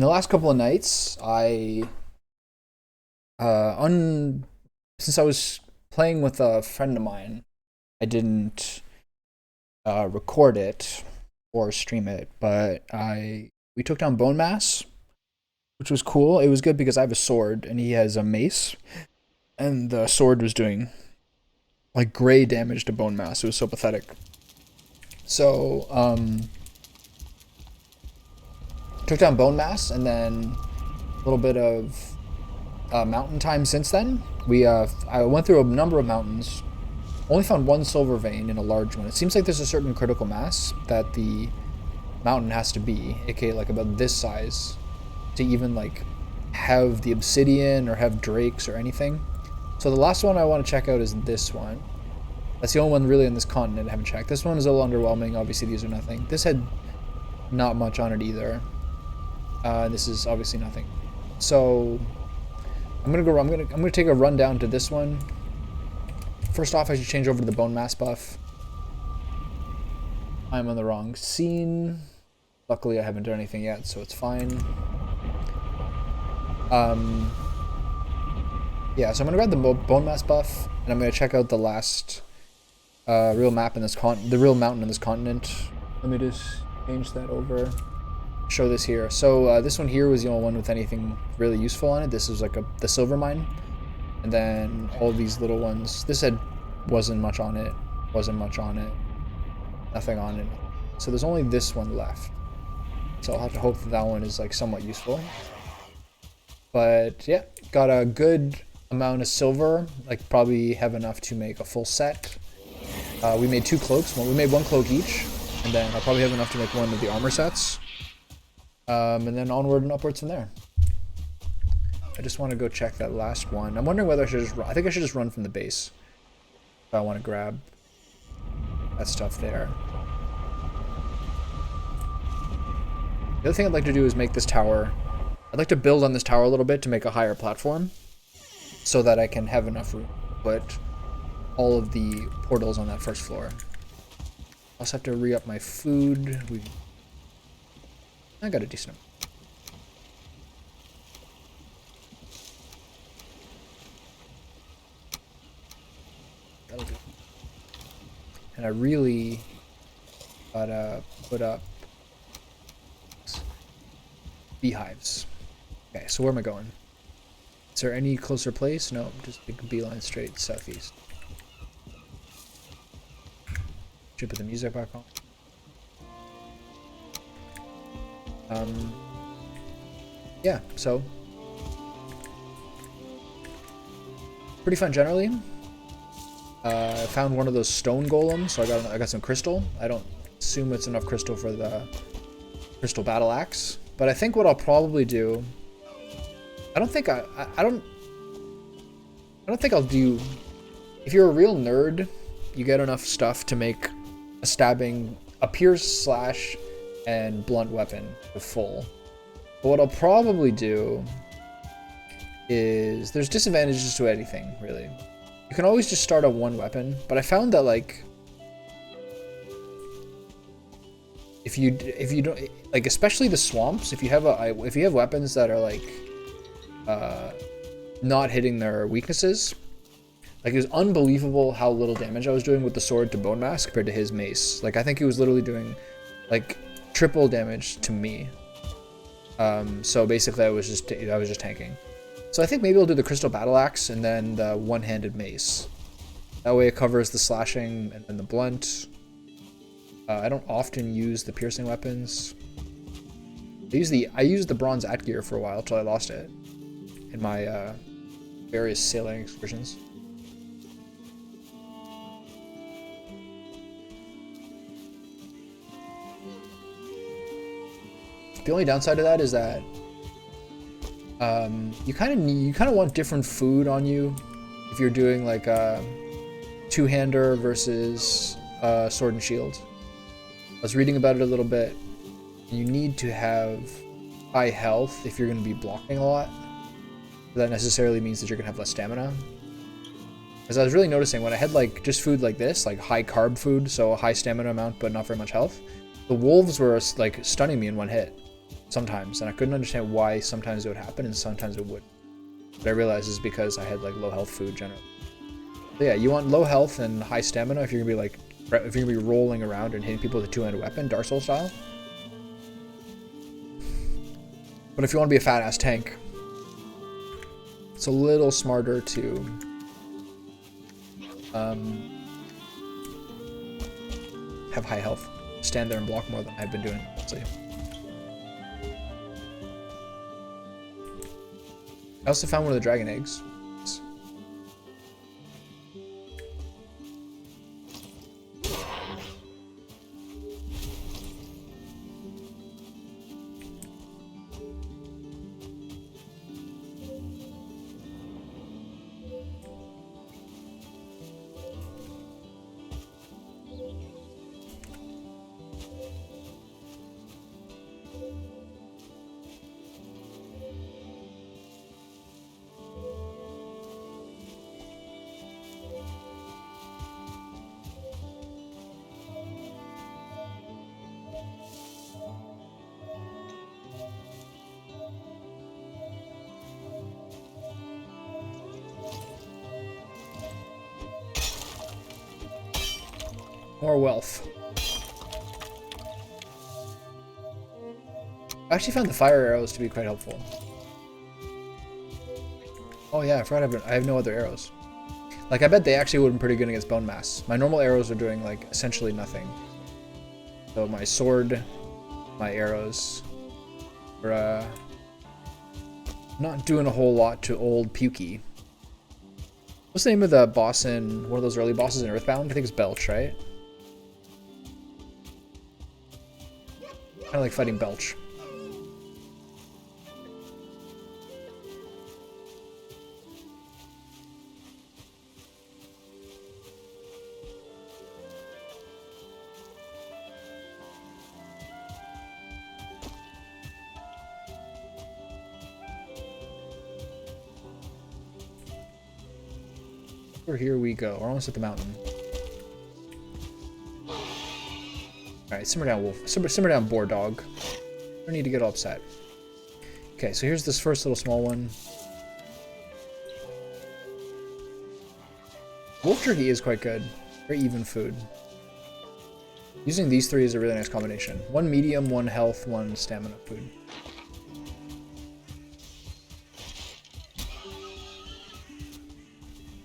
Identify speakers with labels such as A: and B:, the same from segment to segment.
A: In the last couple of nights, I un since I was playing with a friend of mine, I didn't record it or stream it, but I we took down Bone Mass, which was cool. It was good because I have a sword and he has a mace, and the sword was doing like gray damage to Bone Mass. It was so pathetic. So took down Bone Mass, and then a little bit of mountain time since then. I went through a number of mountains. Only found one silver vein in a large one. It seems like there's a certain critical mass that the mountain has to be, aka like about this size, to even like have the obsidian or have drakes or anything. So the last one I want to check out is this one. That's the only one really on this continent I haven't checked. This one is a little underwhelming. Obviously, these are nothing. This had not much on it either. This is obviously nothing. So I'm gonna take a run down to this one. First off, I should change over to the bone mass buff. I'm on the wrong scene. Luckily, I haven't done anything yet, so it's fine. Yeah, so I'm gonna grab the bone mass buff, and I'm gonna check out the last real map in this the real mountain in this continent. Let me just change that over. Show this here. So this one here was the only one with anything really useful on it. This is like the silver mine, and then all these little ones. This wasn't much on it. Nothing on it. So there's only this one left. So I'll have to hope that one is like somewhat useful. But yeah, got a good amount of silver. Like probably have enough to make a full set. We made 2 cloaks. Well, we made 1 cloak each, and then I'll probably have enough to make 1 of the armor sets. And then onward and upwards from there. I just want to go check that last one. I'm wondering whether I should just run. I think I should just run from the base if I want to grab that stuff there. The other thing I'd like to do is make this tower. I'd like to build on this tower a little bit to make a higher platform so that I can have enough room to put all of the portals on that first floor. I also have to re-up my food. I got a decent amount. That'll do. And I really gotta put up beehives. Okay, so where am I going? Is there any closer place? No, just take a beeline straight southeast. Should put the music back on. Yeah, so pretty fun generally. I found one of those stone golems, so I got some crystal. I don't assume it's enough crystal for the crystal battle axe, but I think what I'll probably do. I don't think I'll do. If you're a real nerd, you get enough stuff to make a pierce, slash, and blunt weapon to full. But what I'll probably do is there's disadvantages to anything really. You can always just start on 1 weapon, but I found that like if you don't like, especially the swamps, if you have weapons that are like not hitting their weaknesses, like it was unbelievable how little damage I was doing with the sword to Bone Mass compared to his mace. Like I think he was literally doing like triple damage to me. So basically I was just tanking. So I think maybe I'll do the crystal battle axe and then the one-handed mace. That way it covers the slashing and then the blunt. I don't often use the piercing weapons. I used the bronze Atgear for a while till I lost it in my various sailing excursions. The only downside to that is that you kind of want different food on you if you're doing like a 2-hander versus sword and shield. I was reading about it a little bit. You need to have high health if you're going to be blocking a lot. That necessarily means that you're going to have less stamina. Because I was really noticing when I had like just food like this, like high carb food, so a high stamina amount but not very much health, the wolves were like stunning me in 1 hit. sometimes, and I couldn't understand why sometimes it would happen and sometimes it wouldn't. But I realized it's because I had like low health food generally. So yeah, you want low health and high stamina if you're gonna be like, if you're gonna be rolling around and hitting people with a two-handed weapon, Dark Souls style. But if you want to be a fat ass tank, it's a little smarter to have high health, stand there and block more than I've been doing. Honestly. I also found one of the dragon eggs. More wealth. I actually found the fire arrows to be quite helpful. Oh yeah, I forgot I have no other arrows. Like, I bet they actually would have been pretty good against bone mass. My normal arrows are doing, like, essentially nothing. So my sword, my arrows, are not doing a whole lot to old Pukey. What's the name of the boss in one of those early bosses in Earthbound? I think it's Belch, right? I like fighting Belch. Here we go. We're almost at the mountain. Alright, simmer down, wolf. Simmer down, boar dog. No need to get all upset. Okay, so here's this first little small one. Wolf jerky is quite good. Very even food. Using these three is a really nice combination. One medium, one health, one stamina food.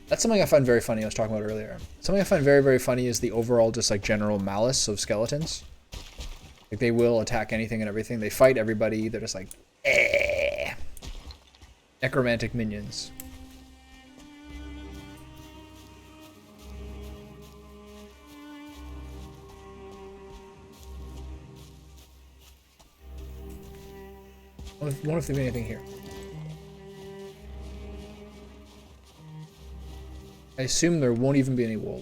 A: That's something I find very funny. I was talking about earlier. Something I find very, very funny is the overall just like general malice of skeletons. Like, they will attack anything and everything. They fight everybody. They're just like, eh. Necromantic minions. I wonder if there's anything here. I assume there won't even be any wool.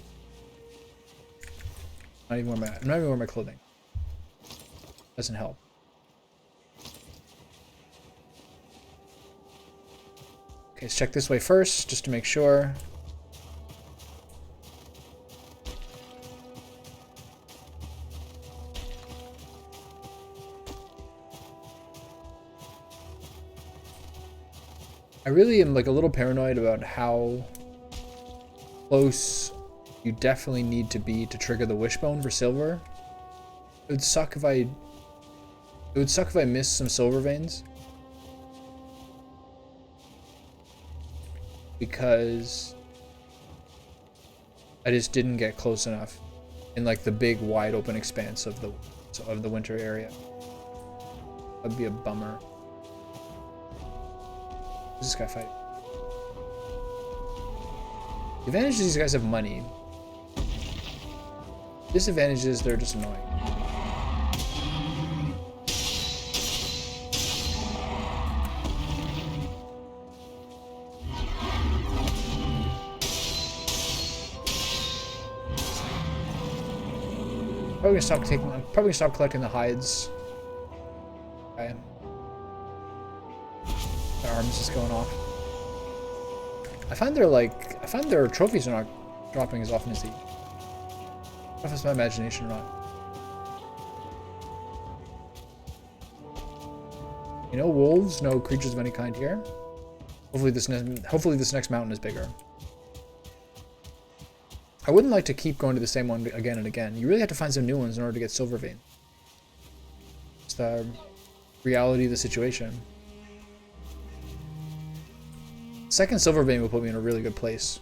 A: I'm not even wearing my clothing. Doesn't help. Okay, let's check this way first, just to make sure. I really am like a little paranoid about how close you definitely need to be to trigger the wishbone for silver. It would suck if I missed some silver veins, because I just didn't get close enough in like the big wide open expanse of the winter area. That'd be a bummer. Who's this guy fighting? The advantage is these guys have money. Disadvantage is they're just annoying. I'm probably gonna stop collecting the hides. Okay. My arm's just going off. I find their trophies are not dropping as often as they. I don't know if it's my imagination or not. You know, wolves, no creatures of any kind here. Hopefully this next mountain is bigger. I wouldn't like to keep going to the same one again and again. You really have to find some new ones in order to get silver vein. It's the reality of the situation. Second silver vein will put me in a really good place.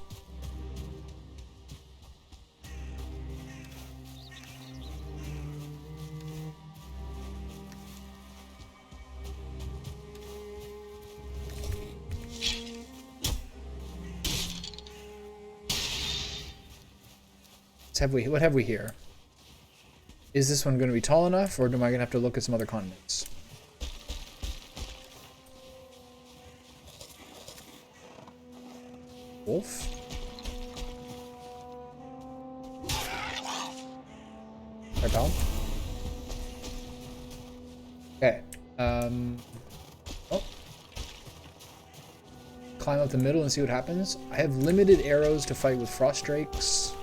A: What have we here? Is this one going to be tall enough, or am I going to have to look at some other continents? Wolf? Sorry, pal. Okay. Oh. Climb up the middle and see what happens. I have limited arrows to fight with frost drakes.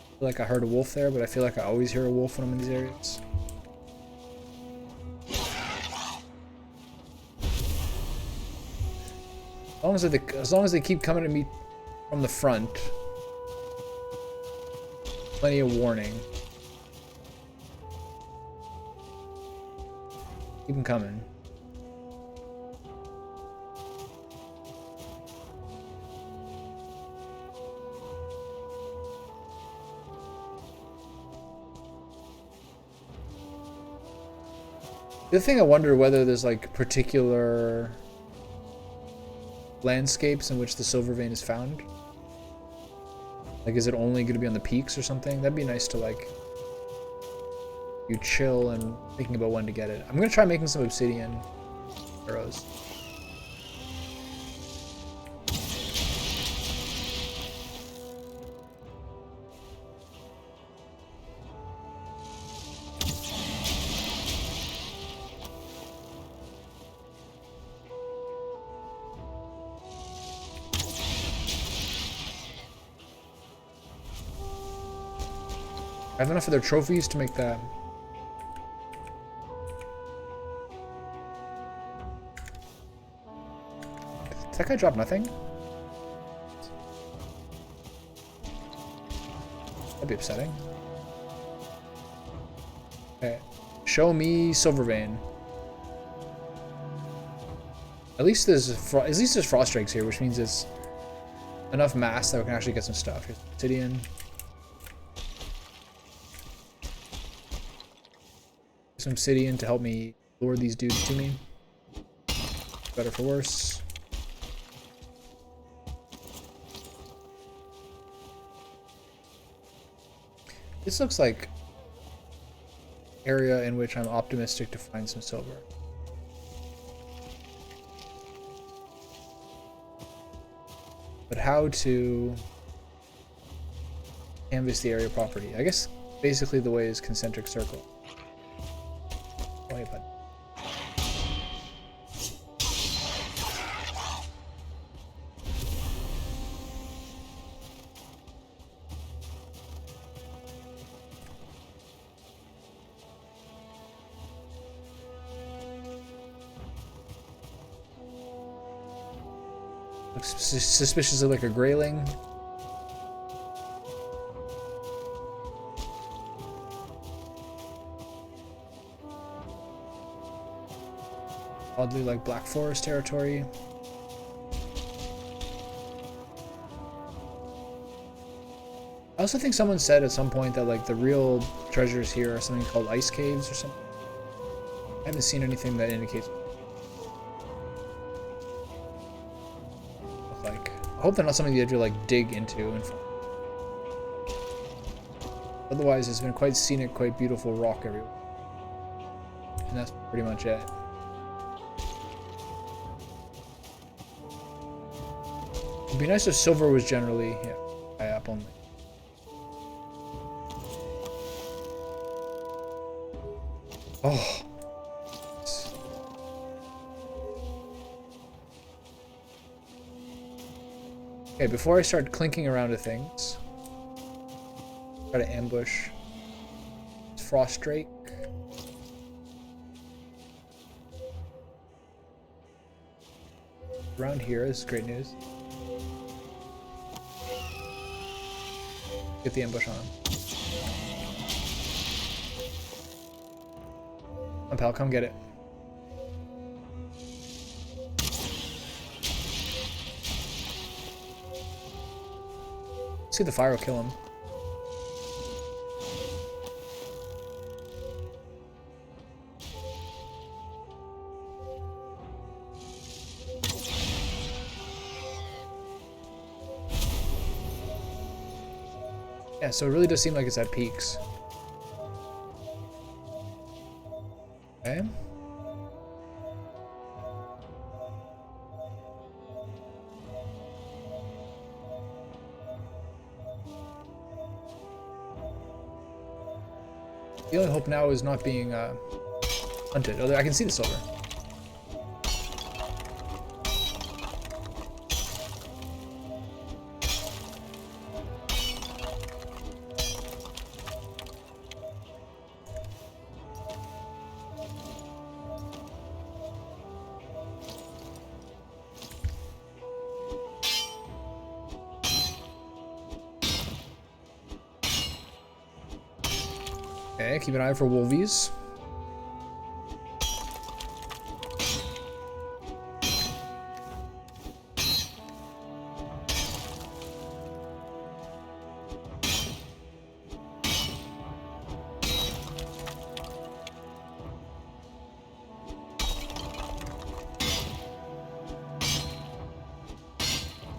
A: I feel like I heard a wolf there, but I feel like I always hear a wolf when I'm in these areas. As long as they keep coming at me from the front, plenty of warning. Keep them coming. The other thing, I wonder whether there's like particular landscapes in which the silver vein is found. Like, is it only going to be on the peaks or something? That'd be nice to, like, you chill and thinking about when to get it. I'm going to try making some obsidian arrows. I have enough of their trophies to make that. Did that guy drop nothing? That'd be upsetting. Okay. Show me silver vein. At least there's frost drakes here, which means it's enough mass that we can actually get some stuff. Here's obsidian. Some obsidian to help me lure these dudes to me. Better for worse. This looks like area in which I'm optimistic to find some silver. But how to canvas the area property? I guess basically the way is concentric circle. Wait, but looks suspiciously like a grayling. Oddly like Black Forest territory. I also think someone said at some point that like the real treasures here are something called ice caves or something. I haven't seen anything that indicates. Like, I hope they're not something you have to like dig into and find. Otherwise, it's been quite scenic, quite beautiful rock everywhere, and that's pretty much it. It'd be nice if silver was generally, high up only. Oh. Okay, before I start clinking around to things, try to ambush. Frost Drake. around here. This is great news. Get the ambush on him. Come, pal, come get it. See, the fire will kill him. Yeah, so it really does seem like it's at peaks. Okay. The only hope now is not being hunted. Oh, I can see the silver. Okay, keep an eye for wolvies.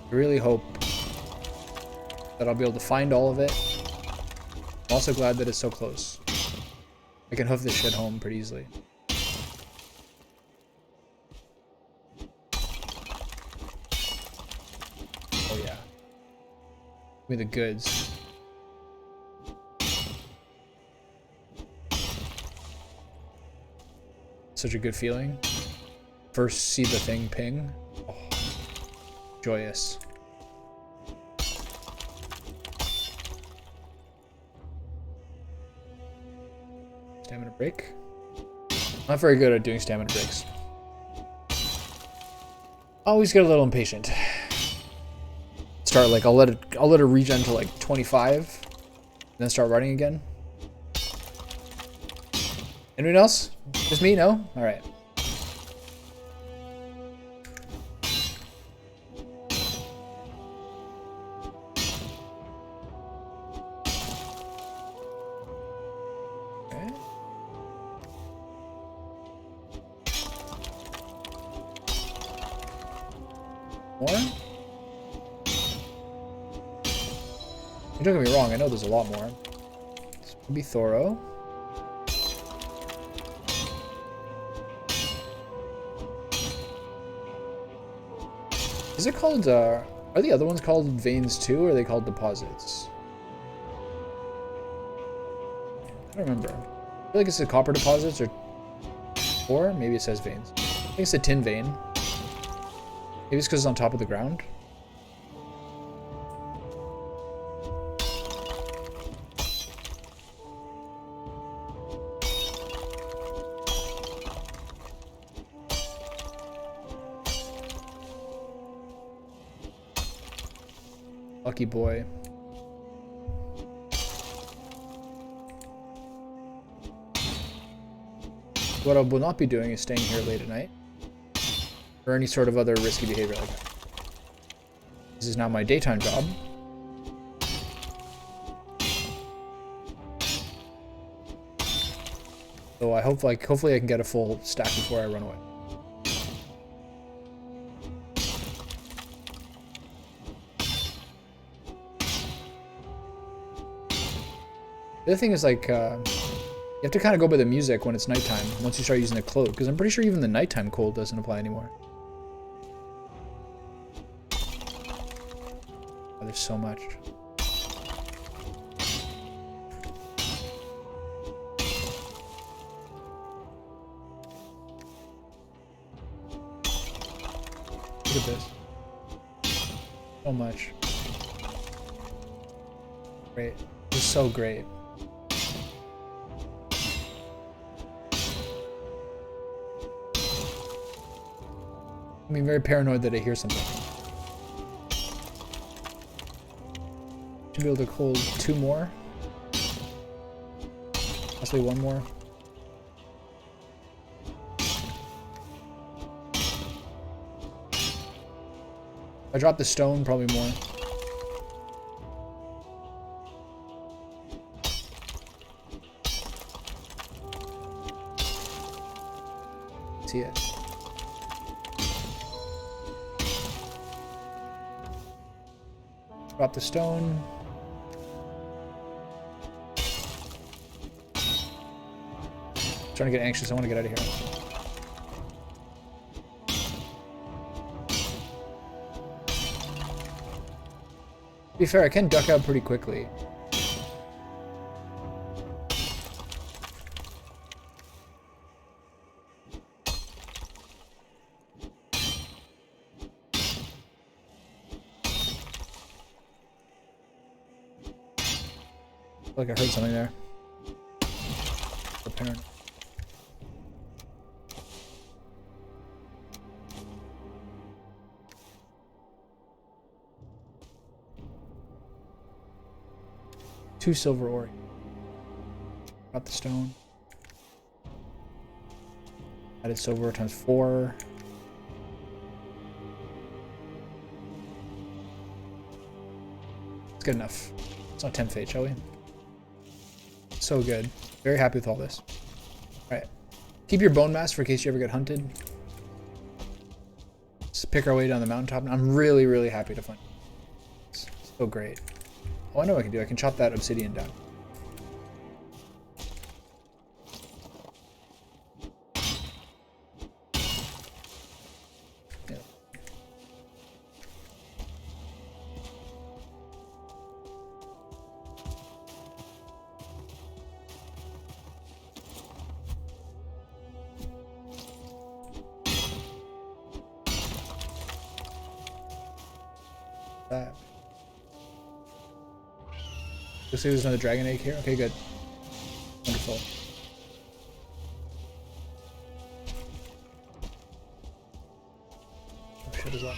A: I really hope that I'll be able to find all of it. I'm also glad that it's so close. I can hoof this shit home pretty easily. Oh yeah. Give me the goods. Such a good feeling. First see the thing ping. Oh, joyous. Stamina break. Not very good at doing stamina breaks. Always get a little impatient. Start like I'll let it regen to like 25, and then start running again. Anyone else? Just me? No? All right. More? Don't get me wrong, I know there's a lot more. This would be Thoro. Is it called, are the other ones called veins too, or are they called deposits? I don't remember. I feel like it's the copper deposits, or maybe it says veins. I think it's a tin vein. Maybe it's because it's on top of the ground. Lucky boy. What I will not be doing is staying here late at night. Or any sort of other risky behavior like that. This is now my daytime job. So I hope, hopefully I can get a full stack before I run away. The other thing is like, you have to kind of go by the music when it's nighttime, once you start using the cloak, because I'm pretty sure even the nighttime cold doesn't apply anymore. Oh, there's so much. Look at this. So much. Great. This is so great. I mean, very paranoid that I hear something. Should be able to hold 2 more. Possibly 1 more. If I drop the stone, probably more. See it. Drop the stone. Trying to get anxious. I want to get out of here. To be fair, I can duck out pretty quickly. I feel like I heard something there. Apparently. Two silver ore. Got the stone. Added silver times 4. It's good enough. It's not 10 fate, shall we? So good. Very happy with all this. Alright. Keep your bone mass for case you ever get hunted. Let's pick our way down the mountaintop. I'm really, really happy to find it. It's so great. Oh, I know what I can do. I can chop that obsidian down. Yeah. That. Looks like there's another dragon egg here. Okay, good. Wonderful. Oh shit, is that one?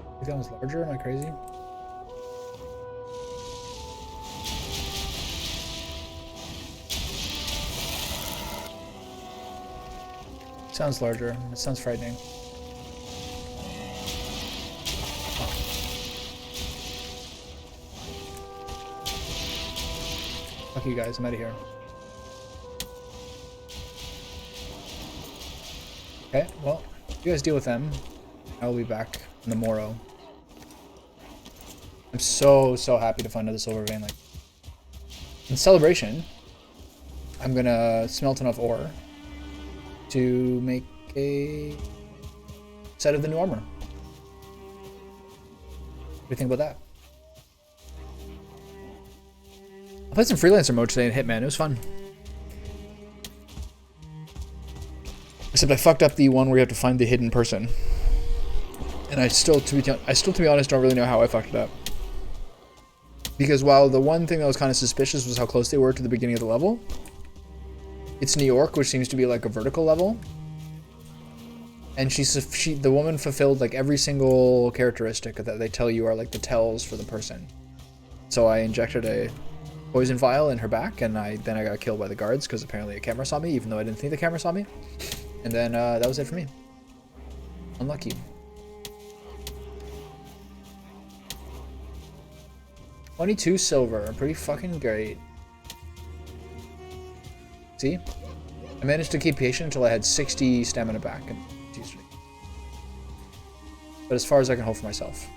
A: I think that one's larger. Am I crazy? Sounds larger. It sounds frightening. Fuck you guys, I'm out of here. Okay, well, you guys deal with them. I will be back on the morrow. I'm so happy to find another silver vein. Like, in celebration, I'm gonna smelt enough ore to make a set of the new armor. What do you think about that? I played some freelancer mode today in Hitman. It was fun. Except I fucked up the one where you have to find the hidden person, and I still, to be honest, don't really know how I fucked it up. Because while the one thing that was kind of suspicious was how close they were to the beginning of the level, it's New York, which seems to be like a vertical level, and the woman fulfilled like every single characteristic that they tell you are like the tells for the person. So I injected a poison vial in her back, and then I got killed by the guards because apparently a camera saw me, even though I didn't think the camera saw me. And then that was it for me. Unlucky. $22 silver, pretty fucking great. See? I managed to keep patient until I had 60 stamina back, and but as far as I can hold for myself.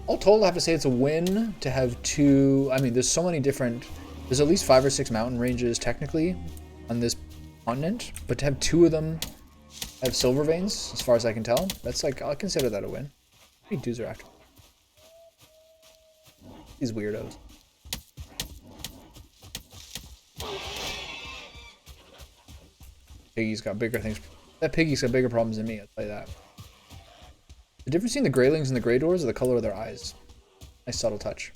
A: All told, I have to say it's a win to have 2. I mean, there's so many different. There's at least 5 or 6 mountain ranges technically on this continent, but to have 2 of them have silver veins, as far as I can tell, that's like, I'll consider that a win. How many dudes are after? These weirdos. Piggy's got bigger things. That piggy's got bigger problems than me, I'll tell you that. The difference between the Greylings and the Grey Doors is the color of their eyes. Nice subtle touch.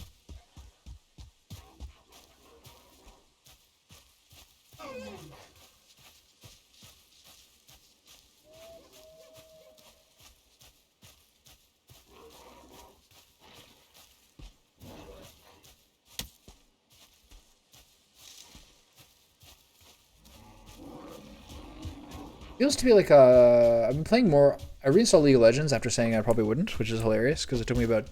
A: Feels to be like I've been playing more. I reinstalled League of Legends after saying I probably wouldn't, which is hilarious because it took me about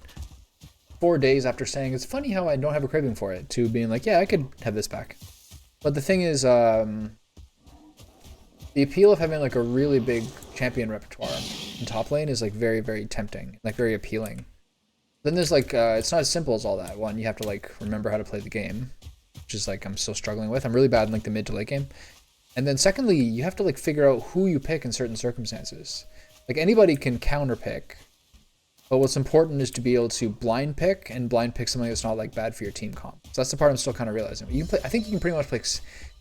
A: 4 days after saying it's funny how I don't have a craving for it to being like, yeah, I could have this back. But the thing is, the appeal of having like a really big champion repertoire in top lane is like very, very tempting, like very appealing. Then there's like, it's not as simple as all that. One, you have to like remember how to play the game, which is like I'm still struggling with. I'm really bad in like the mid to late game. And then secondly, you have to like figure out who you pick in certain circumstances. Like anybody can counter pick, but what's important is to be able to blind pick and blind pick something that's not like bad for your team comp. So that's the part I'm still kind of realizing. You can play, I think you can pretty much pick,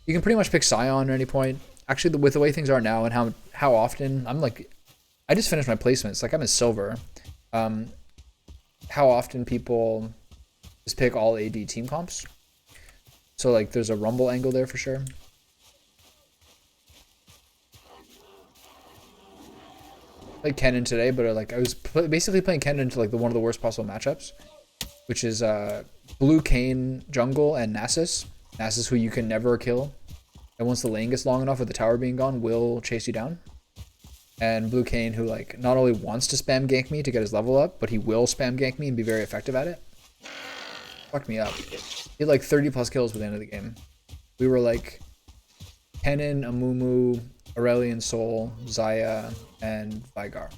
A: you can pretty much pick Scion at any point. Actually, with the way things are now and how often I'm like, I just finished my placements. Like I'm in silver. How often people just pick all AD team comps. So like there's a rumble angle there for sure. Played Kennen today, but like I was basically playing Kennen into like one of the worst possible matchups, which is Blue Kayn jungle and Nasus. Nasus, who you can never kill, and once the lane gets long enough with the tower being gone, will chase you down. And Blue Kayn, who like not only wants to spam gank me to get his level up, but he will spam gank me and be very effective at it. Fucked me up. He had like 30 plus kills by the end of the game. We were like Kennen, Amumu, Aurelion Sol, Xayah, and Vigar.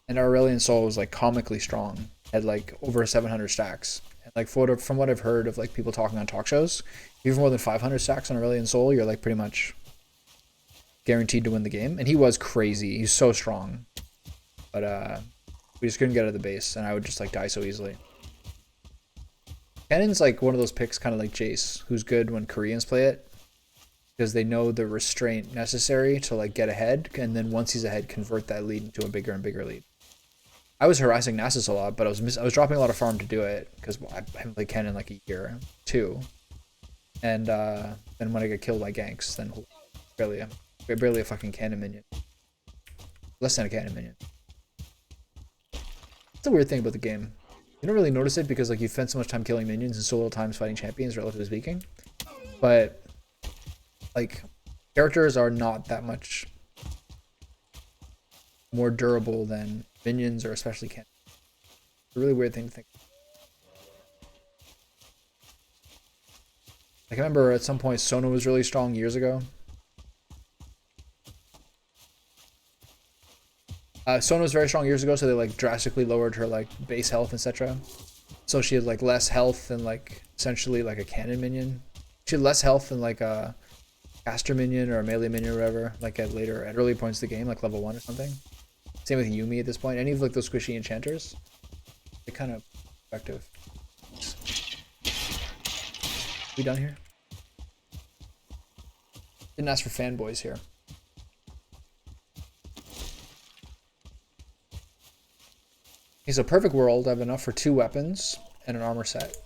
A: And our Aurelion Sol was like comically strong, had like over 700 stacks. And like from what I've heard of like people talking on talk shows, if you have more than 500 stacks on Aurelion Sol, you're like pretty much guaranteed to win the game. And he was crazy. He's so strong. But we just couldn't get out of the base, and I would just like die so easily. Kennen's like one of those picks kind of like Jace, who's good when Koreans play it, because they know the restraint necessary to like get ahead, and then once he's ahead, convert that lead into a bigger and bigger lead. I was harassing Nasus a lot, but I was dropping a lot of farm to do it because I haven't played Kennen in like a year, 2. And then when I get killed by ganks, then barely a fucking cannon minion, less than a cannon minion. It's a weird thing about the game. You don't really notice it because like you spend so much time killing minions and so little time fighting champions, relatively speaking. But like characters are not that much more durable than minions, or especially cannons. It's a really weird thing to think. Like I remember at some point Sona was really strong years ago. Sona was very strong years ago, so they like drastically lowered her like base health, etc. So she had like less health than like essentially like a cannon minion. She had less health than like a caster minion or a melee minion or whatever, like at early points of the game, like level 1 or something. Same with Yuumi at this point. Any of like those squishy enchanters, they're kind of effective. We done here? Didn't ask for fanboys here. Okay, so perfect world, I have enough for 2 weapons and an armor set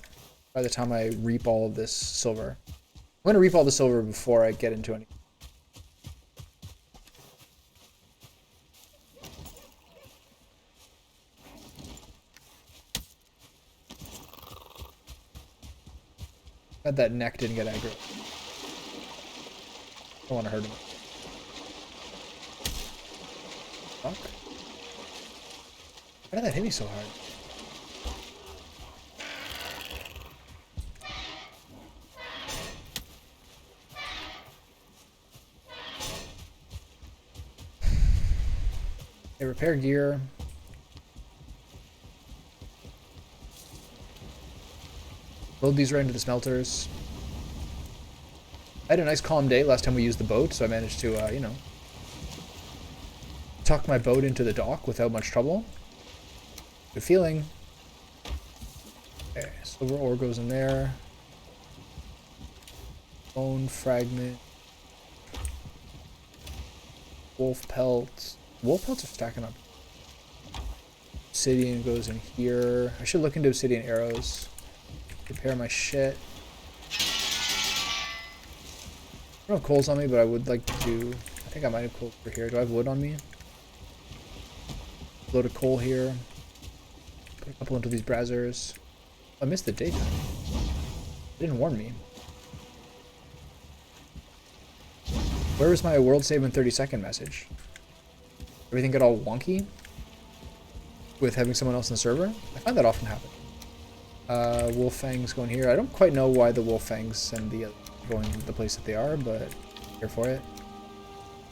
A: by the time I reap all of this silver. I'm going to reap all the silver before I get into any. Glad that neck didn't get aggro. I don't want to hurt him. Fuck. Why did that hit me so hard? Okay, repair gear. Load these right into the smelters. I had a nice calm day last time we used the boat, so I managed to, you know, tuck my boat into the dock without much trouble. Good feeling. Okay, silver ore goes in there. Bone fragment. Wolf pelts. Wolf pelts are stacking up. Obsidian goes in here. I should look into obsidian arrows. Repair my shit. I don't have coals on me, but I would like to. I think I might have coals over here. Do I have wood on me? Load of coal here. Put a couple into these braziers. I missed the daytime. It didn't warn me. Where was my world save in 30-second message? Everything get all wonky with having someone else in the server? I find that often happen. Wolf Fangs going here. I don't quite know why the Wolf Fangs and the going the place that they are, but here for it.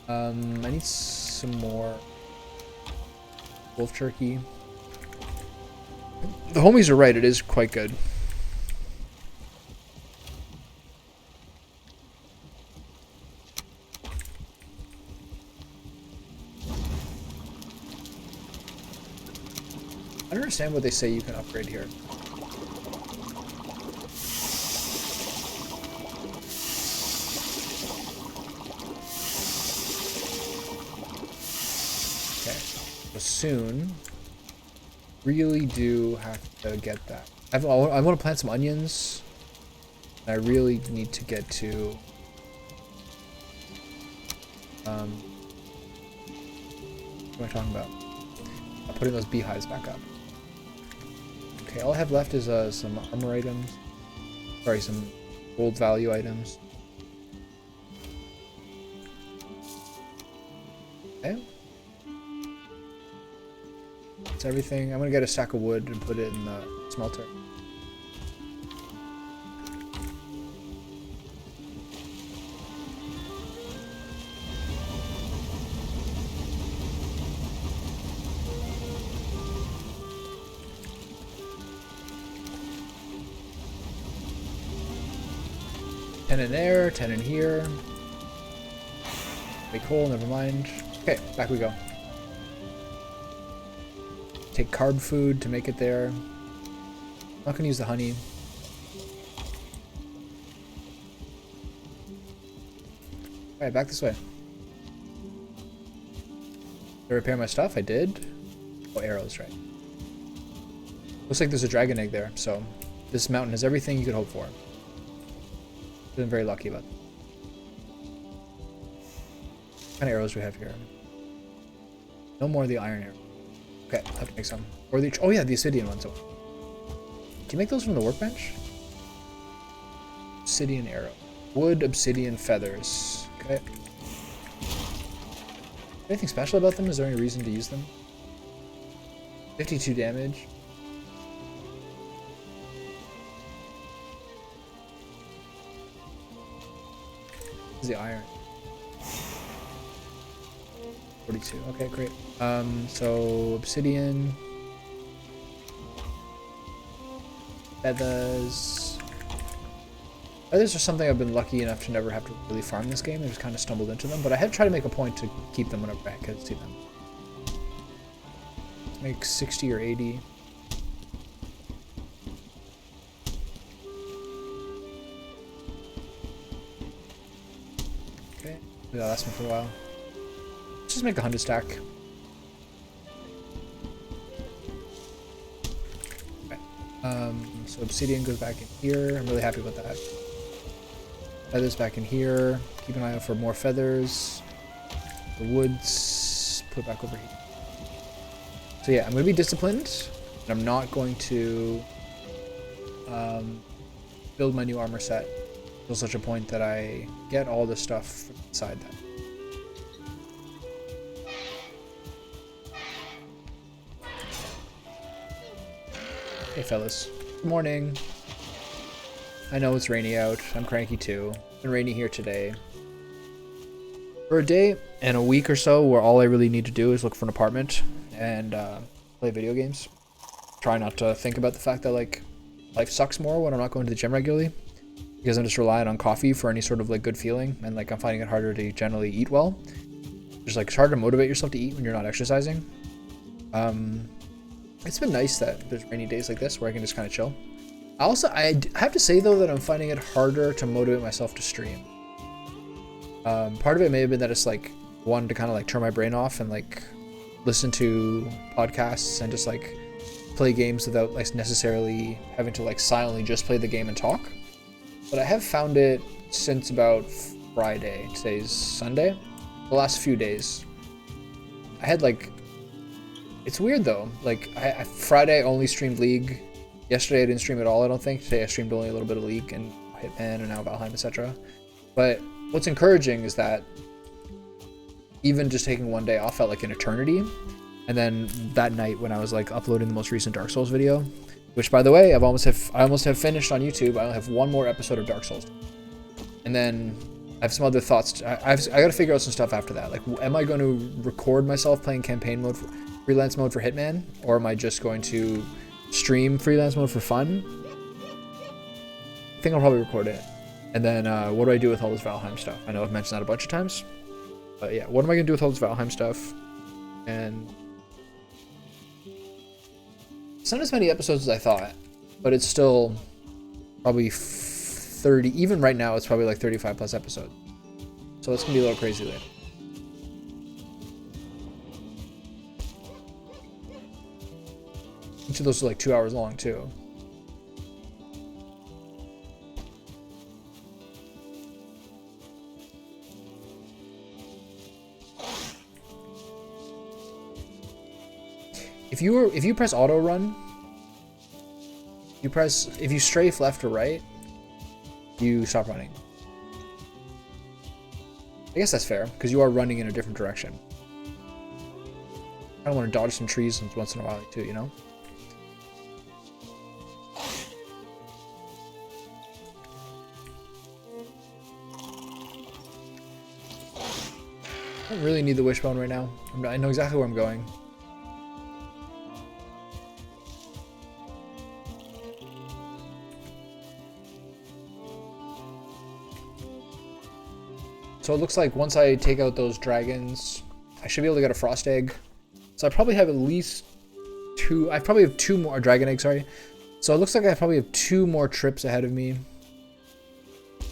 A: I need some more wolf turkey. The homies are right, it is quite good. I don't understand what they say you can upgrade here. Okay, so soon, really do have to get that. I want to plant some onions. I really need to get to what am I talking about? Putting those beehives back up. Okay, all I have left is some armor items. Sorry, some gold value items. Okay. That's everything. I'm gonna get a sack of wood and put it in the smelter. Ten in there, 10 in here. Make coal, never mind. Okay, back we go. Take carb food to make it there. I'm not gonna use the honey. Alright, back this way. Did I repair my stuff? I did. Oh, arrows, right. Looks like there's a dragon egg there, so this mountain has everything you could hope for. Been very lucky about that. What kind of arrows do we have here? No more of the iron arrow. Okay, I'll have to make some. Or the, oh yeah, the obsidian ones. Do you make those from the workbench? Obsidian arrow. Wood, obsidian, feathers. Okay. Anything special about them? Is there any reason to use them? 52 damage. The iron. 42. Okay, great. So obsidian, feathers. Feathers are something I've been lucky enough to never have to really farm this game. I just kind of stumbled into them, but I had tried to make a point to keep them whenever I could see them. Let's make 60 or 80. Yeah, that's been for a while. Let's just make 100 stack. Okay. So obsidian goes back in here. I'm really happy with that. Feathers back in here. Keep an eye out for more feathers. The woods put back over here. So yeah, I'm going to be disciplined. And I'm not going to build my new armor set till such a point that I get all the stuff inside that. Hey fellas, good morning. I know it's rainy out, I'm cranky too. It's been rainy here today. For a day and a week or so where all I really need to do is look for an apartment and play video games. Try not to think about the fact that like life sucks more when I'm not going to the gym regularly. Because I'm just relying on coffee for any sort of like good feeling, and like I'm finding it harder to generally eat well. Just like it's hard to motivate yourself to eat when you're not exercising. It's been nice that there's rainy days like this where I can just kind of chill. I have to say though that I'm finding it harder to motivate myself to stream. Part of it may have been that it's like wanting to kind of like turn my brain off and like listen to podcasts and just like play games without like necessarily having to like silently just play the game and talk. But I have found it since about Friday. Today's Sunday. The last few days. I had like... It's weird though. Like, Friday I only streamed League. Yesterday I didn't stream at all, I don't think. Today I streamed only a little bit of League and Hitman and now Valheim, etc. But what's encouraging is that even just taking one day off felt like an eternity. And then that night when I was like uploading the most recent Dark Souls video, which by the way, I almost have finished on YouTube. I only have one more episode of Dark Souls. And then I have some other thoughts. I got to figure out some stuff after that. Like, am I going to record myself playing campaign mode, freelance mode for Hitman? Or am I just going to stream freelance mode for fun? I think I'll probably record it. And then what do I do with all this Valheim stuff? I know I've mentioned that a bunch of times. But yeah, what am I going to do with all this Valheim stuff? And it's not as many episodes as I thought, but it's still probably 30. Even right now, it's probably like 35 plus episodes. So it's going to be a little crazy later. Each of those are like 2 hours long, too. If you press auto run, if you strafe left or right, you stop running. I guess that's fair, because you are running in a different direction. I don't want to dodge some trees once in a while too, you know? I don't really need the wishbone right now. I know exactly where I'm going. So it looks like once I take out those dragons, I should be able to get a frost egg. So I probably have at least two. I probably have two more dragon eggs. Sorry. So it looks like I probably have 2 more trips ahead of me.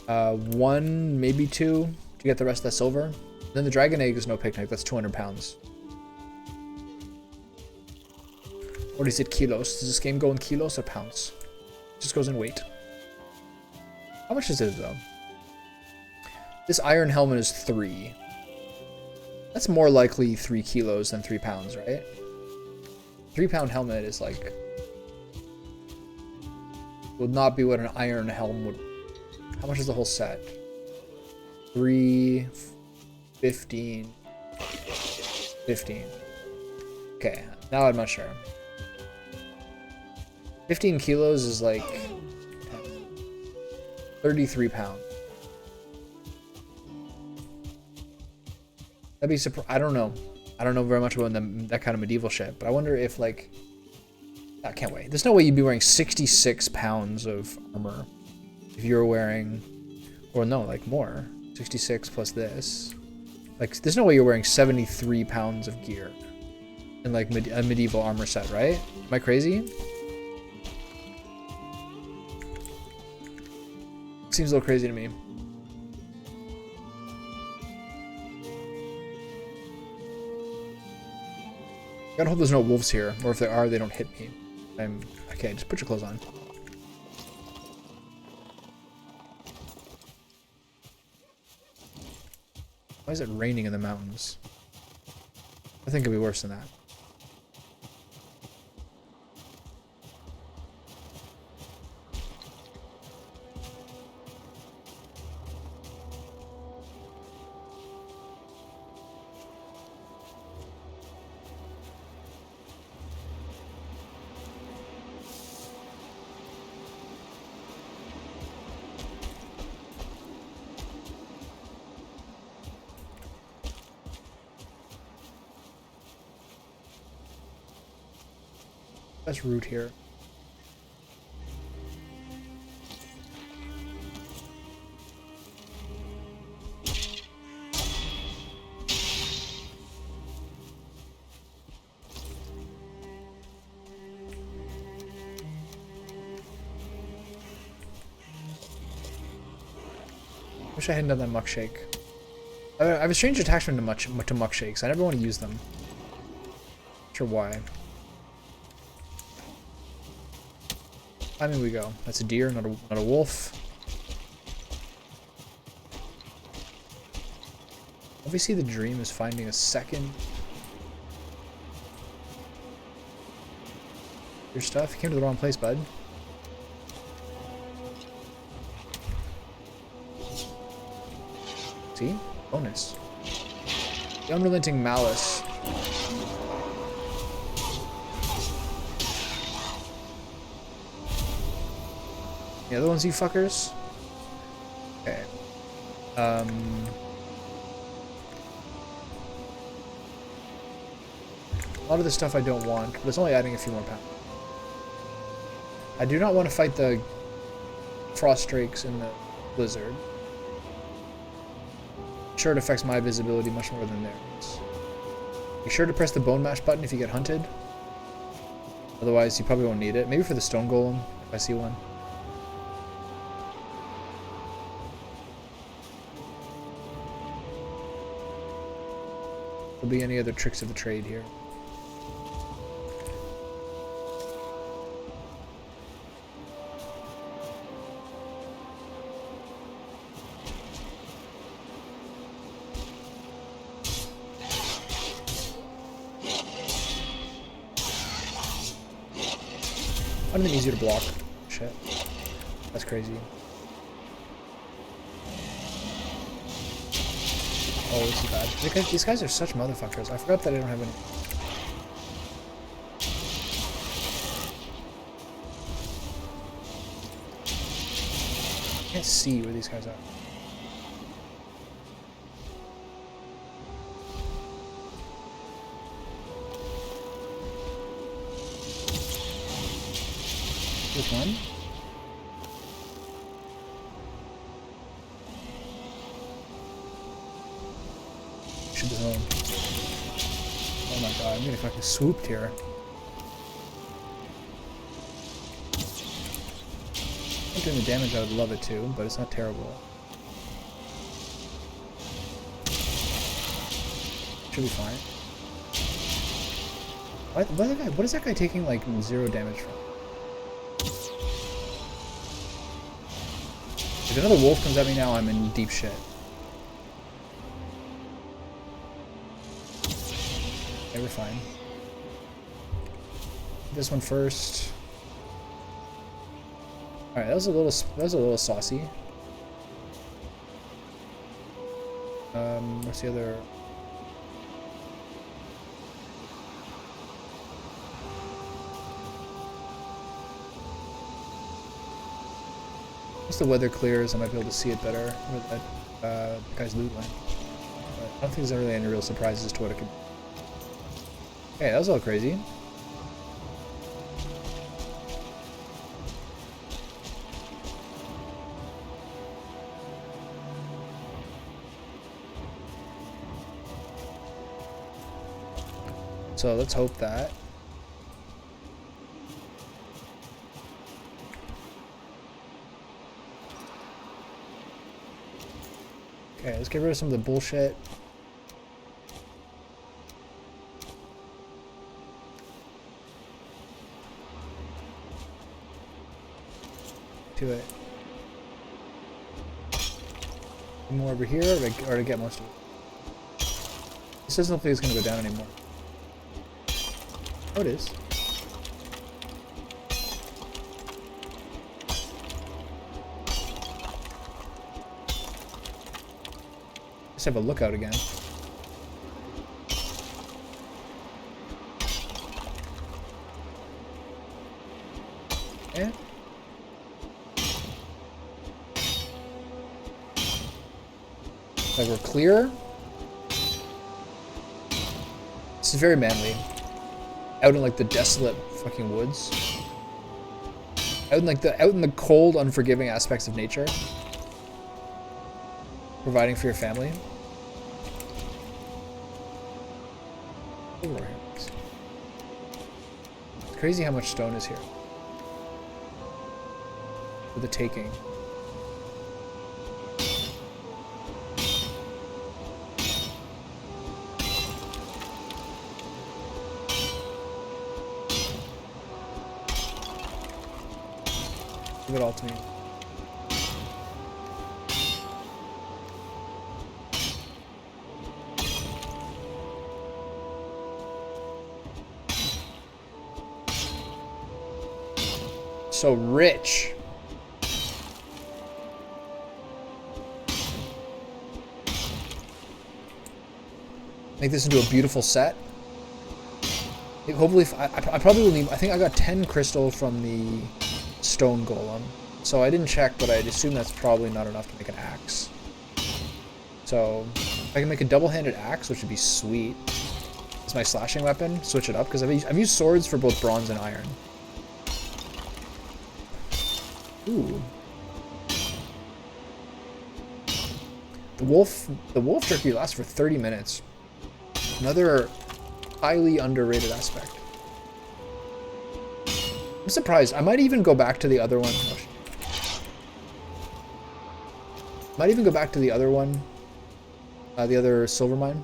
A: 1, maybe 2 to get the rest of the silver. And then the dragon egg is no picnic. That's 200 pounds. Or is it kilos? Does this game go in kilos or pounds? It just goes in weight. How much is it though? This iron helmet is 3. That's more likely 3 kilos than 3 pounds, right? 3-pound helmet is like... would not be what an iron helm would... How much is the whole set? 3... 15... 15. Okay, now I'm not sure. 15 kilos is like... 33 pounds. That'd be I don't know. I don't know very much about that kind of medieval shit, but I wonder if like... I can't wait. There's no way you'd be wearing 66 pounds of armor if you were wearing... Or no, like more. 66 plus this. Like, there's no way you're wearing 73 pounds of gear in like a medieval armor set, right? Am I crazy? Seems a little crazy to me. I gotta hope there's no wolves here, or if there are, they don't hit me. Okay, just put your clothes on. Why is it raining in the mountains? I think it'd be worse than that. That's root here. Wish I hadn't done that muck shake. I have a strange attachment to muck shakes. I never want to use them. Not sure why. I mean, we go. That's a deer, not a wolf. Obviously, the dream is finding a second. Your stuff. You came to the wrong place, bud. See? Bonus. The unrelenting malice. The other ones, you fuckers. Okay. A lot of the stuff I don't want, but it's only adding a few more pounds. I do not want to fight the frost drakes in the blizzard. Sure, it affects my visibility much more than theirs. Be sure to press the bone mash button if you get hunted. Otherwise, you probably won't need it. Maybe for the stone golem, if I see one. There'll be any other tricks of the trade here. Might have been easier to block. Shit. That's crazy. Oh, this is bad. These guys are such motherfuckers. I forgot that I don't have any. I can't see where these guys are. Which one? Should be home. Oh my god, I'm getting fucking swooped here. Not doing the damage I would love it to, but it's not terrible. Should be fine. What is that guy taking like 0 damage from? If another wolf comes at me now, I'm in deep shit. Okay, we're fine. This one first. All right, that was a little saucy. What's the other? Once the weather clears, I might be able to see it better with that guy's loot line. But I don't think there's really any real surprises to what it could be. Okay, that was all crazy. So let's hope that. Okay, let's get rid of some of the bullshit. Do it. More over here, or to get most of it. This doesn't look like it's going to go down anymore. Oh, it is. Let's have a lookout again. Yeah. Like we're clear. This is very manly. Out in like the desolate fucking woods. Out in the cold, unforgiving aspects of nature. Providing for your family. It's crazy how much stone is here. For the taking. Give it all to me. So rich. make this into a beautiful set. Hopefully, I probably will need. I think I got 10 crystal from the stone golem, so I didn't check, but I'd assume that's probably not enough to make an axe. So if I can make a double-handed axe, which would be sweet, as my slashing weapon, switch it up because I've used swords for both bronze and iron. Ooh. The wolf jerky lasts for 30 minutes. Another highly underrated aspect. I'm surprised. I might even go back to the other one. Might even go back to the other one. The other silver mine.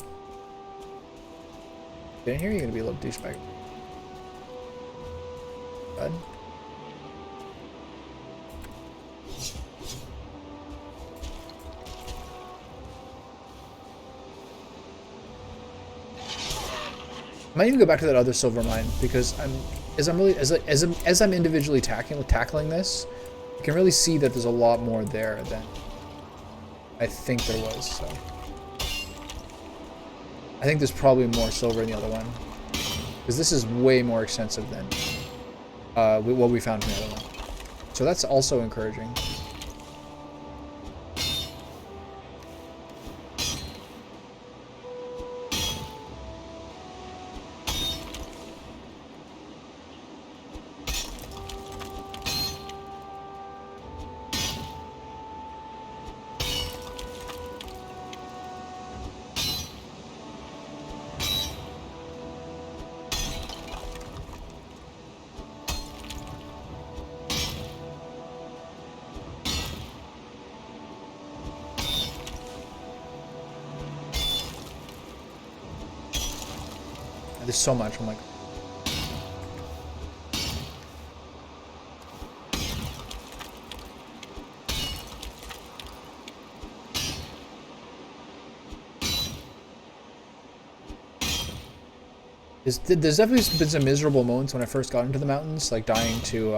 A: Get in here, you're gonna be a little douchebag. Bud. I might even go back to that other silver mine because as I'm individually tackling this, I can really see that there's a lot more there than I think there was. So I think there's probably more silver in the other one because this is way more extensive than what we found in the other one. So that's also encouraging. There's so much. I'm like, there's definitely been some miserable moments when I first got into the mountains, like dying to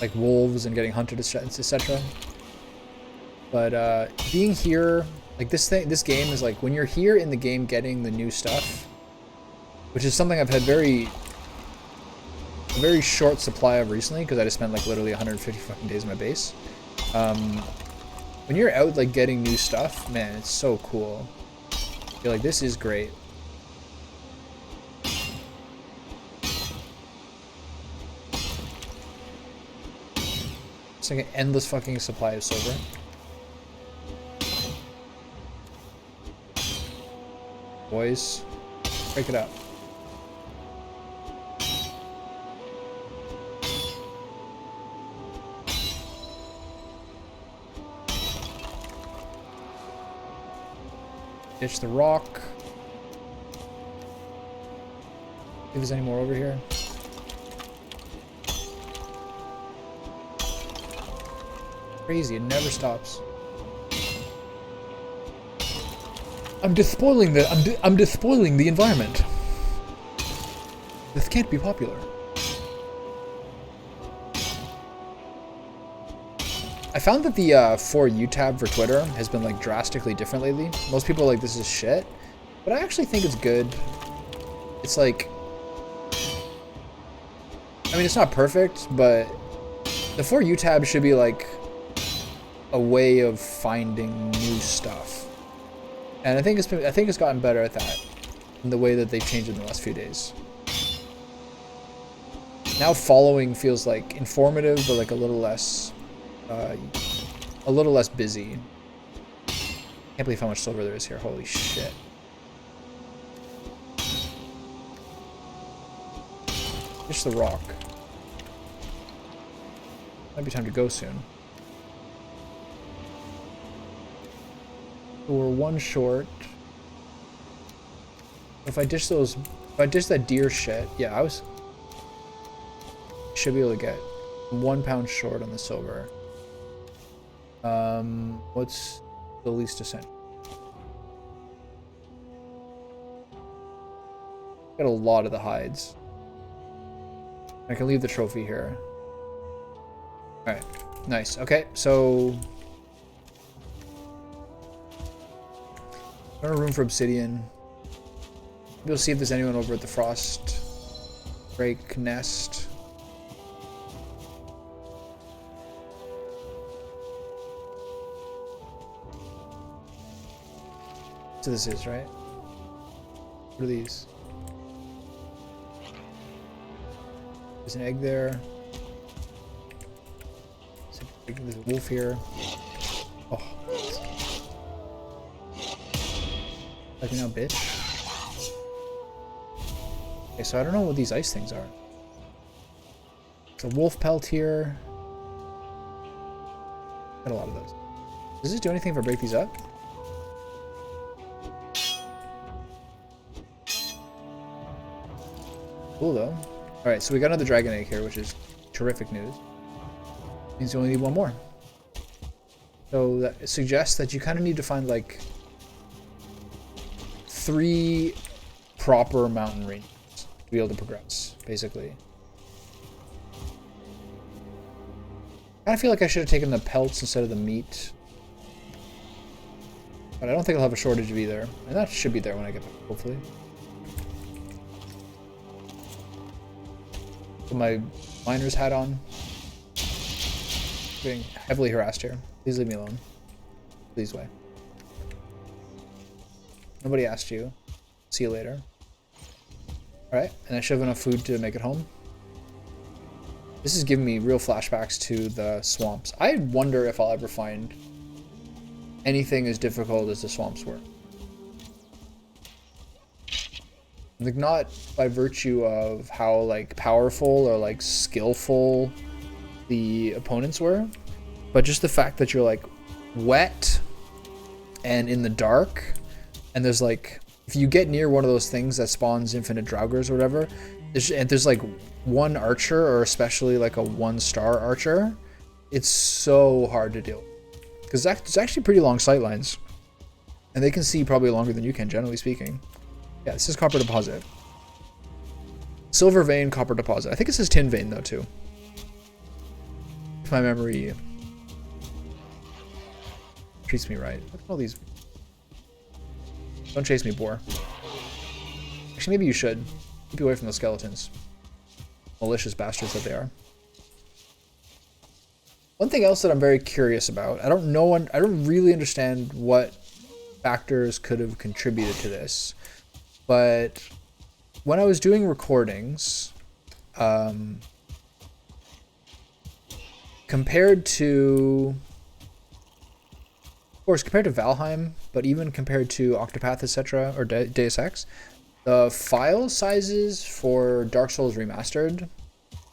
A: like wolves and getting hunted, etc. But being here, like this game is like when you're here in the game getting the new stuff, which is something I've had a very short supply of recently because I just spent like literally 150 fucking days in my base. When you're out like getting new stuff, man, it's so cool. You're like, this is great. It's like an endless fucking supply of silver. Boys, break it up. Ditch the rock. If there's any more over here. Crazy, it never stops. I'm despoiling the environment. This can't be popular. I found that the For You tab for Twitter has been like drastically different lately. Most people are like, this is shit, but I actually think it's good. It's like, I mean, it's not perfect, but the For You tab should be like a way of finding new stuff, and I think it's gotten better at that in the way that they've changed it in the last few days. Now following feels like informative, but like a little less busy. Can't believe how much silver there is here. Holy shit. Just the rock. Might be time to go soon. So we're one short. If I dish that deer shit, yeah, should be able to get 1 pound short on the silver. What's the least descent? Got a lot of the hides. I can leave the trophy here. Alright, nice. Okay, so No room for obsidian. We'll see if there's anyone over at the Frost Break Nest. So this is, right? What are these? There's an egg there. There's a wolf here. Oh. Like now, bitch. Okay, so I don't know what these ice things are. There's a wolf pelt here. Got a lot of those. Does this do anything if I break these up? Cool though. Alright, so we got another dragon egg here, which is terrific news. Means you only need one more. So that suggests that you kind of need to find like 3 proper mountain ranges to be able to progress, basically. I kind of feel like I should have taken the pelts instead of the meat. But I don't think I'll have a shortage of either. And that should be there when I get back, hopefully. Put my miner's hat on. Being heavily harassed here. Please leave me alone. Please wait. Nobody asked you. See you later. Alright, and I should have enough food to make it home. This is giving me real flashbacks to the swamps. I wonder if I'll ever find anything as difficult as the swamps were. Like, not by virtue of how like powerful or like skillful the opponents were, but just the fact that you're like wet and in the dark, and there's like, if you get near one of those things that spawns infinite Draugrs or whatever, there's like one archer, or especially like a 1-star archer, it's so hard to deal with. Because it's actually pretty long sight lines, and they can see probably longer than you can, generally speaking. Yeah, this is copper deposit. Silver vein, copper deposit. I think it says tin vein though too. If my memory treats me right. Look at all these. Don't chase me, boar. Actually, maybe you should. Keep away from the skeletons. Malicious bastards that they are. One thing else that I'm very curious about. I don't really understand what factors could have contributed to this. But when I was doing recordings, compared to Valheim, but even compared to Octopath, etc., or Deus Ex, the file sizes for Dark Souls Remastered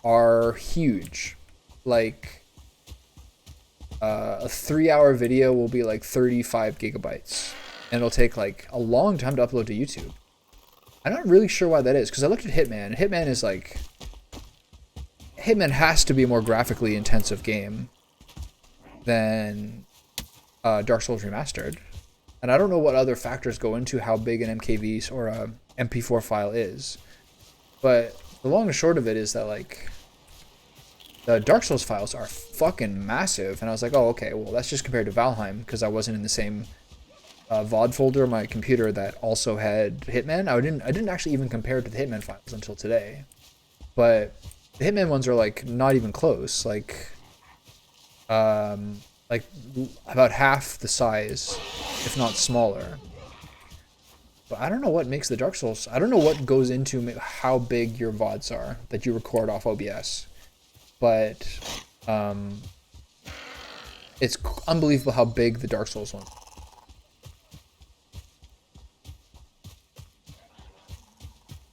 A: are huge. Like, a 3-hour video will be like 35 gigabytes, and it'll take like a long time to upload to YouTube. I'm not really sure why that is, because I looked at Hitman. Hitman has to be a more graphically intensive game than Dark Souls Remastered. And I don't know what other factors go into how big an MKV or a MP4 file is. But the long and short of it is that, like, the Dark Souls files are fucking massive. And I was like, oh, okay, well, that's just compared to Valheim, because I wasn't in the same VOD folder on my computer that also had Hitman. I didn't actually even compare it to the Hitman files until today. But the Hitman ones are like not even close. Like about half the size, if not smaller. But I don't know what makes the Dark Souls. I don't know what goes into how big your VODs are that you record off OBS. But it's unbelievable how big the Dark Souls ones are.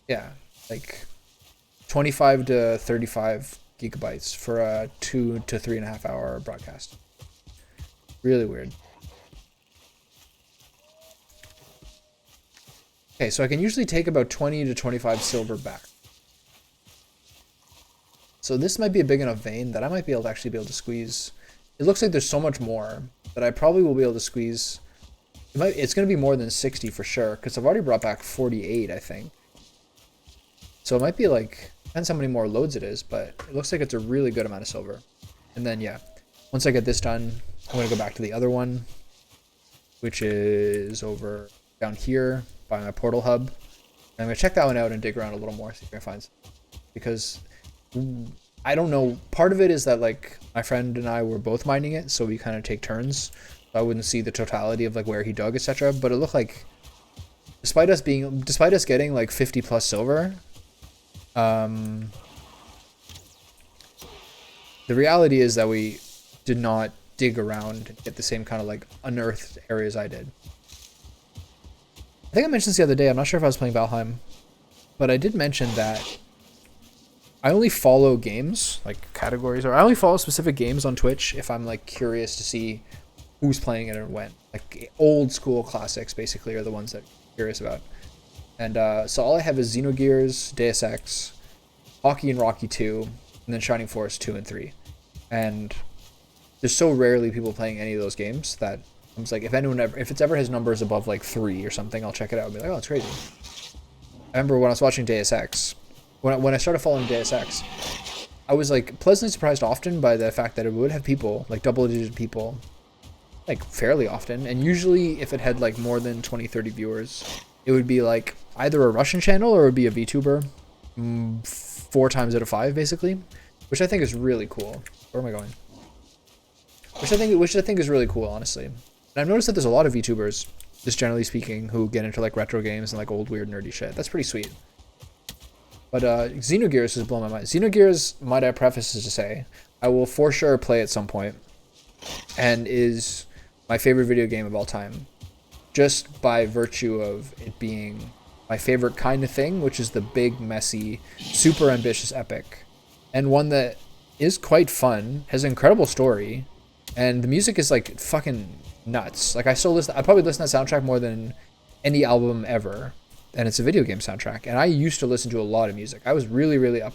A: Yeah, like 25 to 35 gigabytes for a 2 to 3.5 hour broadcast. Really weird. Okay, so I can usually take about 20 to 25 silver back. So this might be a big enough vein that I might be able to actually be able to squeeze. It looks like there's so much more that I probably will be able to squeeze. It's going to be more than 60 for sure, because I've already brought back 48, I think. So it might be like, depends how many more loads it is, but it looks like it's a really good amount of silver. And then, yeah, once I get this done, I'm going to go back to the other one, which is over down here by my portal hub. And I'm gonna check that one out and dig around a little more, see if I can find some. Because I don't know. Part of it is that like my friend and I were both mining it, so we kind of take turns. So I wouldn't see the totality of like where he dug, etc. But it looked like, despite us getting like 50 plus silver, the reality is that we did not dig around and get the same kind of like unearthed areas I did. I think I mentioned this the other day. I'm not sure if I was playing Valheim, but I did mention that I only follow games, like categories, or I only follow specific games on Twitch if I'm like curious to see who's playing it and when. Like old school classics basically are the ones that I'm curious about. And so all I have is Xenogears, Deus Ex, Hockey and Rocky 2, and then Shining Force 2 and 3. And there's so rarely people playing any of those games that I'm just like, if it's ever his numbers above like 3 or something, I'll check it out and be like, oh, it's crazy. I remember when I was watching Deus Ex, when I started following Deus Ex, I was like pleasantly surprised often by the fact that it would have people, like double-digit people, like fairly often. And usually if it had like more than 20, 30 viewers, it would be like either a Russian channel or it would be a VTuber 4 times out of 5 basically, which I think is really cool. Where am I going? Which I think is really cool, honestly. And I've noticed that there's a lot of VTubers, just generally speaking, who get into like retro games and like old weird nerdy shit. That's pretty sweet. But Xenogears has blown my mind. Xenogears, might I preface is to say, I will for sure play at some point, and is my favorite video game of all time, just by virtue of it being my favorite kind of thing, which is the big, messy, super ambitious epic, and one that is quite fun, has an incredible story, and the music is like fucking nuts. Like I probably listen to that soundtrack more than any album ever. And it's a video game soundtrack. And I used to listen to a lot of music. I was really, really up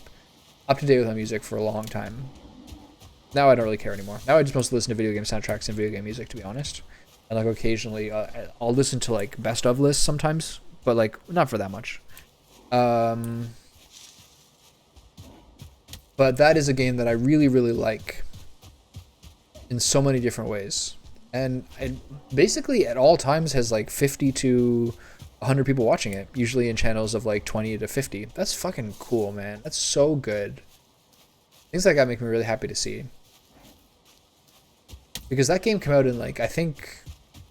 A: to date with my music for a long time. Now I don't really care anymore. Now I just mostly listen to video game soundtracks and video game music, to be honest. And like occasionally, I'll listen to like best of lists sometimes, but like not for that much. But that is a game that I really, really like in so many different ways. And it basically at all times has like 50 to 100 people watching it, usually in channels of like 20 to 50. That's fucking cool, man. That's so good. Things like that make me really happy to see. Because that game came out in like, I think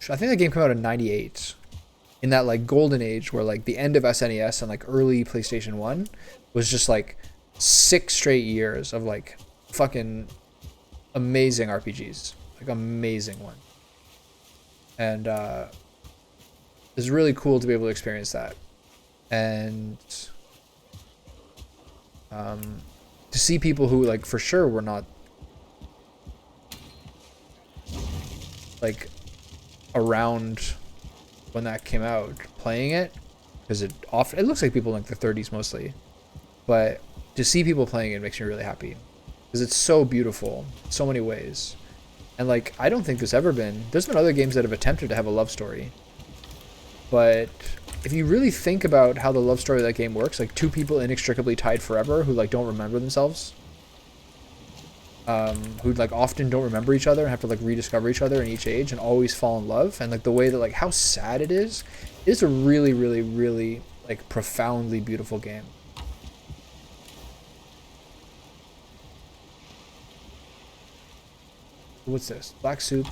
A: that game came out in 98. In that like golden age where like the end of SNES and like early PlayStation 1 was just like 6 straight years of like fucking amazing RPGs. Like amazing one. And it's really cool to be able to experience that. And to see people who like for sure were not like around when that came out playing it, because it looks like people in like their 30s mostly, but to see people playing it makes me really happy because it's so beautiful in so many ways. And like I don't think there's been other games that have attempted to have a love story, but if you really think about how the love story of that game works, like 2 people inextricably tied forever who like don't remember themselves, who like often don't remember each other and have to like rediscover each other in each age and always fall in love, and like the way that like how sad it is a really, really, really like profoundly beautiful game. What's this? Black soup.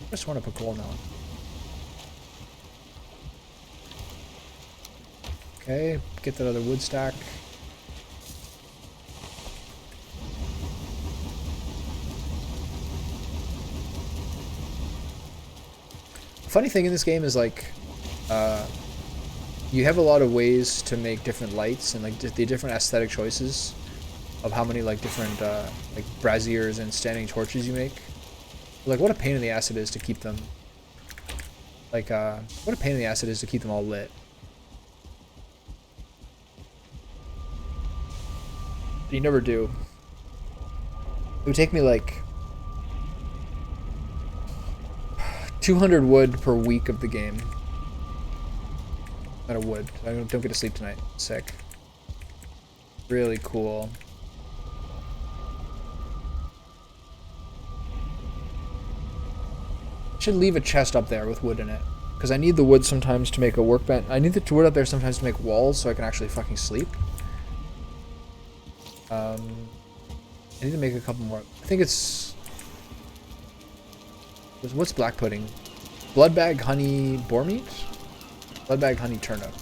A: I just want to put coal now. Okay, get that other wood stack. Funny thing in this game is like, you have a lot of ways to make different lights and like the different aesthetic choices of how many like different like braziers and standing torches you make. Like what a pain in the ass it is to keep them. Like what a pain in the ass it is to keep them all lit. But you never do. It would take me like 200 wood per week of the game. Out of wood. I don't get to sleep tonight. Sick. Really cool. should leave a chest up there with wood in it. Because I need the wood sometimes to make a workbench. I need the wood up there sometimes to make walls so I can actually fucking sleep. I need to make a couple more. I think it's... What's black pudding? Blood bag, honey, boar meat? Blood bag, honey, turnip.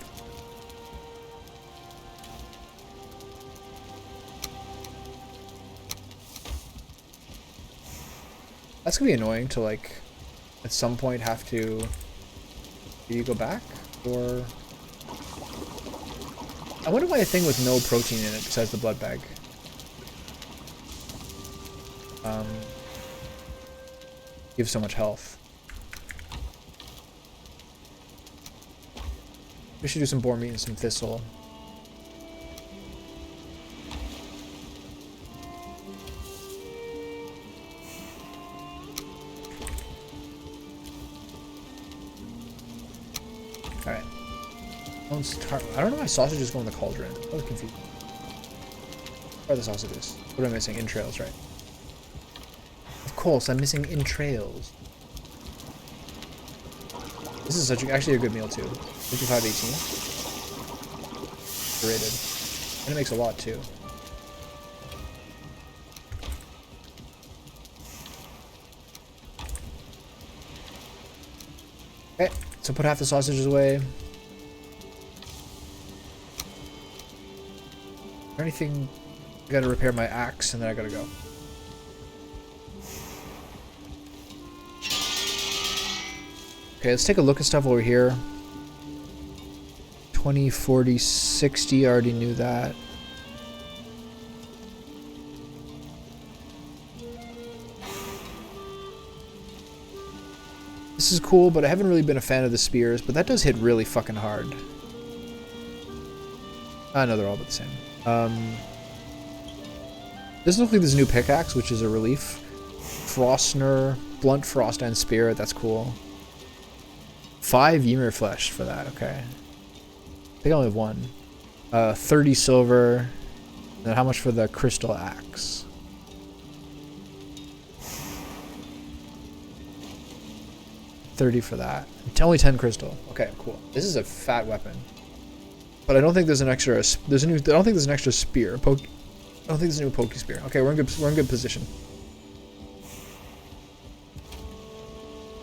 A: That's gonna be annoying to, like, at some point have to... Do you go back? Or... I wonder why a thing with no protein in it besides the blood bag. Gives so much health. We should do some boar meat and some thistle. Alright. I don't know why sausages go in the cauldron. I was confused. Where are the sausages? What am I missing? Entrails, right? Of course, I'm missing entrails. This is actually a good meal too. 55.18. Rated. And it makes a lot too. Okay, so put half the sausages away. Is there anything? I gotta repair my axe and then I gotta go. Okay, let's take a look at stuff over here. 20, 40, 60, I already knew that. This is cool, but I haven't really been a fan of the spears, but that does hit really fucking hard. I know they're all about the same. This looks like this new pickaxe, which is a relief. Frostner, blunt frost and spear, that's cool. 5 Ymir flesh for that, okay. I think I only have 1. 30 silver. And then how much for the crystal axe? $30 for that. Only 10 crystal. Okay, cool. This is a fat weapon. But I don't think there's an extra. I don't think there's an extra spear. I don't think there's a new pokey spear. Okay, we're in good position.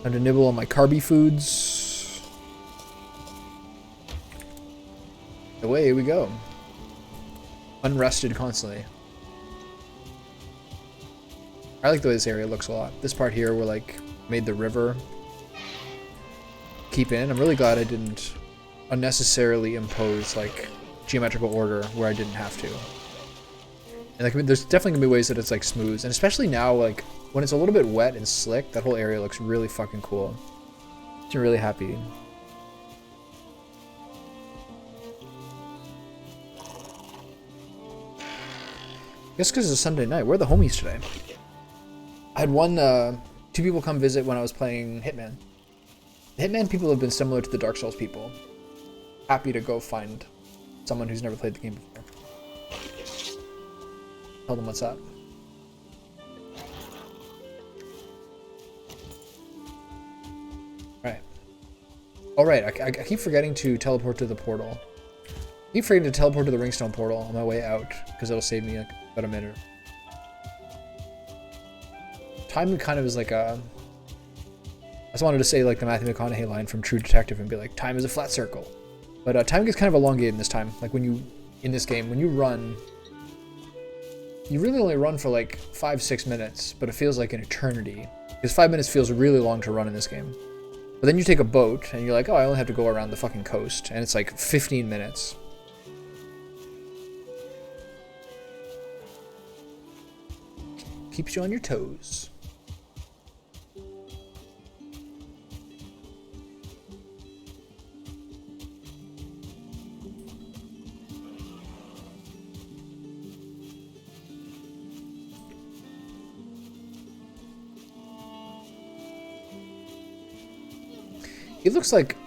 A: Time to nibble on my carby foods. Away we go. Unrested constantly. I like the way this area looks a lot. This part here, we're like made the river keep in. I'm really glad I didn't unnecessarily impose like geometrical order where I didn't have to. And like, there's definitely gonna be ways that it's like smooth, and especially now, like when it's a little bit wet and slick, that whole area looks really fucking cool. I'm really happy. I guess because it's a Sunday night. Where are the homies today? I had two people come visit when I was playing Hitman. The Hitman people have been similar to the Dark Souls people. Happy to go find someone who's never played the game before. Tell them what's up. Alright. Alright, I keep forgetting to teleport to the portal. I keep forgetting to teleport to the Ringstone portal on my way out, because it'll save me about a minute. Time kind of is like a... I just wanted to say like the Matthew McConaughey line from True Detective and be like, time is a flat circle. But time gets kind of elongated in this time. Like when you, in this game, when you run, you really only run for like 5-6 minutes, but it feels like an eternity. Because 5 minutes feels really long to run in this game. But then you take a boat and you're like, oh, I only have to go around the fucking coast. And it's like 15 minutes. Keeps you on your toes. He looks like...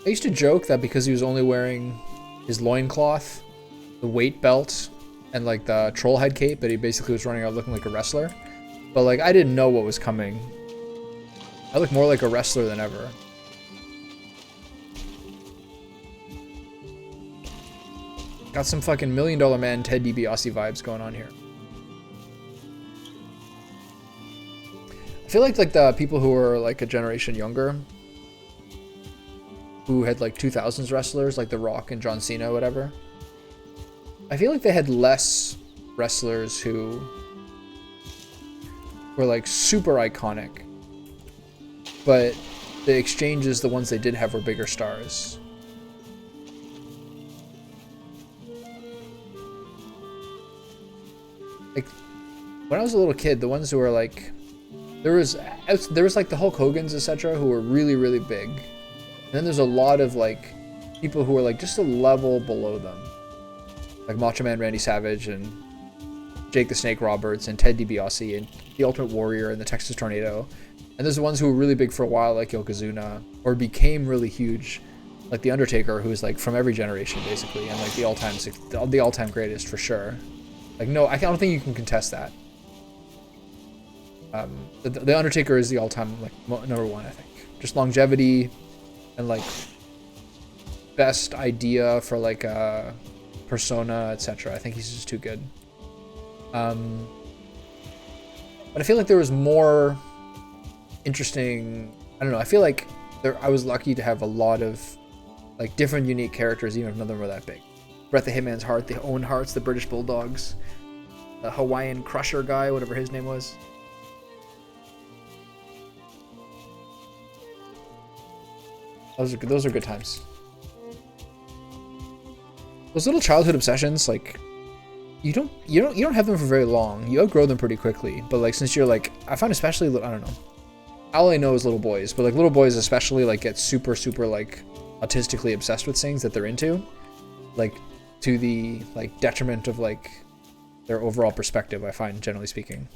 A: I used to joke that because he was only wearing his loincloth, the weight belt, and like the troll head cape, that he basically was running out looking like a wrestler. But like, I didn't know what was coming. I look more like a wrestler than ever. Got some fucking $1 Million Man Ted DiBiase vibes going on here. I feel like the people who are like a generation younger, who had like 2000s wrestlers like The Rock and John Cena, whatever. I feel like they had less wrestlers who were like super iconic, but the exchanges, the ones they did have, were bigger stars. Like when I was a little kid, the ones who were like, there was like the Hulk Hogan's, etc., who were really, really big. And then there's a lot of like people who were like just a level below them, like Macho Man Randy Savage and Jake the Snake Roberts and Ted DiBiase and the Ultimate Warrior and the Texas Tornado. And there's the ones who were really big for a while, like Yokozuna, or became really huge, like the Undertaker, who's like from every generation basically, and like the all-time greatest for sure. Like no, I don't think you can contest that. The Undertaker is the all-time like #1, I think. Just longevity and like best idea for like a persona, etc. I think he's just too good. But I feel like there was more interesting. I don't know. I feel like I was lucky to have a lot of like different unique characters, even if none of them were that big. Bret the Hitman's Hart, the Owen Harts, the British Bulldogs, the Hawaiian Crusher guy, whatever his name was. Those are good times. Those little childhood obsessions, like you don't have them for very long. You outgrow them pretty quickly. But like since you're like, I find especially, I don't know, all I know is little boys, but like little boys especially like get super like autistically obsessed with things that they're into, like to the like detriment of like their overall perspective. I find, generally speaking,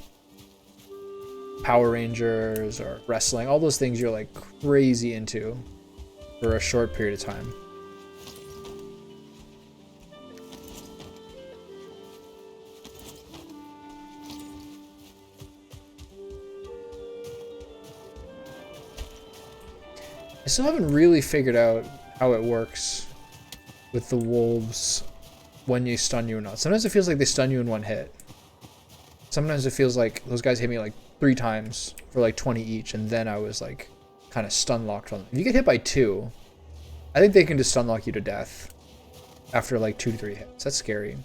A: Power Rangers or wrestling, all those things you're like crazy into for a short period of time. I still haven't really figured out how it works with the wolves when you stun you or not. Sometimes it feels like they stun you in one hit. Sometimes it feels like those guys hit me like 3 times for like 20 each, and then I was like kind of stun locked on them. If you get hit by 2, I think they can just stun lock you to death after like 2 to 3 hits. That's scary.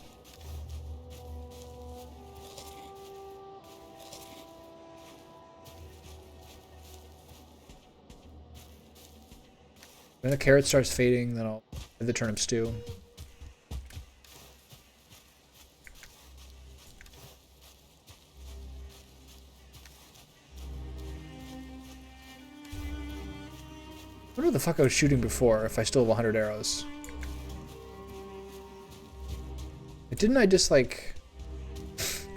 A: When the carrot starts fading, then I'll have the turnip stew. I wonder what the fuck I was shooting before, if I still have 100 arrows. Didn't I just like...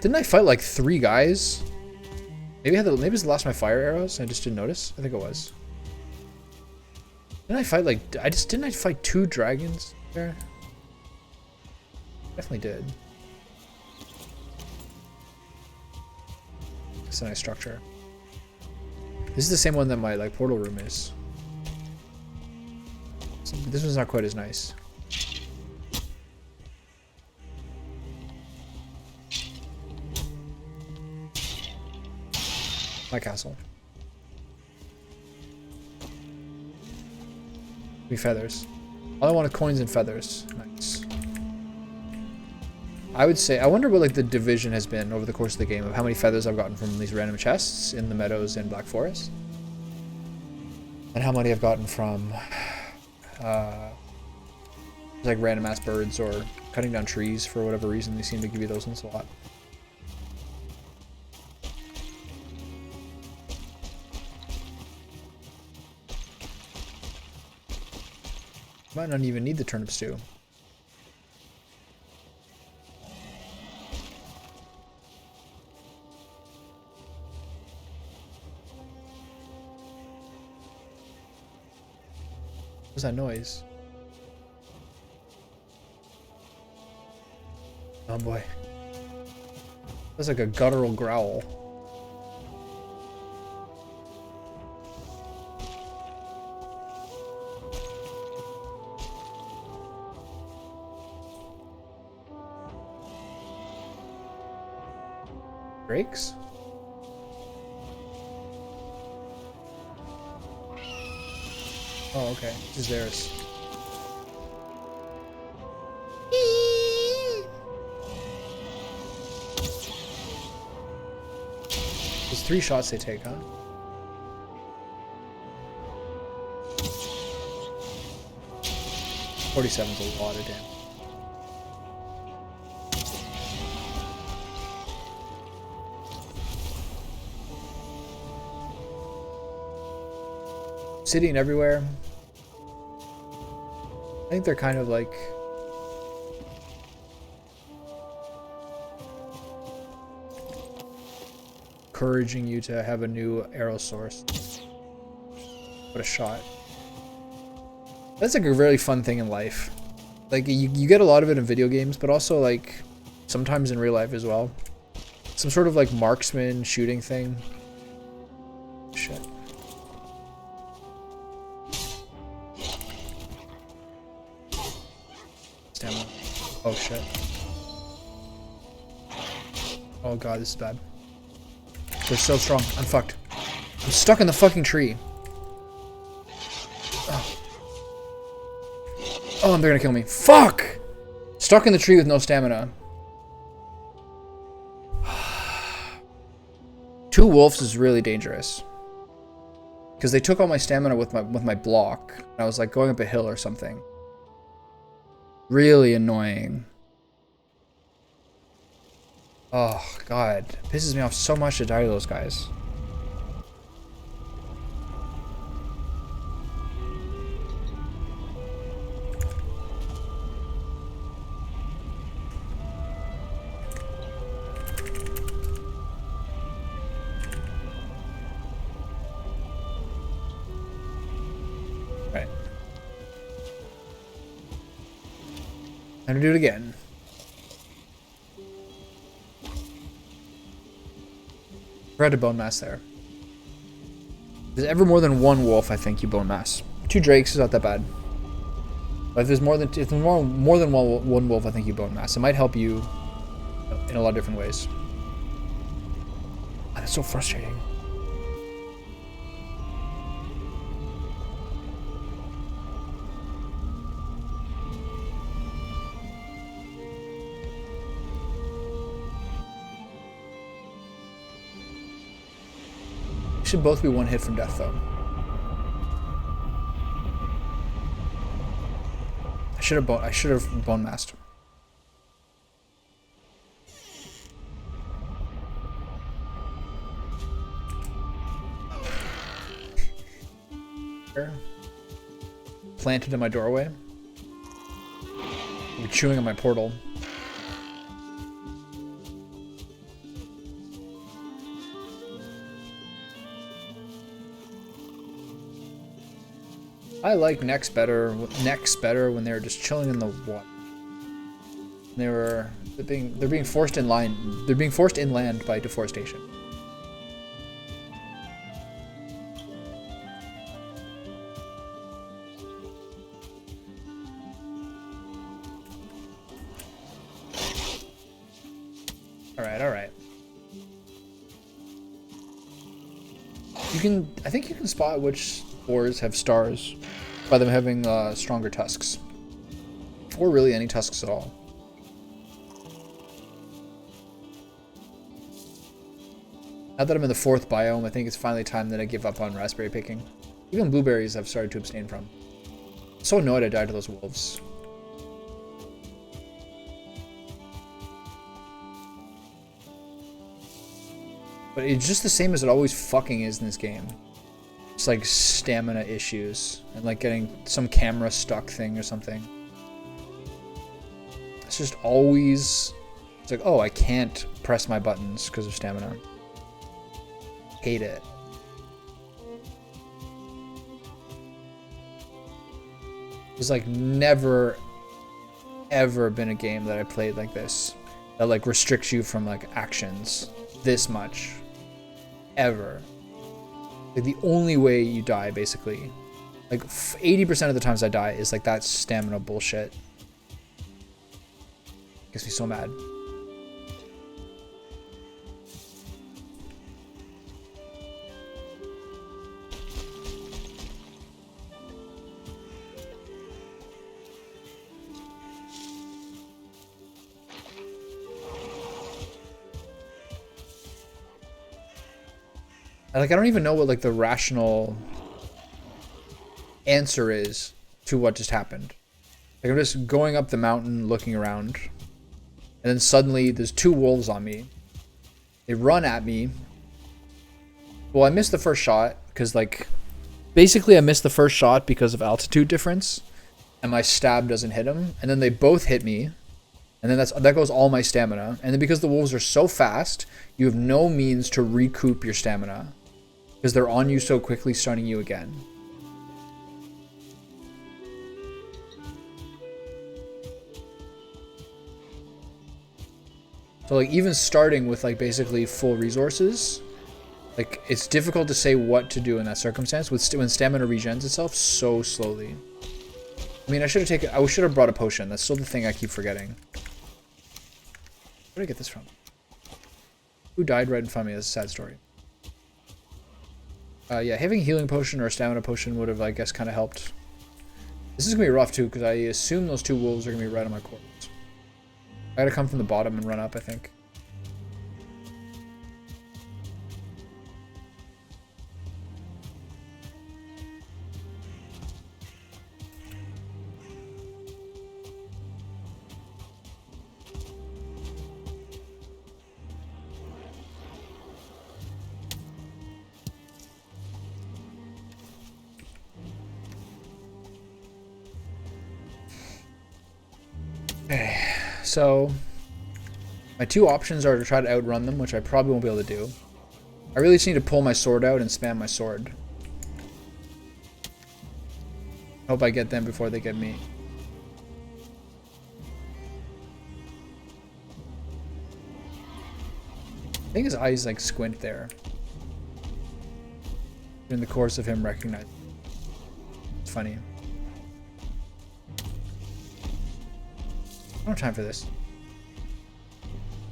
A: Didn't I fight like 3 guys? Maybe maybe it's the last of my fire arrows and I just didn't notice? I think it was. Didn't I fight like... Didn't I fight 2 dragons there? Definitely did. It's a nice structure. This is the same one that my like portal room is. This one's not quite as nice. My castle. Feathers. All I want is coins and feathers. Nice. I would say, I wonder what like the division has been over the course of the game of how many feathers I've gotten from these random chests in the meadows in Black Forest. And how many I've gotten from like random ass birds or cutting down trees for whatever reason. They seem to give you those ones a lot. Might not even need the turnip stew. What's that noise? Oh boy. That's like a guttural growl. Drakes? Oh, okay. This is theirs. There's 3 shots they take, huh? $47's a lot of damage. Sitting everywhere. I think they're kind of like encouraging you to have a new arrow source. What a shot. That's like a really fun thing in life. Like you get a lot of it in video games, but also like sometimes in real life as well. Some sort of like marksman shooting thing. Shit. Stamina. Oh shit. Oh god, this is bad. They're so strong. I'm fucked. I'm stuck in the fucking tree. Oh, they're gonna kill me. Fuck! Stuck in the tree with no stamina. 2 wolves is really dangerous. Because they took all my stamina with my block. And I was like going up a hill or something. Really annoying. Oh, God. It pisses me off so much to die to those guys. Right. Time to do it again. Forgot to bone mass there. If there's ever more than 1 wolf, I think you bone mass. 2 drakes is not that bad. But if there's more than one wolf, I think you bone mass. It might help you in a lot of different ways. Oh, that's so frustrating. Should both be 1 hit from death, though. I should have bone massed. Planted in my doorway. You're chewing on my portal. I like necks better when they're just chilling in the water. They're being forced inland. They're being forced inland by deforestation. All right. I think you can spot which boars have stars by them having stronger tusks. Or really any tusks at all. Now that I'm in the 4th biome, I think it's finally time that I give up on raspberry picking. Even blueberries I've started to abstain from. I'm so annoyed I died to those wolves. But it's just the same as it always fucking is in this game. It's like stamina issues and like getting some camera stuck thing or something. It's just always, it's like, oh, I can't press my buttons because of stamina. Hate it. There's like never ever been a game that I played like this that like restricts you from like actions this much ever. Like the only way you die, basically, like 80% of the times I die is like that stamina bullshit. Gets me so mad. Like, I don't even know what like the rational answer is to what just happened. Like, I'm just going up the mountain, looking around, and then suddenly there's 2 wolves on me. They run at me. Well, I missed the first shot because, like, basically I missed the first shot because of altitude difference, and my stab doesn't hit them. And then they both hit me, and then that goes all my stamina. And then because the wolves are so fast, you have no means to recoup your stamina because they're on you so quickly, stunning you again. So like even starting with like basically full resources, like it's difficult to say what to do in that circumstance when stamina regens itself so slowly. I mean, I should have brought a potion. That's still the thing I keep forgetting. Where did I get this from? Who died right in front of me? That's a sad story. Yeah, having a healing potion or a stamina potion would have, I guess, kind of helped. This is gonna be rough too, because I assume those 2 wolves are gonna be right on my corpse. I gotta come from the bottom and run up, I think. Okay, so my 2 options are to try to outrun them, which I probably won't be able to do. I really just need to pull my sword out and spam my sword. Hope I get them before they get me. I think his eyes like squint there. In the course of him recognizing. It's funny. I don't have time for this.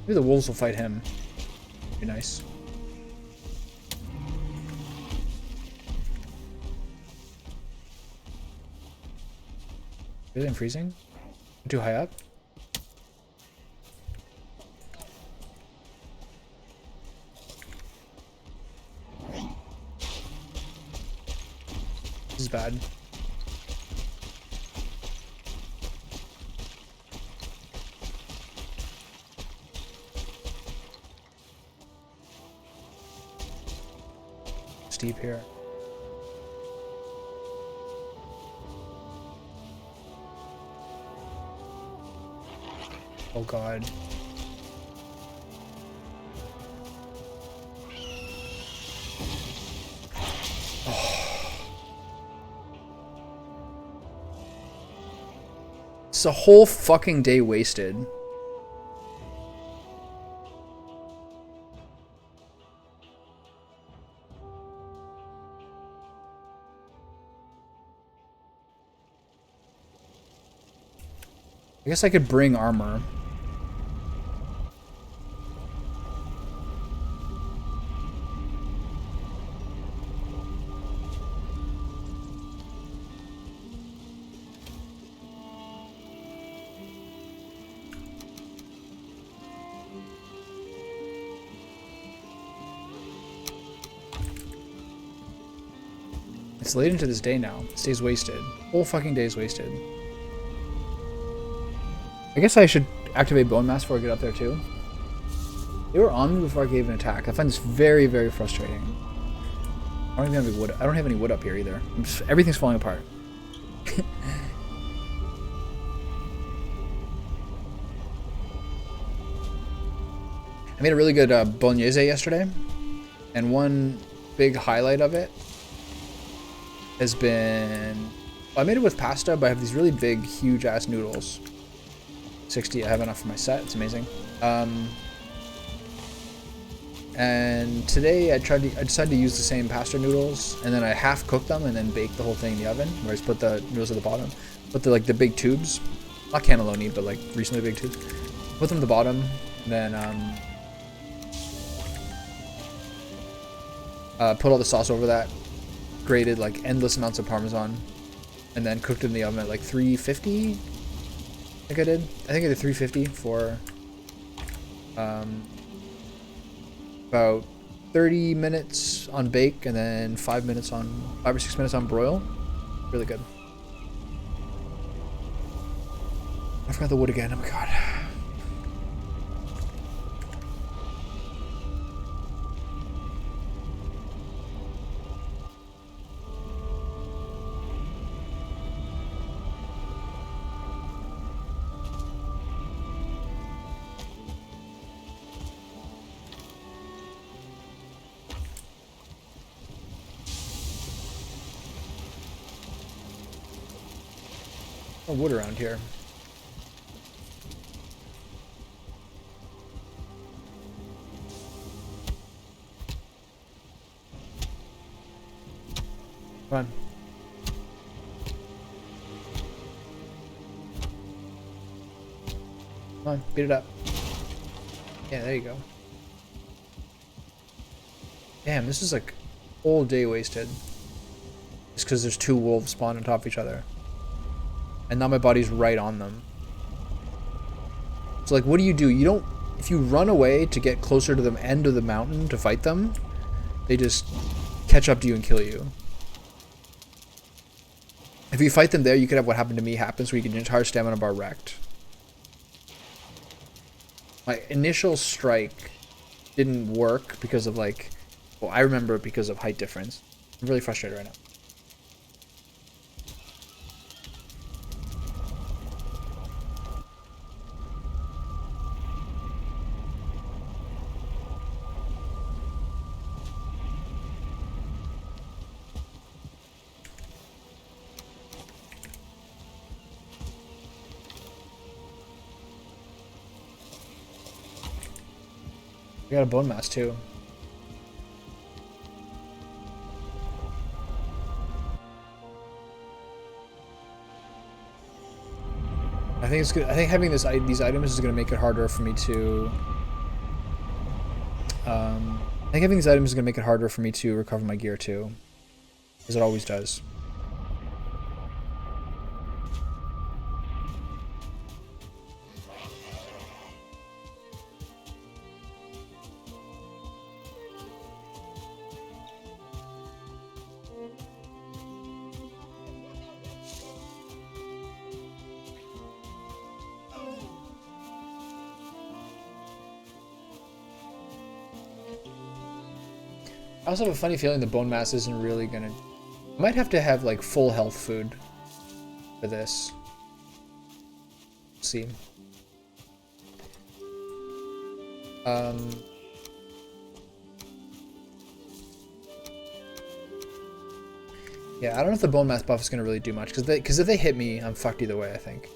A: Maybe the wolves will fight him. Be nice. Really, I'm freezing? I'm too high up? This is bad. Steep here. Oh god. It's a whole fucking day wasted. I guess I could bring armor. It's late into this day now. This day's wasted. Whole fucking day's wasted. I guess I should activate Bone Mass before I get up there too. They were on me before I gave an attack. I find this very, very frustrating. I don't even have any wood. I don't have any wood up here either. Everything's falling apart. I made a really good bolognese yesterday, and one big highlight of it has been, well, I made it with pasta, but I have these really big, huge ass noodles. 60, I have enough for my set. It's amazing. And today I decided to use the same pasta noodles, and then I half cooked them and then baked the whole thing in the oven, where I just put the noodles at the bottom, put the the big tubes, not cannelloni, but like recently big tubes, put them at the bottom, then put all the sauce over that, grated like endless amounts of Parmesan, and then cooked it in the oven at like 350. I think I did 350 for about 30 minutes on bake and then 5 or 6 minutes on broil. Really good. I forgot the wood again. Oh my god. No wood around here. Come on. Come on, beat it up. Yeah, there you go. Damn, this is like whole day wasted. Just because there's 2 wolves spawned on top of each other. And now my body's right on them. So like, what do? You don't, if you run away to get closer to the end of the mountain to fight them, they just catch up to you and kill you. If you fight them there, you could have what happened to me happens, where you get your entire stamina bar wrecked. My initial strike didn't work because of like, well, I remember it because of height difference. I'm really frustrated right now. We got a bone mass too. I think it's good. I think having these items is going to make it harder for me to. I think having these items is going to make it harder for me to recover my gear too, as it always does. I also have a funny feeling the bone mass isn't really gonna. I might have to have like full health food for this. Let's see. Yeah, I don't know if the bone mass buff is gonna really do much because if they hit me, I'm fucked either way. I think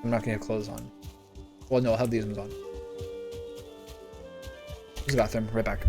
A: I'm not gonna have clothes on. Well, no, I'll have these ones on. Use the bathroom. Right back.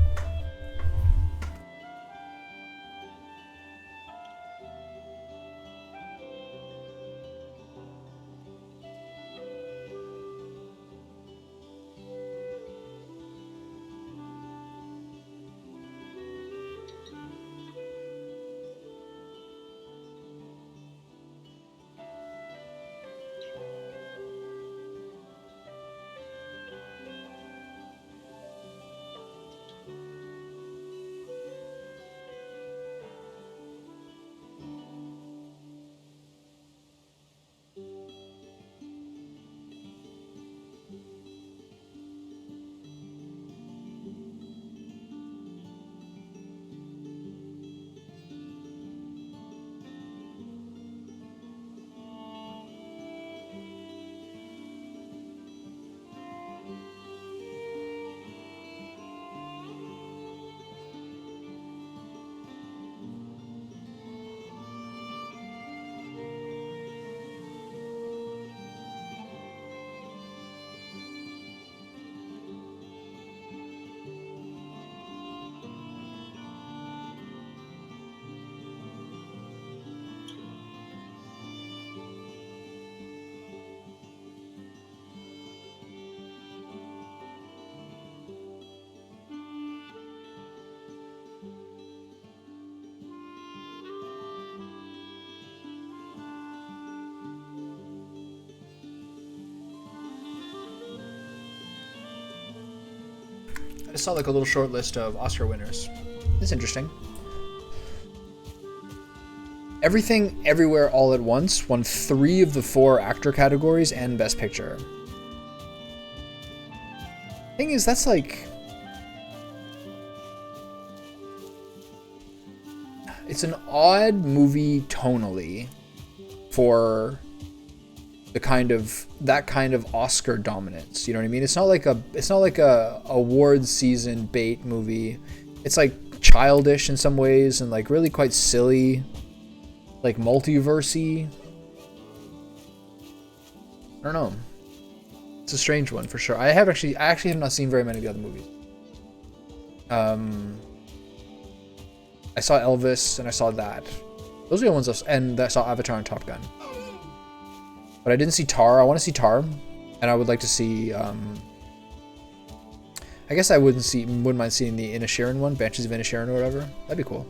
A: I just saw like a little short list of Oscar winners. It's interesting. Everything, Everywhere, All at Once won 3 of the 4 actor categories and Best Picture. Thing is, that's like... It's an odd movie tonally for that kind of Oscar dominance. You know what I mean? It's not like a awards season bait movie. It's like childish in some ways and like really quite silly. Like multiversey. I don't know. It's a strange one for sure. I actually have not seen very many of the other movies. I saw Elvis and I saw that. Those are the ones and I saw Avatar and Top Gun. But I didn't see Tar. I want to see Tar, and I would like to see. I guess I wouldn't mind seeing the Inisherin one, Banshees of Inisherin or whatever. That'd be cool.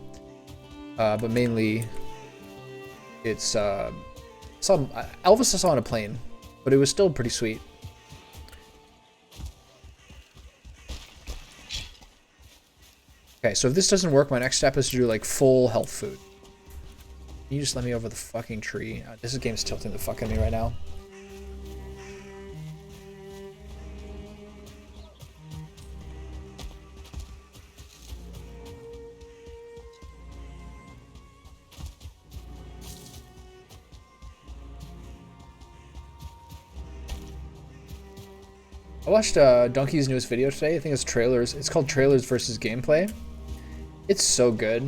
A: But mainly. It's Elvis I saw on a plane, but it was still pretty sweet. Okay, so if this doesn't work, my next step is to do like full health food. Can you just let me over the fucking tree? This game's tilting the fuck out of me right now. I watched Donkey's newest video today. I think it's trailers. It's called Trailers versus Gameplay. It's so good.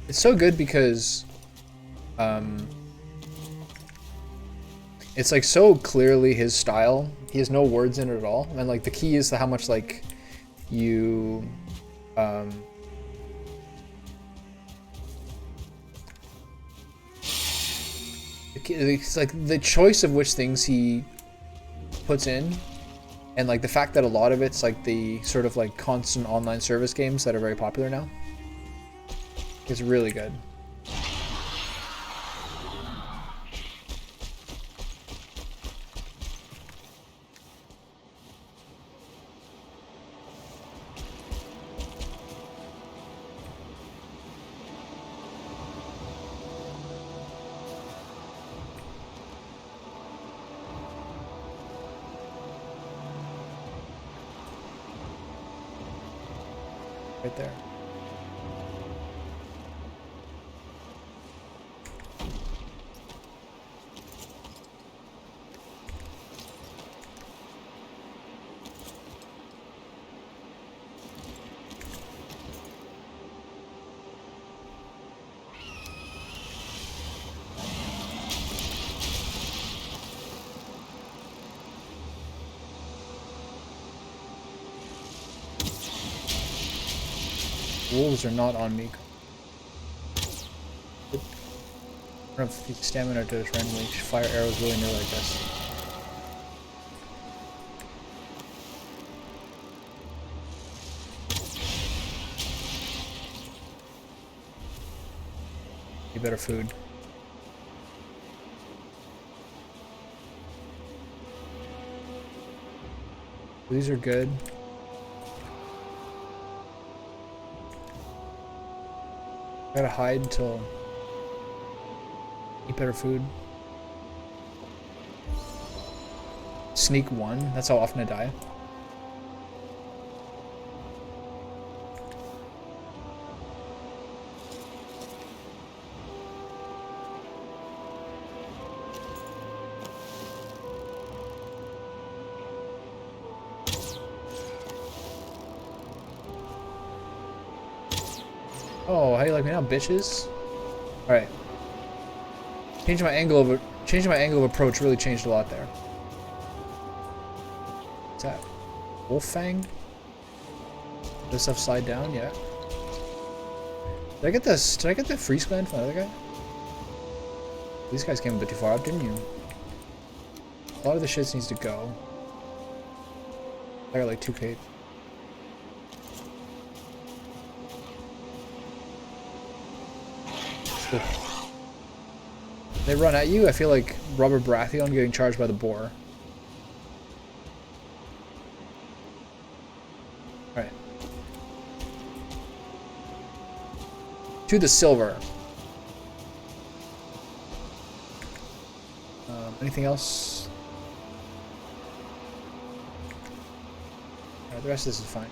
A: It's so good because it's like so clearly his style. He has no words in it at all. And like the key is to how much like you it's like the choice of which things he puts in, and like the fact that a lot of it's like the sort of like constant online service games that are very popular now. It's really good. Right there. Wolves are not on me. I don't have the stamina to just randomly fire arrows really near like this. Need better food. These are good. Gotta hide until eat better food. Sneak 1, that's how often I die. Oh, how you like me now, bitches? Alright. Changing my angle of approach really changed a lot there. What's that? Wolf Fang? This stuff slide down? Yeah. Did I get this? Did I get the freeze gland from the other guy? These guys came a bit too far up, didn't you? A lot of the shit needs to go. I got like 2 capes. They run at you. I feel like Robert Baratheon getting charged by the boar. to the silver. Anything else? The rest of this is fine.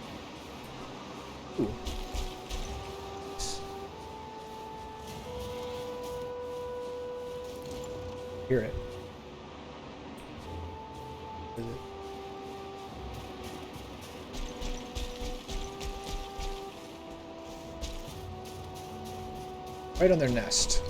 A: Ooh. Hear it. Is it? Right on their nest.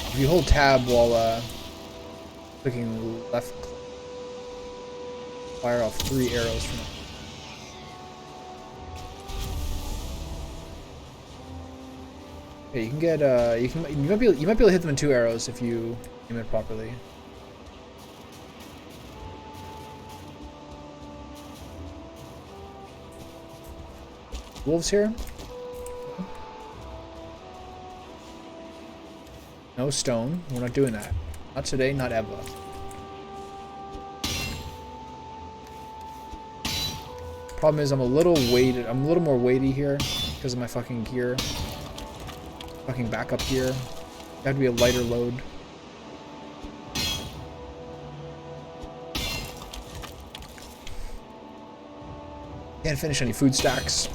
A: If you hold tab while clicking left, fire off 3 arrows from it. Yeah, you can get you might be able to hit them in 2 arrows if you aim it properly. Wolves here? No stone. We're not doing that. Not today, not ever. Problem is I'm a little weighted. I'm a little more weighty here because of my fucking gear. Fucking backup gear. It had to be a lighter load. Can't finish any food stacks.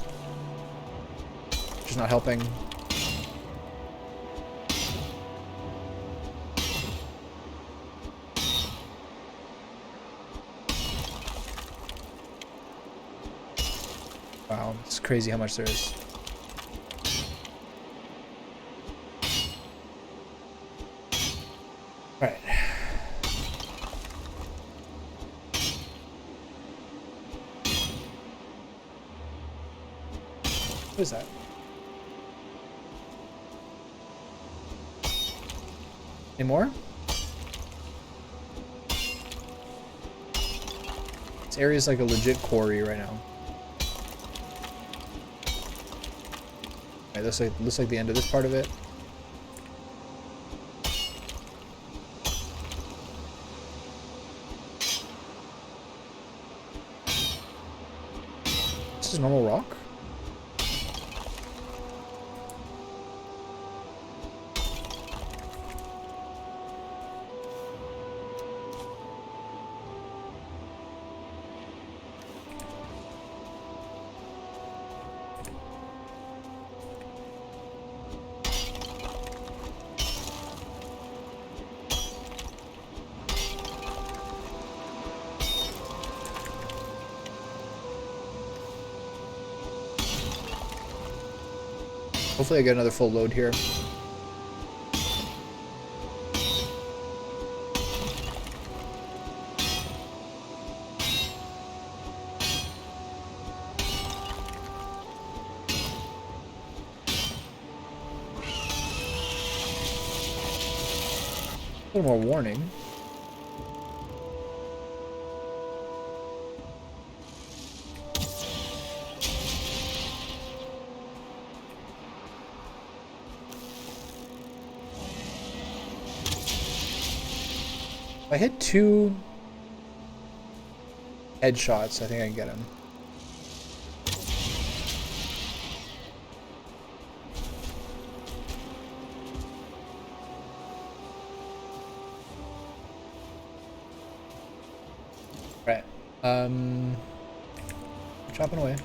A: Which is not helping. Wow, it's crazy how much there is. Alright. What is that? Any more? This area is like a legit quarry right now. Alright, looks like the end of this part of it. This is normal rock? Hopefully I get another full load here. A little more warning. If I hit 2 headshots, I think I can get him. Right. Chopping away.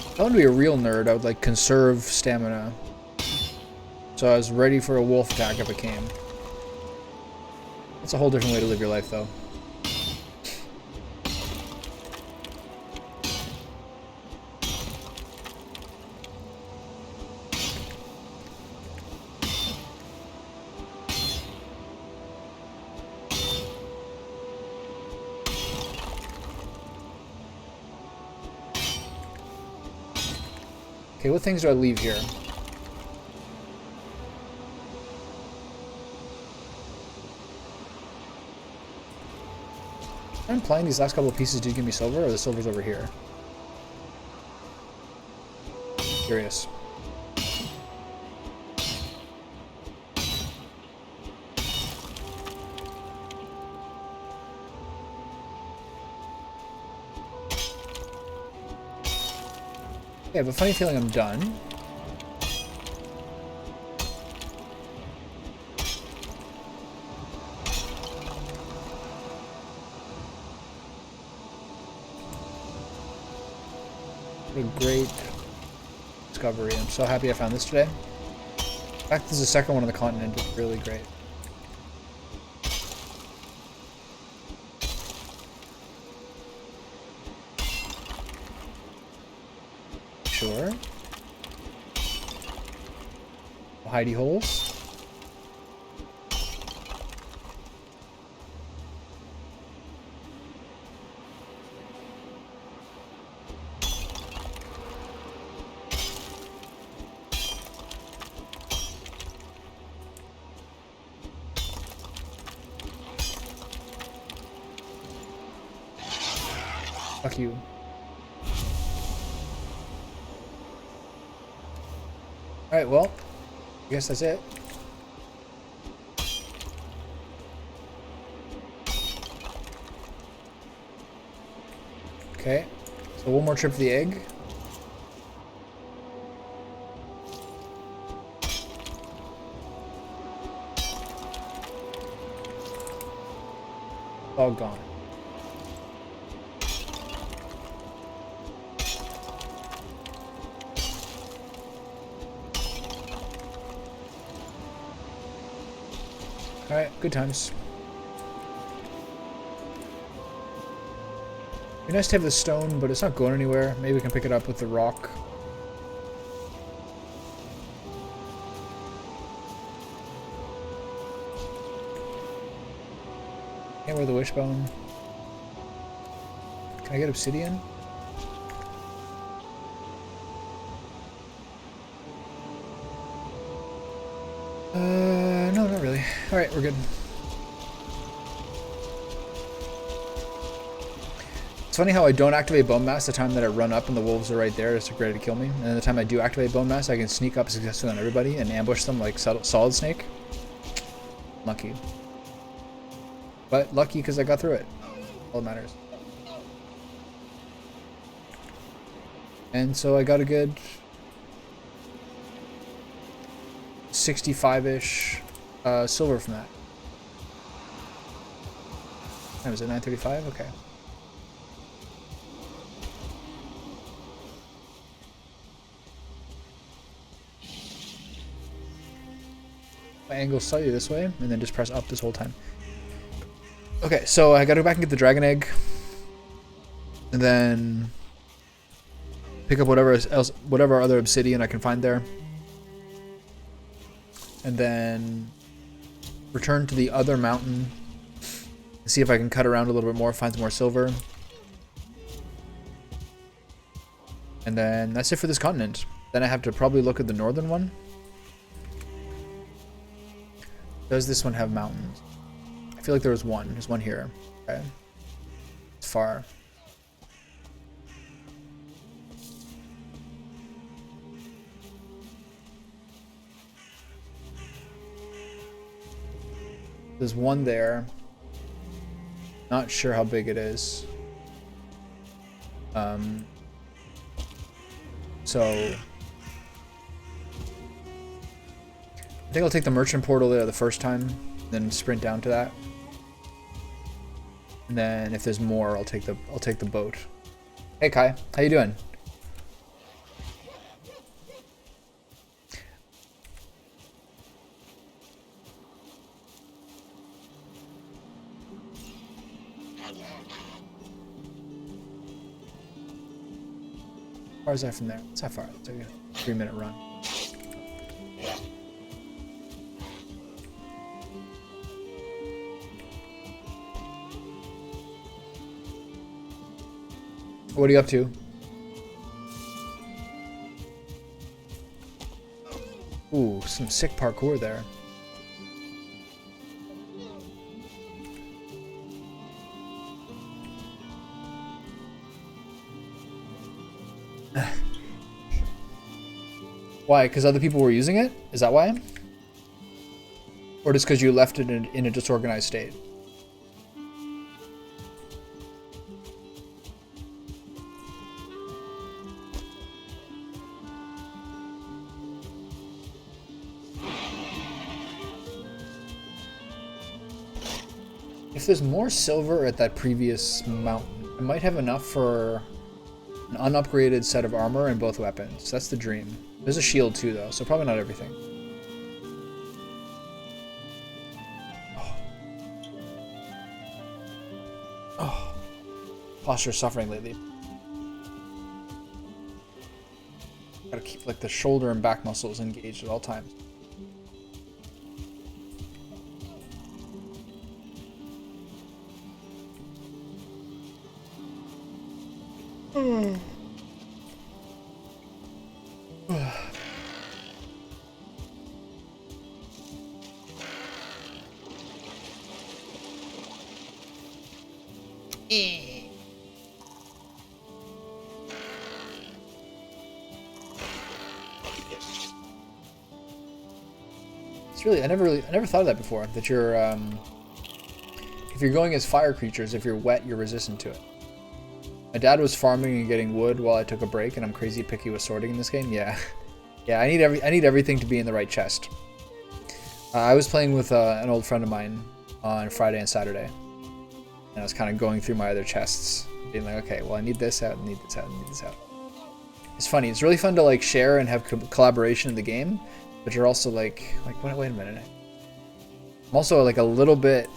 A: If I want to be a real nerd, I would like conserve stamina. So I was ready for a wolf attack if it came. That's a whole different way to live your life, though. Okay, what things do I leave here? I'm implying these last couple of pieces do give me silver, or the silver's over here? Curious. I have a funny feeling I'm done. What a great discovery. I'm so happy I found this today. In fact, this is the second one on the continent. It's really great. Sure. Hidey holes. Fuck you. Alright, well, I guess that's it. Okay, so one more trip for the egg. All gone. Alright, good times. Be nice to have the stone, but it's not going anywhere. Maybe we can pick it up with the rock. Can't wear the wishbone. Can I get obsidian? No, not really. Alright, we're good. It's funny how I don't activate bone mass the time that I run up and the wolves are right there just ready to kill me. And then the time I do activate bone mass, I can sneak up successfully on everybody and ambush them like solid snake. Lucky. But lucky because I got through it. All that matters. And so I got a good 65-ish silver from that. Was it 9:35? Okay. My angle slightly this way, and then just press up this whole time. Okay, so I gotta go back and get the dragon egg, and then pick up whatever other obsidian I can find there, and then return to the other mountain and see if I can cut around a little bit more, find some more silver, and then that's it for this continent. Then I have to probably look at the northern one. Does this one have mountains? I feel like there was one. There's one here. Okay. It's far. There's one there. Not sure how big it is. So I think I'll take the merchant portal there the first time, then sprint down to that. And then if there's more, I'll take the boat. Hey Kai, how you doing? How far is that from there? It's not far. It's like a 3-minute run. What are you up to? Ooh, some sick parkour there. Why? Because other people were using it? Is that why? Or just because you left it in a disorganized state? If there's more silver at that previous mountain, I might have enough for an unupgraded set of armor and both weapons. That's the dream. There's a shield too, though, so probably not everything. Oh. Posture suffering lately. Gotta keep like the shoulder and back muscles engaged at all times. It's really I never thought of that before. That you're if you're going as fire creatures, if you're wet, you're resistant to it. My dad was farming and getting wood while I took a break, and I'm crazy picky with sorting in this game. Yeah, yeah. I need everything to be in the right chest. I was playing with an old friend of mine on Friday and Saturday, and I was kind of going through my other chests, being like, okay, well, I need this out, I need this out, I need this out. It's funny. It's really fun to like share and have collaboration in the game, but you're also like wait a minute. I'm also like a little bit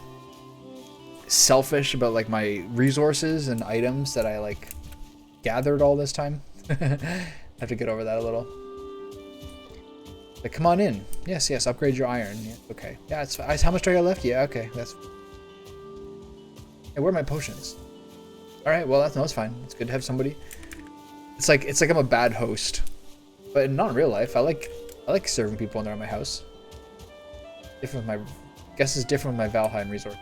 A: selfish about like my resources and items that I like gathered all this time. I have to get over that a little. Like, come on in. Yes, upgrade your iron. Yeah, okay. Yeah, it's how much do I got left? Yeah, okay. That's. Hey, where are my potions? All right. Well, that's fine. It's good to have somebody. It's like I'm a bad host, but not in real life. I like serving people when they're at my house. Different with my, guess it's different with my Valheim resort.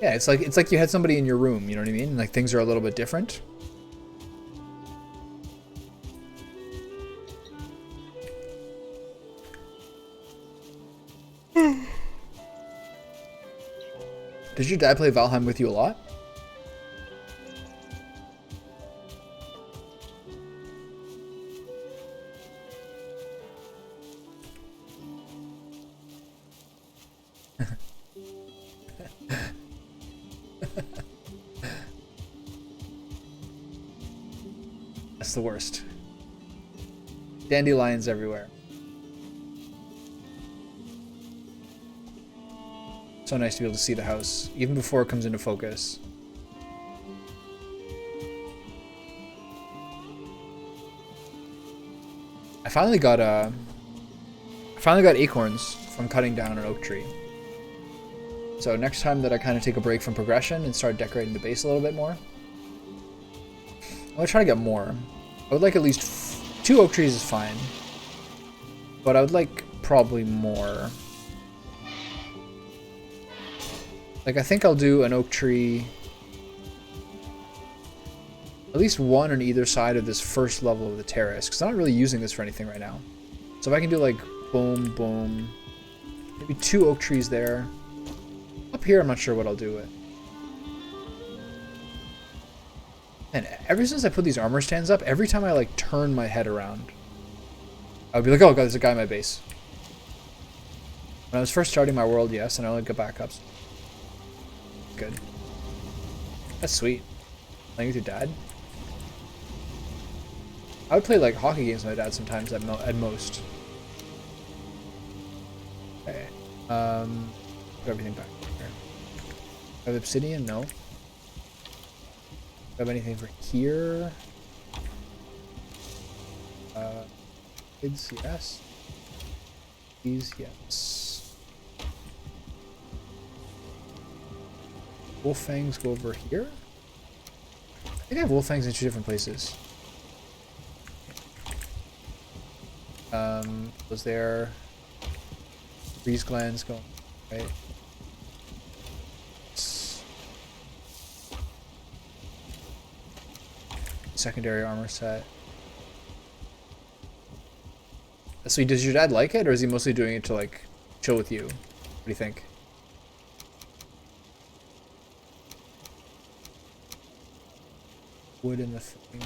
A: Yeah, it's like you had somebody in your room, you know what I mean? Like things are a little bit different. Did your dad play Valheim with you a lot? That's the worst. Dandelions everywhere. So nice to be able to see the house, even before it comes into focus. I finally got acorns from cutting down an oak tree. So next time that I kind of take a break from progression and start decorating the base a little bit more, I'm gonna try to get more. I would like at least 2 oak trees is fine, but I would like probably more. Like I think I'll do an oak tree, at least 1 on either side of this first level of the terrace, because I'm not really using this for anything right now. So if I can do like boom, boom, maybe 2 oak trees there. Up here, I'm not sure what I'll do with. And ever since I put these armor stands up, every time I like turn my head around, I would be like, oh god, there's a guy in my base. When I was first starting my world, yes, and I only got backups. Good. That's sweet. Playing with your dad? I would play like hockey games with my dad sometimes at most. Okay. Put everything back here. Have obsidian? No. Do I have anything for here? Kids, yes. These, yes. Wolf fangs go over here? I think I have wolf fangs in 2 different places. Was there freeze glands going right? Secondary armor set. So does your dad like it, or is he mostly doing it to like chill with you? What do you think? Wood in the thing.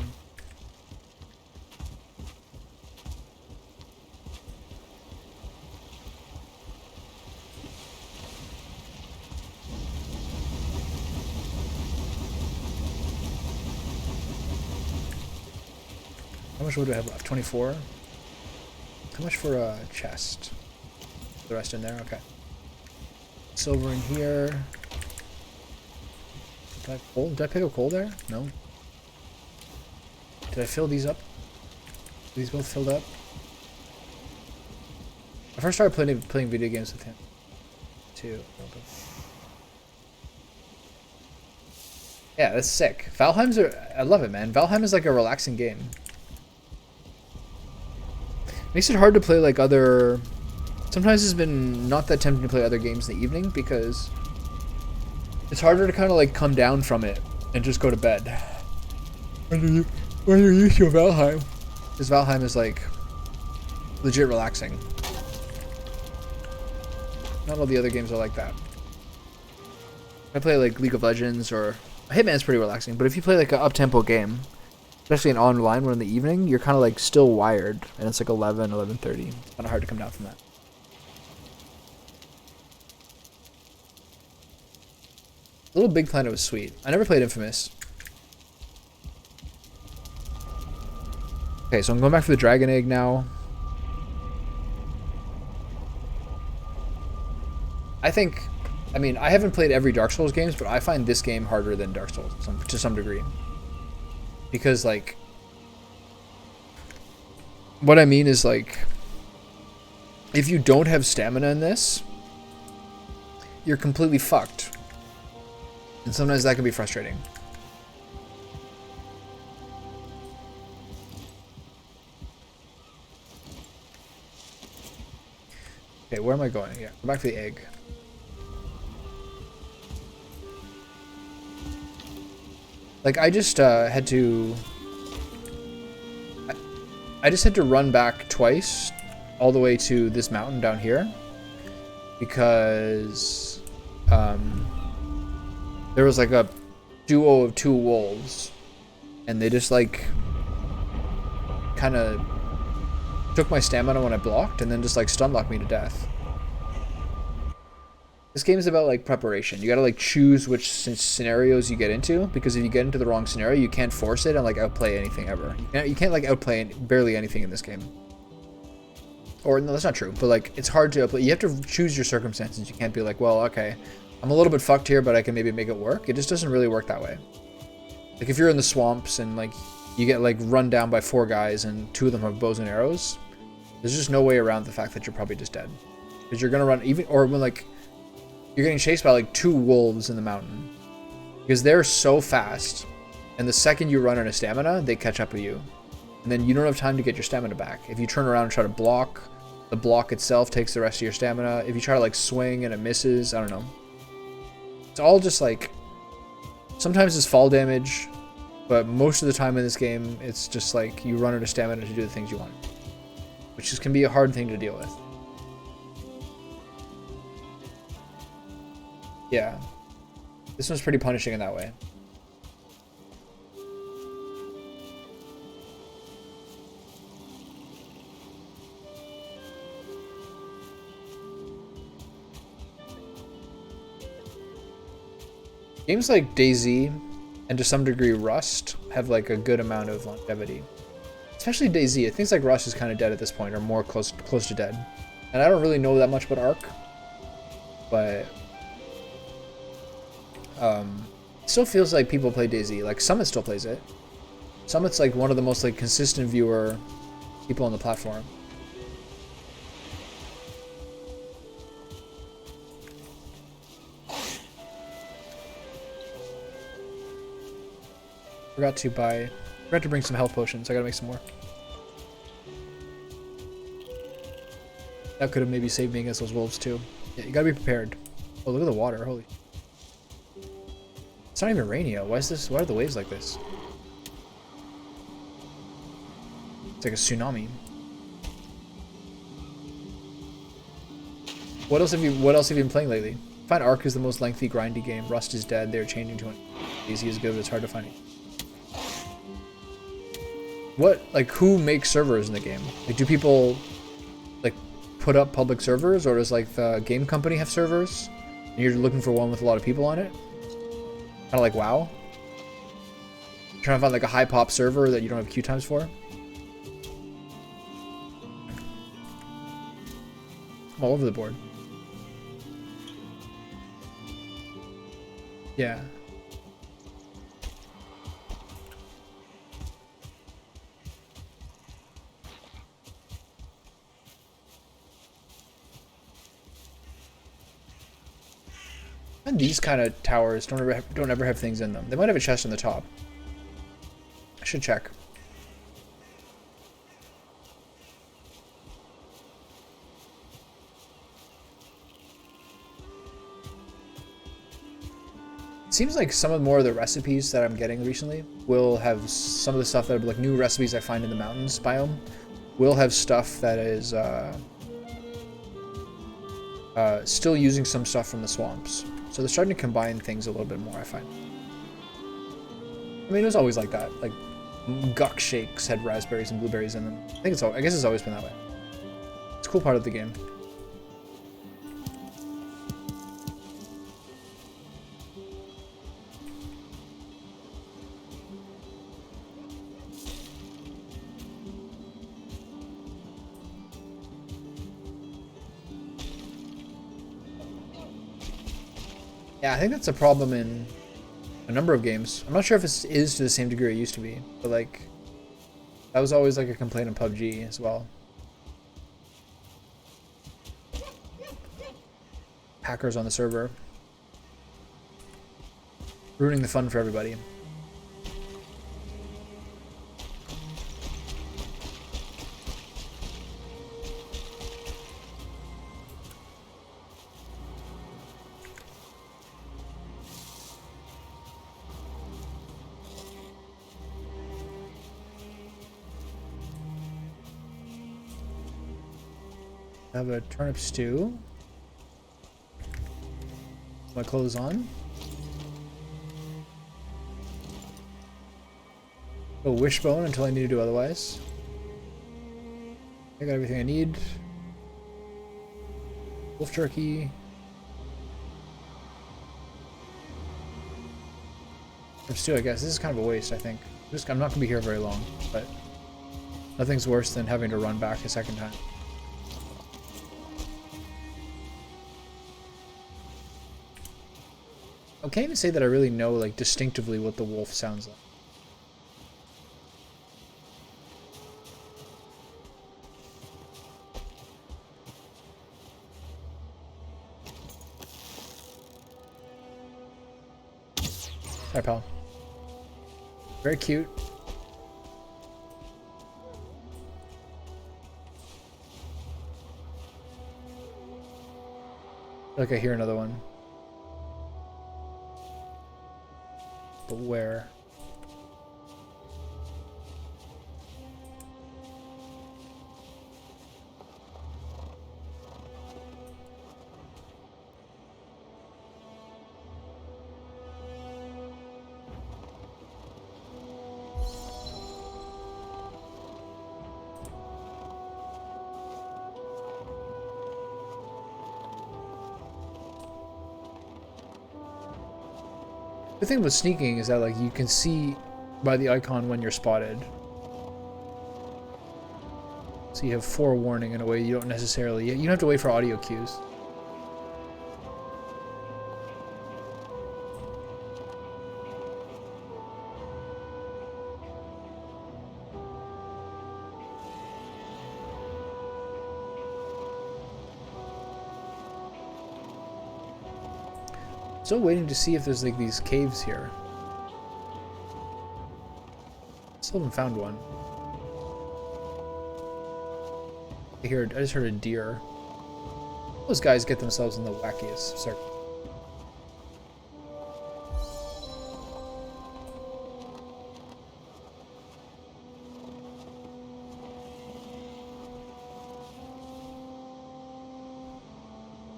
A: How much wood do I have left? 24? How much for a chest? The rest in there? Okay. Silver in here. Did I have coal? Did I pick up coal there? No. Did I fill these up? Are these both filled up? I first started playing video games with him. Too. Yeah, that's sick. Valheim's I love it, man. Valheim is like a relaxing game. Makes it hard to play like other... Sometimes it's been not that tempting to play other games in the evening because it's harder to kind of like come down from it and just go to bed. When you're used to Valheim. Because Valheim is like legit relaxing. Not all the other games are like that. I play like League of Legends or... Hitman's pretty relaxing, but if you play like an up-tempo game, especially an online one in the evening, you're kind of like still wired, and it's like 11:30. It's kind of hard to come down from that. Little Big Planet was sweet. I never played Infamous. Okay, so I'm going back for the Dragon Egg now. I mean, I haven't played every Dark Souls games, but I find this game harder than Dark Souls to some degree. Because, like, what I mean is, like, if you don't have stamina in this, you're completely fucked. And sometimes that can be frustrating. Okay, where am I going? Yeah, go back to the egg. Like, I just had to... I just had to run back twice all the way to this mountain down here because there was like a duo of two wolves and they just like kind of took my stamina when I blocked and then just like stun locked me to death. This game is about like preparation. You gotta like choose which scenarios you get into, because if you get into the wrong scenario, you can't force it and like outplay anything ever. You can't like outplay barely anything in this game. Or no, that's not true. But like it's hard to outplay. You have to choose your circumstances. You can't be like, well, okay, I'm a little bit fucked here, but I can maybe make it work. It just doesn't really work that way. Like if you're in the swamps and like you get like run down by 4 guys and 2 of them have bows and arrows, there's just no way around the fact that you're probably just dead. Because you're gonna run even, or when like you're getting chased by like 2 wolves in the mountain, because they're so fast, and the second you run out of stamina, they catch up with you, and then you don't have time to get your stamina back. If you turn around and try to block, the block itself takes the rest of your stamina. If you try to like swing and it misses, I don't know. It's all just like, sometimes it's fall damage, but most of the time in this game, it's just like you run out of stamina to do the things you want, which can be a hard thing to deal with. Yeah, this one's pretty punishing in that way. Games like DayZ and to some degree Rust have like a good amount of longevity. Especially DayZ. Things like Rust is kind of dead at this point, or more close to dead. And I don't really know that much about Ark, but it still feels like people play DayZ. Like Summit still plays it. Summit's like one of the most like consistent viewer people on the platform. Forgot to bring some health potions. I gotta make some more. That could have maybe saved me against those wolves too. Yeah, you gotta be prepared. Oh, look at the water. Holy. It's not even rainy out. Why are the waves like this? It's like a tsunami. What else have you been playing lately? I find Ark is the most lengthy, grindy game. Rust is dead. They're changing to an easy is good, but it's hard to find it. What, like, who makes servers in the game? Like, do people, like, put up public servers, or does, like, the game company have servers? And you're looking for one with a lot of people on it? Kind of like WoW? Trying to find, like, a high pop server that you don't have queue times for? I'm all over the board. Yeah. And these kind of towers don't ever have things in them. They might have a chest on the top. I should check. It seems like some of more of the recipes that I'm getting recently will have some of the stuff that are like new recipes I find in the mountains biome will have stuff that is still using some stuff from the swamps. So they're starting to combine things a little bit more, I find. I mean, it was always like that. Like, guck shakes had raspberries and blueberries in them. I guess it's always been that way. It's a cool part of the game. Yeah, I think that's a problem in a number of games. I'm not sure if it is to the same degree it used to be, but like that was always like a complaint in PUBG as well. Hackers on the server. Ruining the fun for everybody. I have a turnip stew. My clothes on. Go wishbone until I need to do otherwise. I got everything I need. Wolf jerky. Turnip stew, I guess. This is kind of a waste, I think. I'm not going to be here very long, but nothing's worse than having to run back a second time. I can't even say that I really know, like, distinctively what the wolf sounds like. Hi, pal. Very cute. Like I hear another one. But where? The thing with sneaking is that like you can see by the icon when you're spotted. So you have forewarning in a way you don't necessarily. You don't have to wait for audio cues. Still waiting to see if there's like these caves here. Still haven't found one. I just heard a deer. Those guys get themselves in the wackiest circle.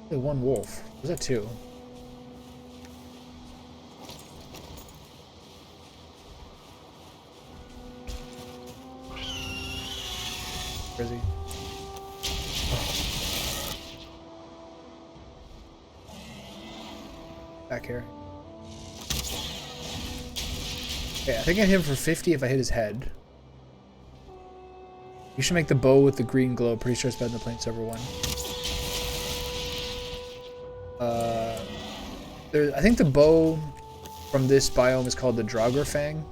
A: One wolf. Was that two? Where is he? Back here. Okay, I think I hit him for 50 if I hit his head. You should make the bow with the green glow. Pretty sure it's better than the plain silver one. I think the bow from this biome is called the Draugr Fang.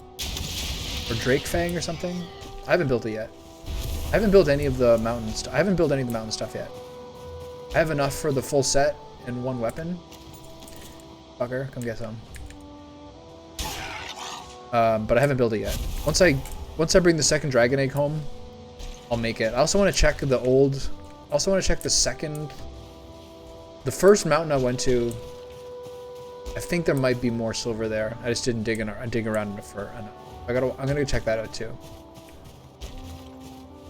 A: Or Drake Fang or something. I haven't built it yet. I haven't built any of the mountain stuff. I haven't built any of the mountain stuff yet. I have enough for the full set and one weapon. Fucker, come get some. But I haven't built it yet. Once I bring the second dragon egg home, I'll make it. I also want to check the old. I also want to check the first mountain I went to. I think there might be more silver there. I just didn't dig around enough. I'm gonna go check that out too.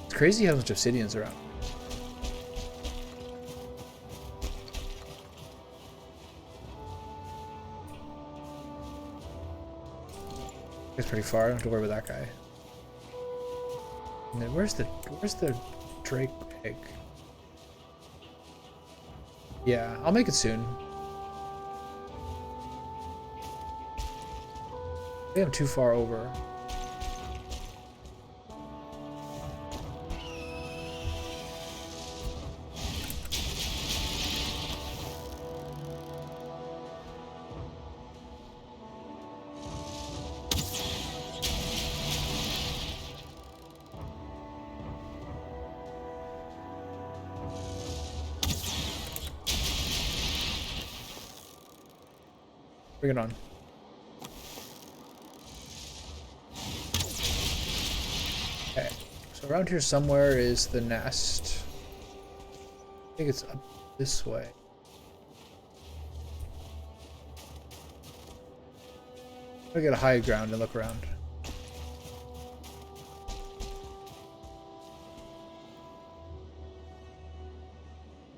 A: It's crazy how much obsidian's around. It's pretty far. I don't have to worry about that guy. And then where's the Drake egg? Yeah, I'll make it soon. I think I'm too far over. Bring it on. Okay, so around here somewhere is the nest. I think it's up this way. I'm gonna get a high ground and look around.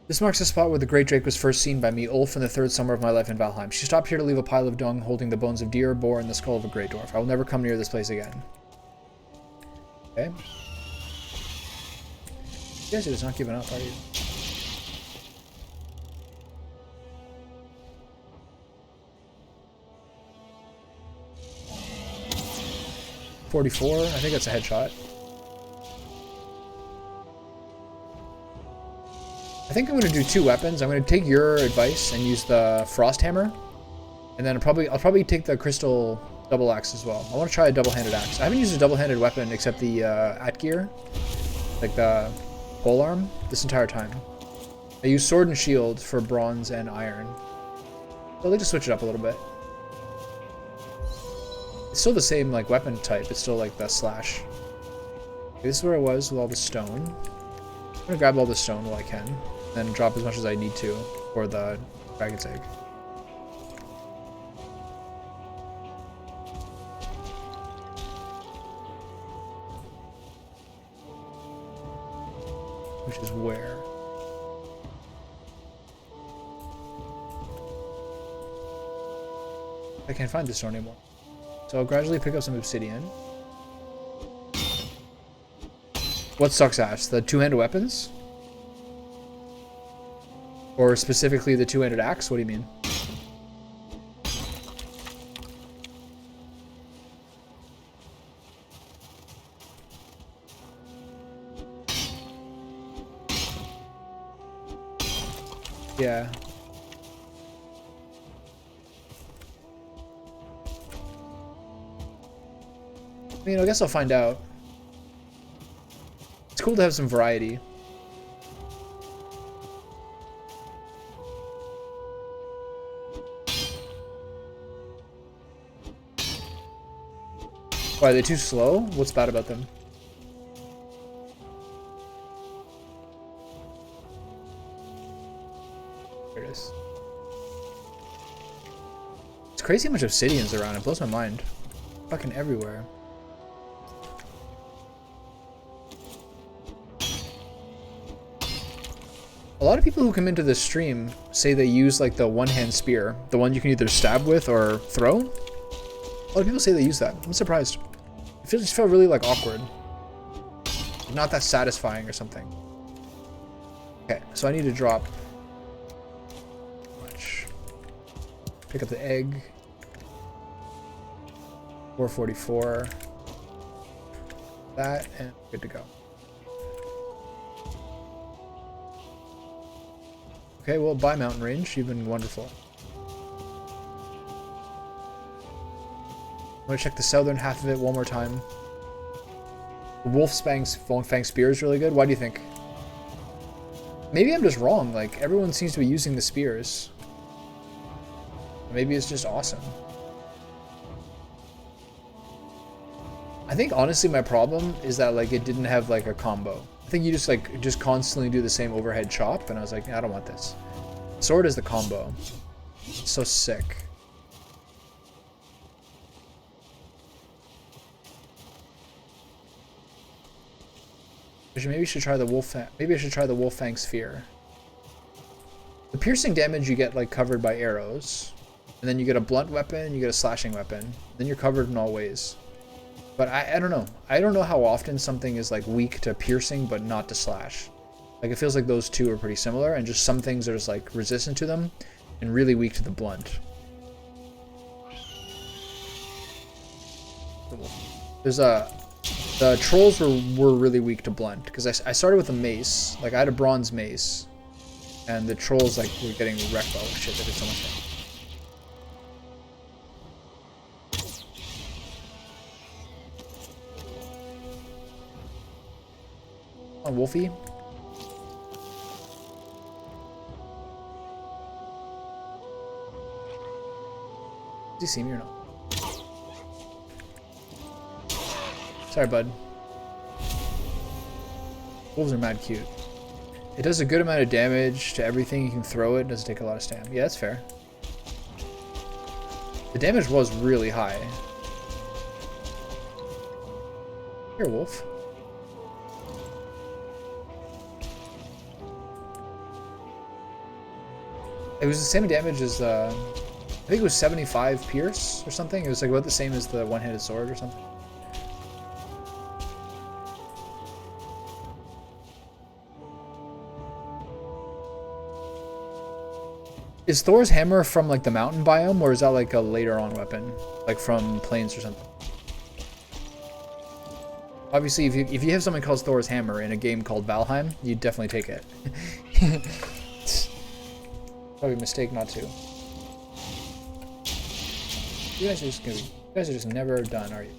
A: This marks the spot where the Great Drake was first seen by me, Ulf, in the third summer of my life in Valheim. She stopped here to leave a pile of dung holding the bones of deer, boar, and the skull of a great dwarf. I will never come near this place again. Okay. You guys are just not giving up, are you? .44. I think that's a headshot. I think I'm going to do two weapons. I'm going to take your advice and use the frost hammer, and then I'll probably take the crystal double axe as well. I want to try a double-handed axe. I haven't used a double-handed weapon except the Atgeir, like the polearm, this entire time. I use sword and shield for bronze and iron. So they just switch it up a little bit. It's still the same like weapon type. It's still like the slash. Okay, this is where I was with all the stone. I'm gonna grab all the stone while I can, then drop as much as I need to for the dragon's egg. Which is where? I can't find the stone anymore. So I'll gradually pick up some obsidian. What sucks ass? The two-handed weapons? Or specifically the two-handed axe? What do you mean? Yeah. I mean, I guess I'll find out. It's cool to have some variety. Why, are they too slow? What's bad about them? There it is. It's crazy how much obsidian's around. It blows my mind. Fucking everywhere. A lot of people who come into this stream say they use like the one-hand spear, the one you can either stab with or throw. A lot of people say they use that. I'm surprised. It just felt really like awkward. Not that satisfying or something. Okay, so I need to drop. Much. Pick up the egg. 444. That and good to go. Okay, well, bye mountain range. You've been wonderful. I'm gonna check the southern half of it one more time. The Fang spear is really good. Why do you think? Maybe I'm just wrong. Like, everyone seems to be using the spears. Maybe it's just awesome. I think honestly my problem is that like it didn't have like a combo. I think you just constantly do the same overhead chop, and I was like, I don't want this. Sword is the combo. It's so sick. Maybe I should try the Wolffang Sphere. The piercing damage you get like covered by arrows, and then you get a blunt weapon, you get a slashing weapon, then you're covered in all ways. But I don't know. I don't know how often something is like weak to piercing but not to slash. Like it feels like those two are pretty similar, and just some things are just like resistant to them and really weak to the blunt. There's the trolls were really weak to blunt because I started with a mace. Like I had a bronze mace, and the trolls like were getting wrecked. Oh shit! That did so much damage. On Wolfie. Does he see me or not? Sorry, bud. Wolves are mad cute. It does a good amount of damage to everything. You can throw it. It doesn't take a lot of stamina. Yeah, that's fair. The damage was really high. Here, wolf. It was the same damage as I think it was 75 pierce or something. It was like about the same as the one-handed sword or something. Is Thor's hammer from like the mountain biome, or is that like a later on weapon, like from plains or something? Obviously, if you have something called Thor's hammer in a game called Valheim, you'd definitely take it. Probably a mistake not to. You guys are just never done, are you?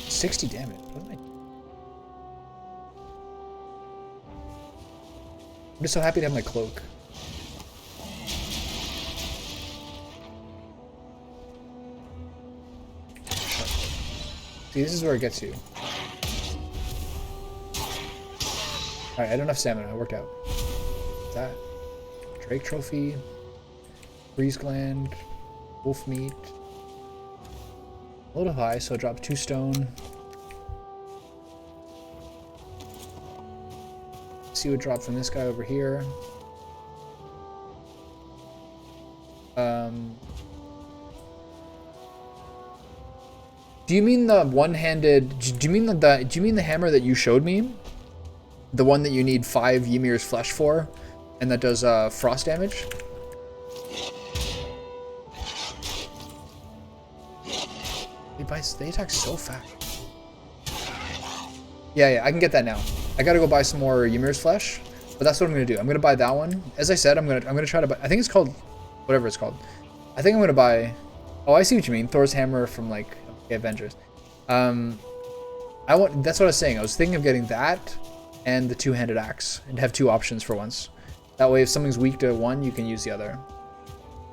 A: $60 damage. What am I? I'm just so happy to have my cloak. See, this is where it gets you. Alright, I don't have stamina. It worked out. That. Drake trophy. Freeze gland. Wolf meat. A little high, so I dropped 2 stone. See what dropped from this guy over here. Do you mean the one-handed? Do you mean the hammer that you showed me? The one that you need 5 Ymir's flesh for, and that does frost damage? They attack so fast. Yeah, I can get that now. I gotta go buy some more Ymir's flesh, but that's what I'm gonna do. I'm gonna buy that one. As I said, I'm gonna try to buy. I think it's called, whatever it's called. I think I'm gonna buy. Oh, I see what you mean. Thor's hammer from like Avengers. That's what I was saying. I was thinking of getting that and the 2-handed axe and have 2 options for once. That way, if something's weak to one, you can use the other.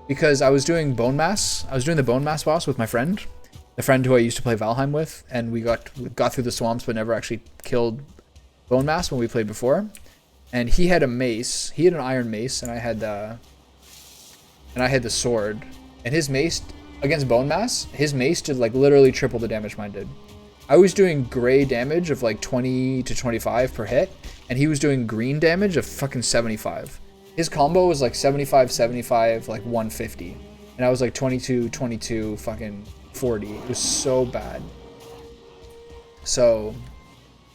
A: Because I was doing bone mass. I was doing the bone mass boss with my friend, the friend who I used to play Valheim with, and we got through the swamps, but never actually killed bone mass when we played before. And he had a mace. He had an iron mace, and I had the sword. And his mace against bone mass, his mace did like literally triple the damage mine did. I was doing gray damage of like 20 to 25 per hit, and he was doing green damage of fucking 75. His combo was like 75, 75, like 150. And I was like 22, 22, fucking 40. It was so bad. So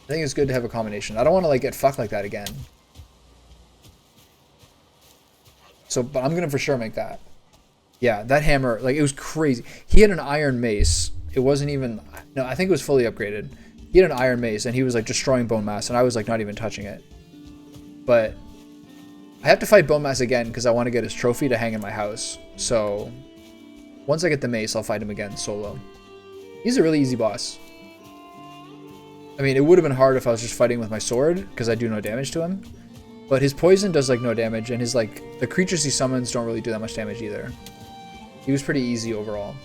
A: I think it's good to have a combination. I don't want to like get fucked like that again. So, but I'm gonna for sure make that. Yeah, that hammer, like it was crazy. He had an iron mace. It wasn't even, no, I think it was fully upgraded. He had an iron mace and he was like destroying bone mass and I was like not even touching it. But I have to fight bone mass again because I want to get his trophy to hang in my house. So once I get the mace, I'll fight him again solo. He's a really easy boss. I mean, it would have been hard if I was just fighting with my sword because I do no damage to him. But his poison does like no damage and his like, the creatures he summons don't really do that much damage either. He was pretty easy overall.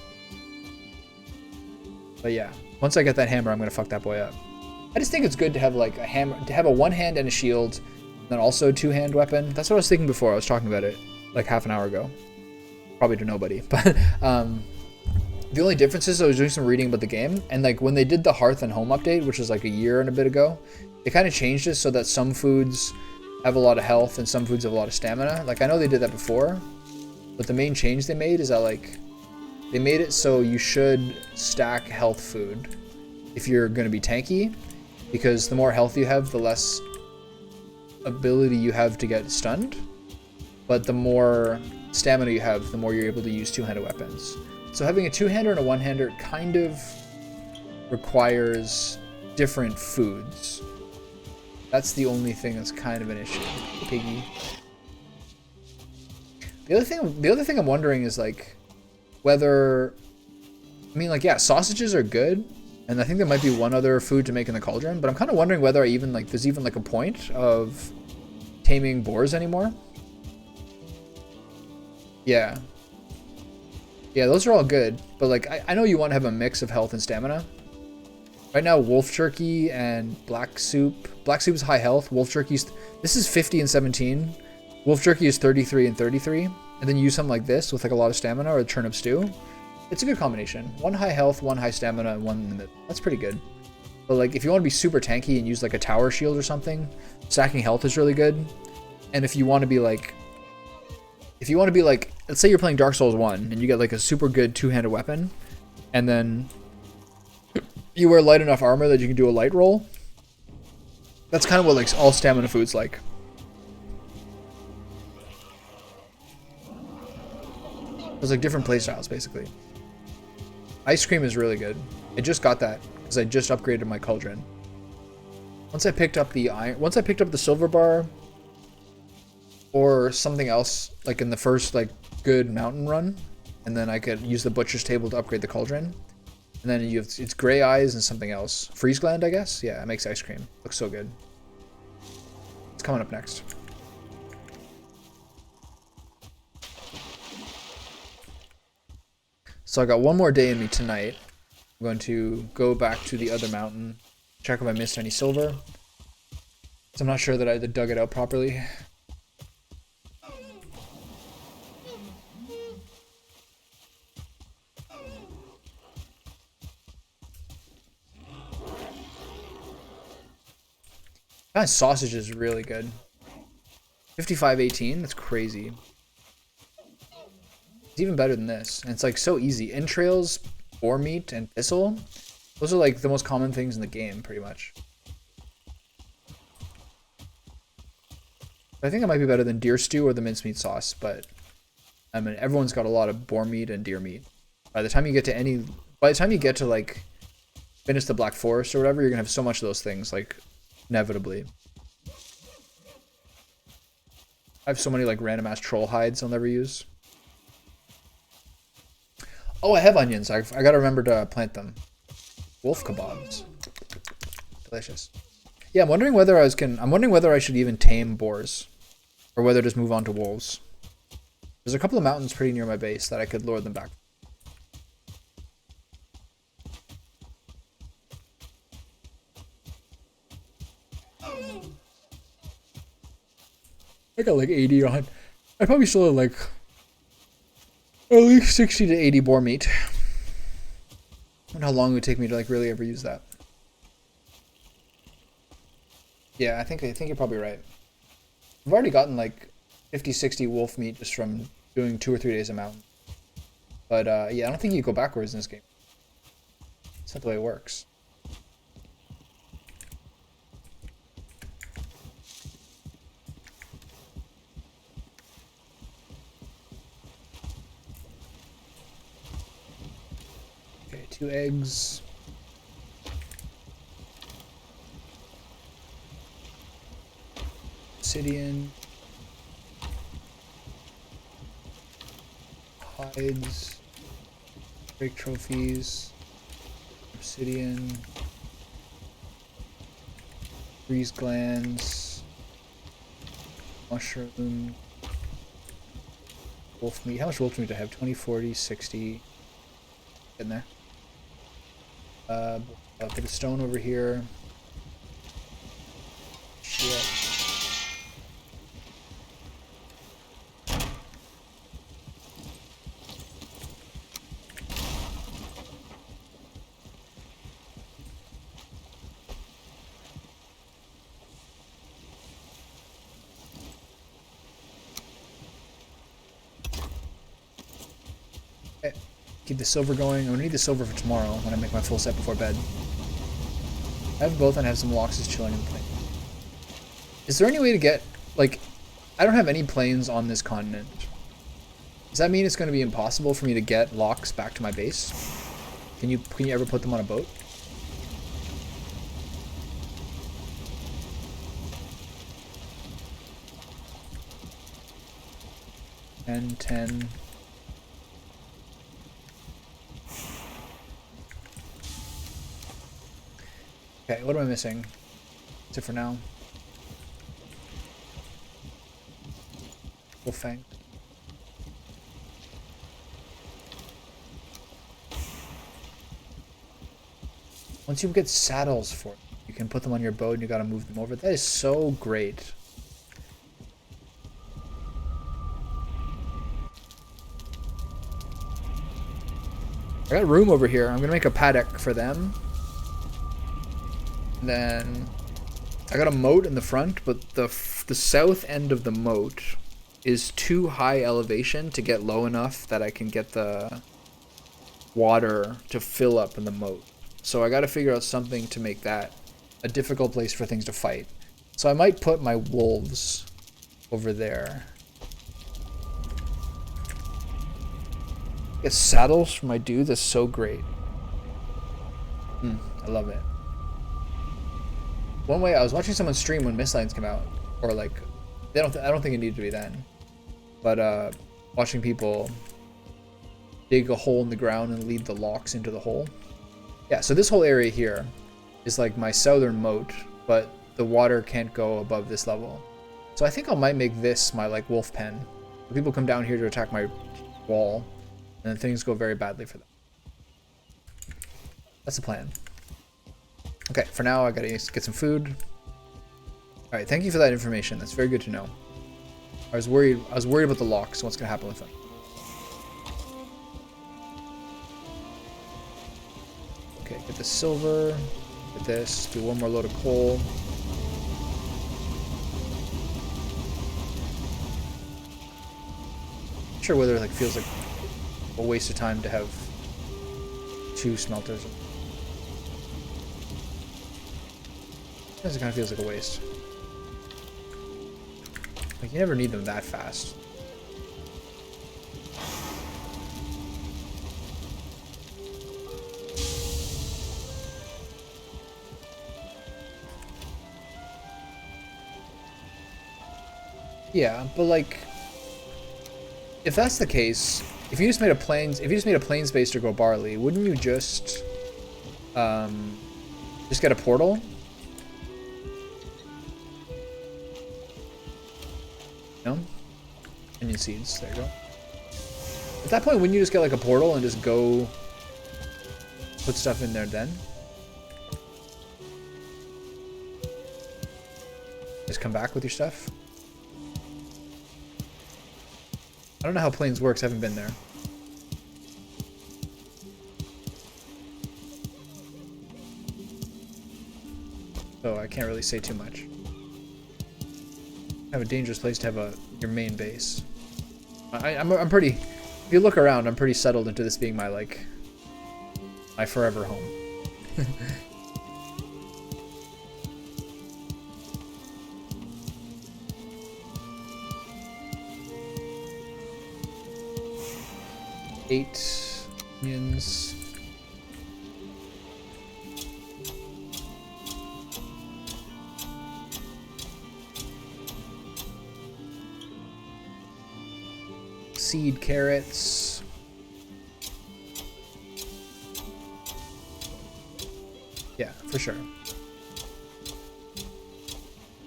A: But yeah, once I get that hammer, I'm gonna fuck that boy up. I just think it's good to have like a hammer, to have a one hand and a shield, and then also a two-hand weapon. That's what I was thinking before. I was talking about it like half an hour ago. Probably to nobody, but the only difference is I was doing some reading about the game, and like when they did the Hearth and Home update, which was like a year and a bit ago, they kind of changed it so that some foods have a lot of health and some foods have a lot of stamina. Like I know they did that before, but the main change they made is that like they made it so you should stack health food if you're going to be tanky, because the more health you have, the less ability you have to get stunned, but the more stamina you have, the more you're able to use two-handed weapons. So having a two-hander and a one-hander kind of requires different foods. That's the only thing that's kind of an issue. Piggy. The other thing I'm wondering is like whether, I mean, like, yeah, sausages are good, and I think there might be one other food to make in the cauldron, but I'm kind of wondering whether I even like there's even like a point of taming boars anymore. Yeah. Yeah, those are all good, but like I know you want to have a mix of health and stamina. Right now, wolf jerky and black soup. Black soup is high health. Wolf jerky's, this is 50 and 17. Wolf jerky is 33 and 33. And then you use something like this with like a lot of stamina, or a turnip stew. It's a good combination. One high health, one high stamina, and one in the middle. That's pretty good. But like if you want to be super tanky and use like a tower shield or something, stacking health is really good. And if you want to be like, let's say you're playing Dark Souls 1 and you get like a super good two-handed weapon, and then you wear light enough armor that you can do a light roll. That's kind of what like all stamina food's like. There's like different playstyles basically. Ice cream is really good. I just got that because I just upgraded my cauldron. Once I picked up the silver bar or something else like in the first like good mountain run, and then I could use the butcher's table to upgrade the cauldron. And then you have, it's gray eyes and something else. Freeze gland, I guess? Yeah, it makes ice cream. Looks so good. It's coming up next. So I got one more day in me tonight. I'm going to go back to the other mountain, check if I missed any silver. So I'm not sure that I dug it out properly. That sausage is really good. 55.18, that's crazy. It's even better than this. And it's like so easy. Entrails, boar meat, and thistle. Those are like the most common things in the game, pretty much. I think it might be better than deer stew or the mincemeat sauce, but I mean, everyone's got a lot of boar meat and deer meat. By the time you get to like finish the Black Forest or whatever, you're gonna have so much of those things, like inevitably. I have so many like random ass troll hides I'll never use. Oh, I have onions. I gotta remember to plant them. Wolf kebabs. Delicious. Yeah, I'm wondering whether I should even tame boars, or whether just move on to wolves. There's a couple of mountains pretty near my base that I could lure them back. I got like 80 on. I probably still have like at least 60 to 80 boar meat. I wonder how long it would take me to like really ever use that. Yeah, I think you're probably right. I've already gotten like 50, 60 wolf meat just from doing 2 or 3 days of mountain. But yeah, I don't think you go backwards in this game. It's not the way it works. Okay, 2 eggs. Obsidian. Hides. Break trophies. Obsidian. Freeze glands. Mushroom. Wolf meat. How much wolf meat do I have? 20, 40, 60. In there. I'll put a stone over here. Shit. Okay. Keep the silver going. I'm gonna need the silver for tomorrow when I make my full set before bed. I have both and I have some loxes chilling in the plane. Is there any way to get, like, I don't have any planes on this continent. Does that mean it's going to be impossible for me to get lox back to my base? Can you ever put them on a boat? Ten. Okay, what am I missing? That's it for now. Wolfang. Once you get saddles for it, you can put them on your boat and you gotta move them over. That is so great. I got room over here. I'm gonna make a paddock for them. And then I got a moat in the front, but the south end of the moat is too high elevation to get low enough that I can get the water to fill up in the moat. So I got to figure out something to make that a difficult place for things to fight. So I might put my wolves over there. Get saddles for my dude. That's so great. I love it. One way I was watching someone stream when Mistlines came out, or like, I don't think it needed to be then, but watching people dig a hole in the ground and lead the lox into the hole. Yeah, so this whole area here is like my southern moat, but the water can't go above this level. So I think I might make this my like wolf pen. People come down here to attack my wall, and then things go very badly for them. That's the plan. Okay, for now I gotta get some food. Alright, thank you for that information. That's very good to know. I was worried about the locks, what's gonna happen with them. Okay, get the silver, get this, do one more load of coal. Not sure whether it like feels like a waste of time to have 2 smelters. It kind of feels like a waste. Like, you never need them that fast. Yeah, but like, if that's the case, if you just made a plains base to grow barley, wouldn't you just get a portal? No? Onion seeds, there you go. At that point, wouldn't you just get like a portal and just go put stuff in there then? Just come back with your stuff? I don't know how plains works, I haven't been there. So I can't really say too much. Have a dangerous place to have your main base. I'm pretty. If you look around, I'm pretty settled into this being my my forever home. Eight minions. Seed carrots. Yeah, for sure.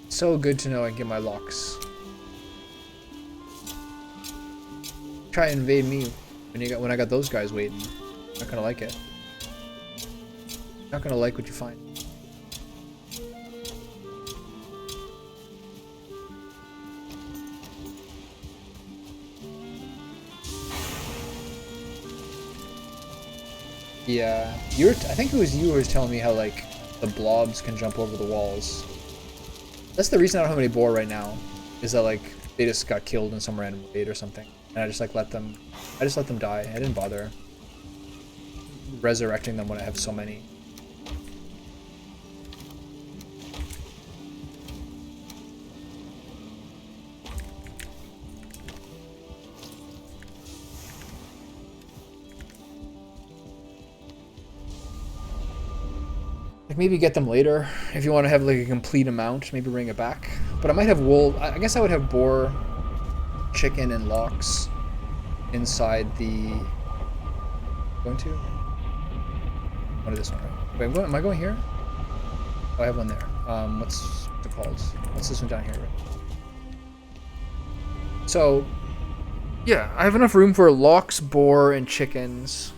A: So good to know I can get my locks. Try and invade me when I got those guys waiting. Not gonna like it. Not gonna like what you find. Yeah, I think it was you who was telling me how like the blobs can jump over the walls. That's the reason I don't have any boar right now, is that like they just got killed in some random raid or something, and I just like let them die. I didn't bother resurrecting them when I have so many. Like maybe get them later if you want to have like a complete amount. Maybe bring it back. But I might have wool. I guess I would have boar, chicken, and lox inside the. Going to? What is this one? Right? Wait, am I going here? Oh, I have one there. What's it called? What's this one down here? Right? So, yeah, I have enough room for lox, boar, and chickens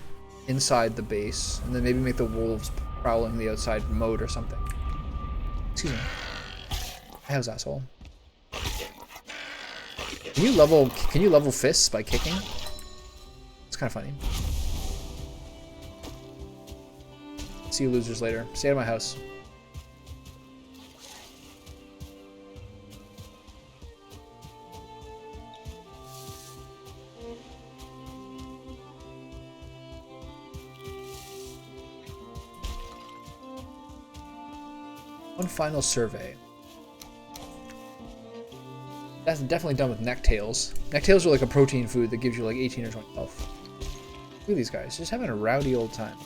A: inside the base, and then maybe make the wolves prowling the outside moat or something. Excuse me. How's asshole? Can you level fists by kicking? It's kind of funny. See you losers later. Stay out of my house. One final survey. That's definitely done with necktails. Necktails are like a protein food that gives you like 18 or 20 health. Look at these guys, just having a rowdy old time.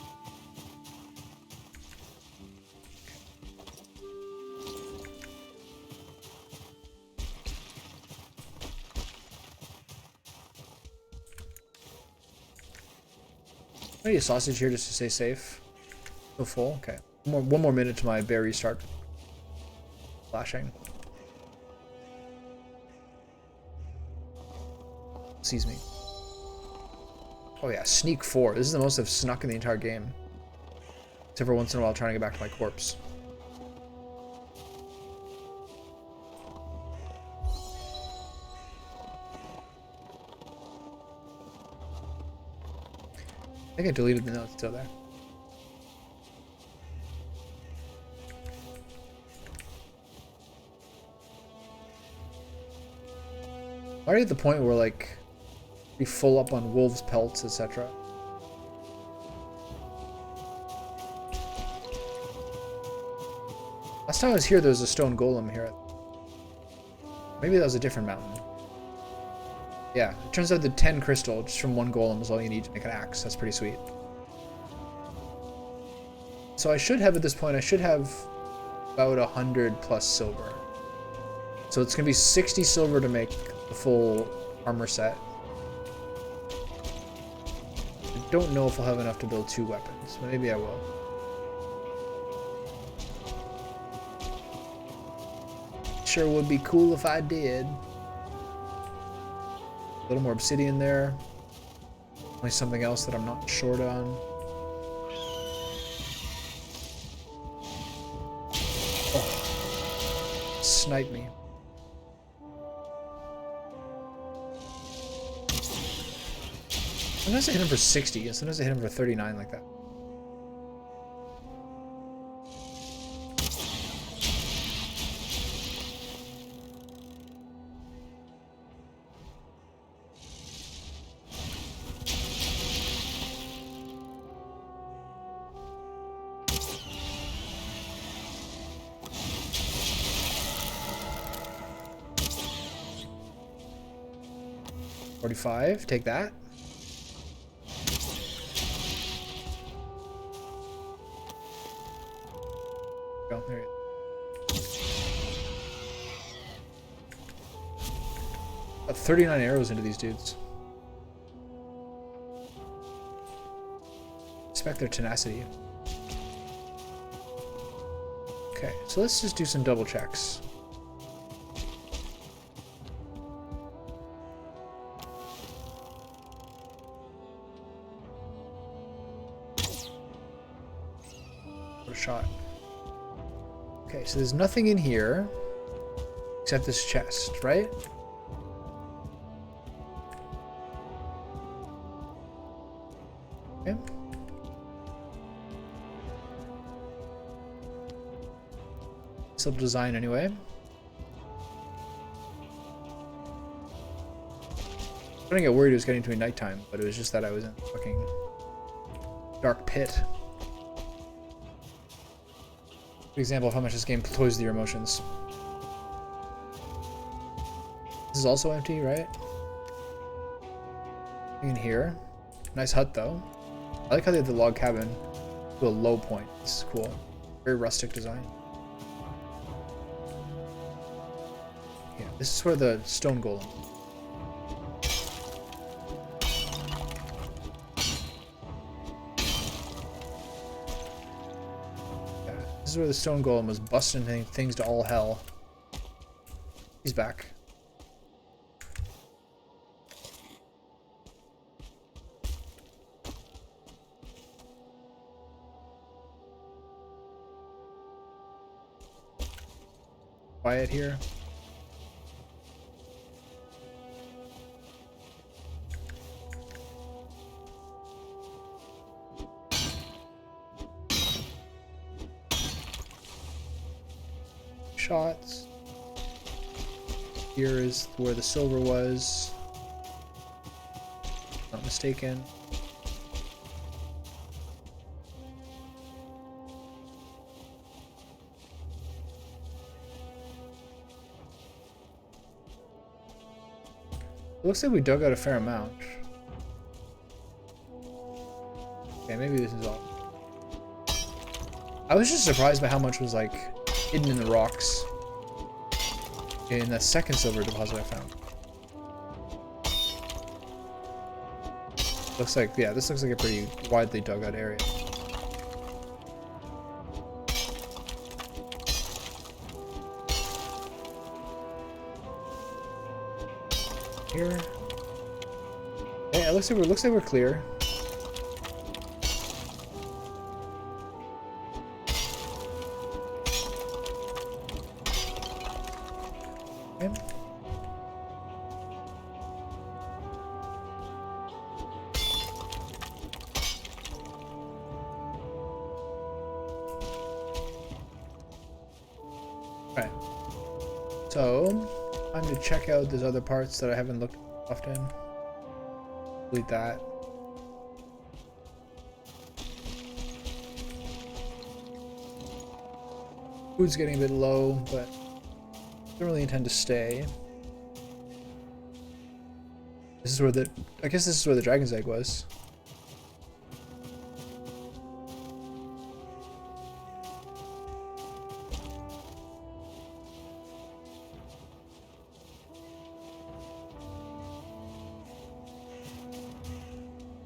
A: I need a sausage here just to stay safe. So full? Okay. One more minute to my berries start flashing. Sees me. Oh yeah, sneak 4. This is the most I've snuck in the entire game. Except for once in a while trying to get back to my corpse. I think I deleted the note, it's still there. Already at the point where like we full up on wolves' pelts, etc. Last time I was here, there was a stone golem here. Maybe that was a different mountain. Yeah, it turns out the 10 crystal just from one golem is all you need to make an axe. That's pretty sweet. So I should have at this point, I should have about 100 plus silver. So it's gonna be 60 silver to make the full armor set. I don't know if I'll have enough to build 2 weapons, but maybe I will. Sure would be cool if I did. A little more obsidian there. Only something else that I'm not short on. Oh. Snipe me. Sometimes I hit him for 60, and sometimes I hit him for 39 like that. 45, take that. Go, there you go. 39 arrows into these dudes. Respect their tenacity. Okay, so let's just do some double checks. What a shot. Okay, so there's nothing in here except this chest, right? Okay. Simple design anyway. I didn't get worried it was getting to be nighttime, but it was just that I was in a fucking dark pit. Good example of how much this game toys with your emotions. This is also empty, right? In here. Nice hut though. I like how they have the log cabin to a low point. This is cool. Very rustic design. Yeah, this is where the stone golem. Yeah, this is where the stone golem was busting things to all hell. He's back. Quiet here. Shots. Here is where the silver was. Not mistaken. It looks like we dug out a fair amount. Okay, maybe this is all. I was just surprised by how much was like hidden in the rocks in the second silver deposit I found. Looks like, yeah, this looks like a pretty widely dug out area. Here. Yeah, it looks like we're clear. Okay. Right. So, time to check out those other parts that I haven't looked often. Delete that. Food's getting a bit low, but don't really intend to stay. This is where I guess this is where the dragon's egg was.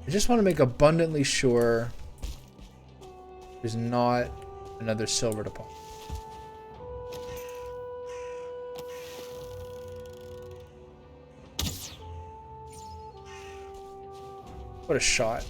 A: I just want to make abundantly sure there's not another silver deposit. What a shot.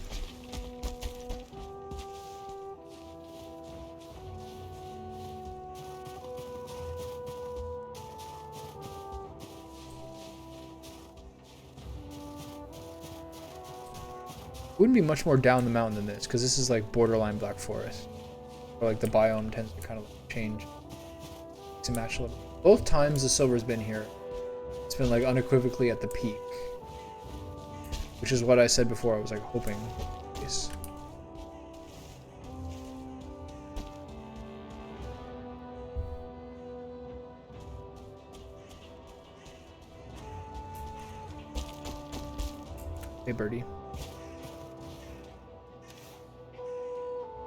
A: Wouldn't be much more down the mountain than this, because this is like borderline Black Forest. Or like the biome tends to kind of change. To match a little. Both times the silver's been here, it's been like unequivocally at the peak. Which is what I said before, I was like hoping. Yes. Hey, birdie.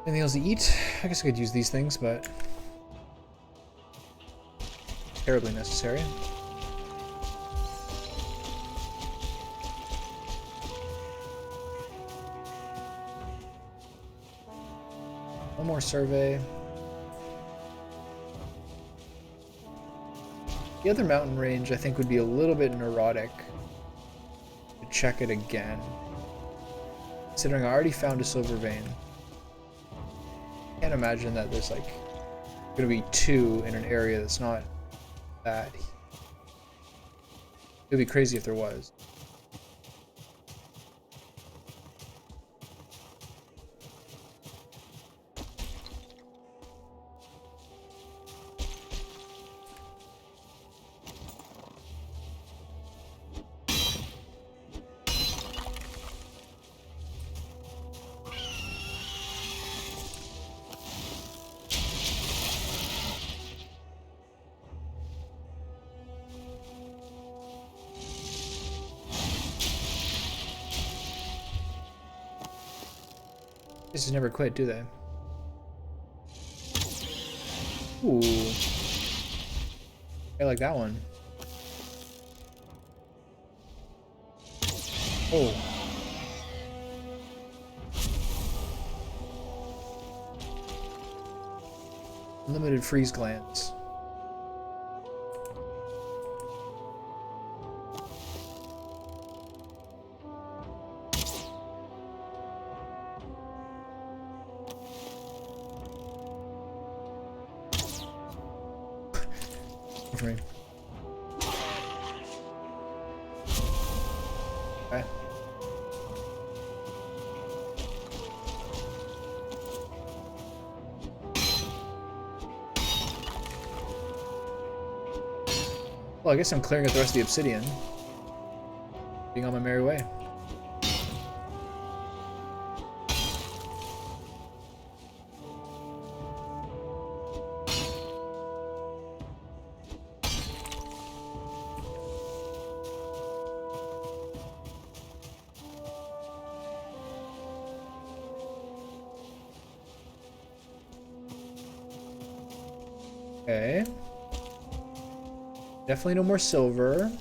A: Anything else to eat? I guess I could use these things, but terribly necessary. One more survey. The other mountain range I think would be a little bit neurotic to check it again. Considering I already found a silver vein. Can't imagine that there's like gonna be two in an area that's not that. It'd be crazy if there was. This never quit, do they? Ooh. I like that one. Oh. Unlimited freeze glands. For me. Okay. Well, I guess I'm clearing out the rest of the obsidian. Being on my merry way. Okay. Definitely no more silver.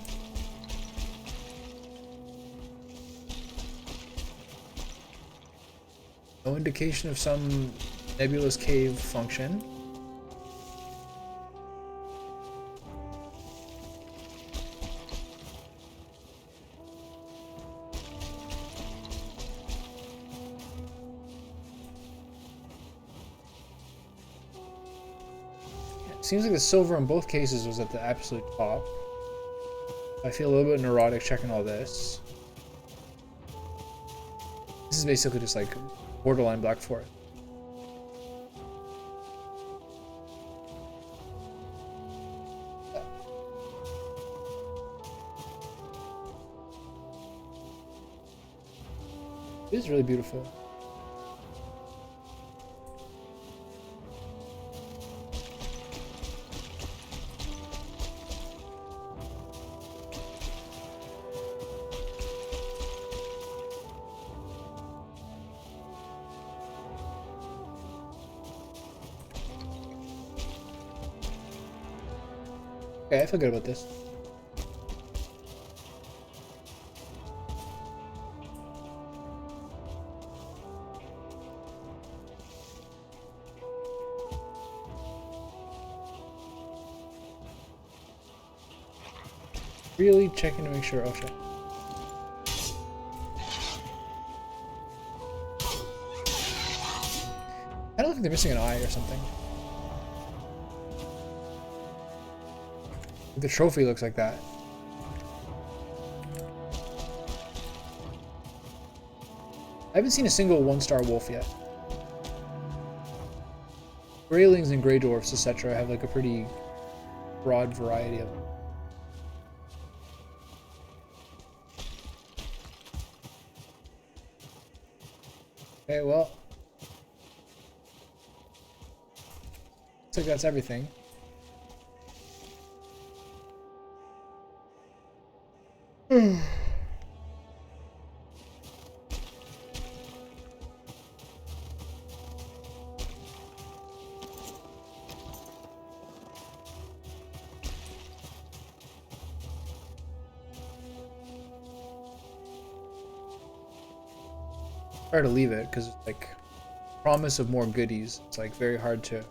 A: No indication of some nebulous cave function. Seems like the silver in both cases was at the absolute top. I feel a little bit neurotic checking all this. This is basically just like borderline Black Forest. It is really beautiful. Okay, I feel good about this. Really checking to make sure. Oh shit. I don't think they're missing an eye or something. The trophy looks like that. I haven't seen a single one-star wolf yet. Greylings and grey dwarfs, etc. have like a pretty broad variety of them. Okay, well. Looks like that's everything. try to leave it because it's like promise of more goodies. It's like very hard to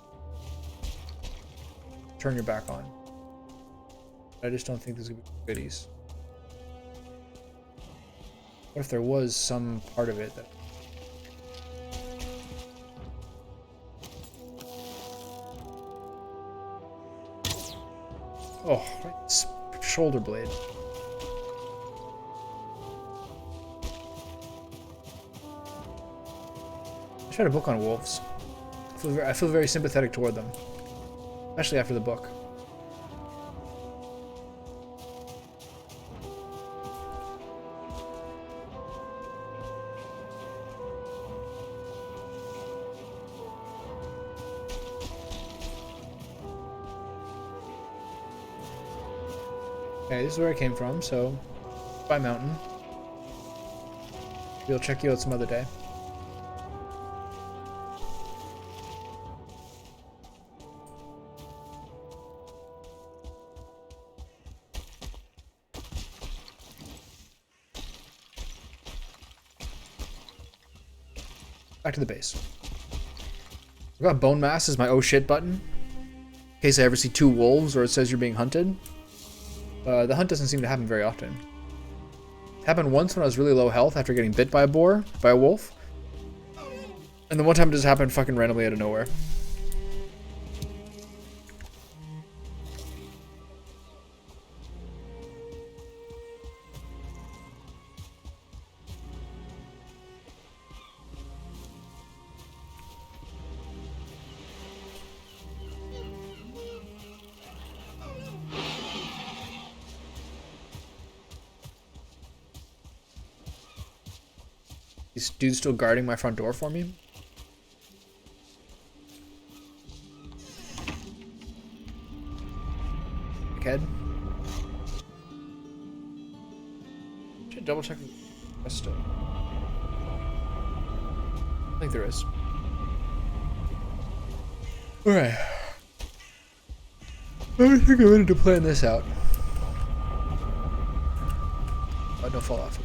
A: turn your back on. I just don't think there's gonna be goodies. What if there was some part of it that... Oh, right, shoulder blade. I read a book on wolves. I feel very sympathetic toward them, especially after the book. Okay, this is where I came from, so by mountain. We'll check you out some other day. Back to the base. I've got bone mass as my oh shit button. In case I ever see two wolves or it says you're being hunted. The hunt doesn't seem to happen very often. It happened once when I was really low health after getting bit by a wolf. And then one time it just happened fucking randomly out of nowhere. These dudes still guarding my front door for me? Kid. Should double check the rest of... I think there is. Alright. I think I'm ready to plan this out. Oh, don't fall off.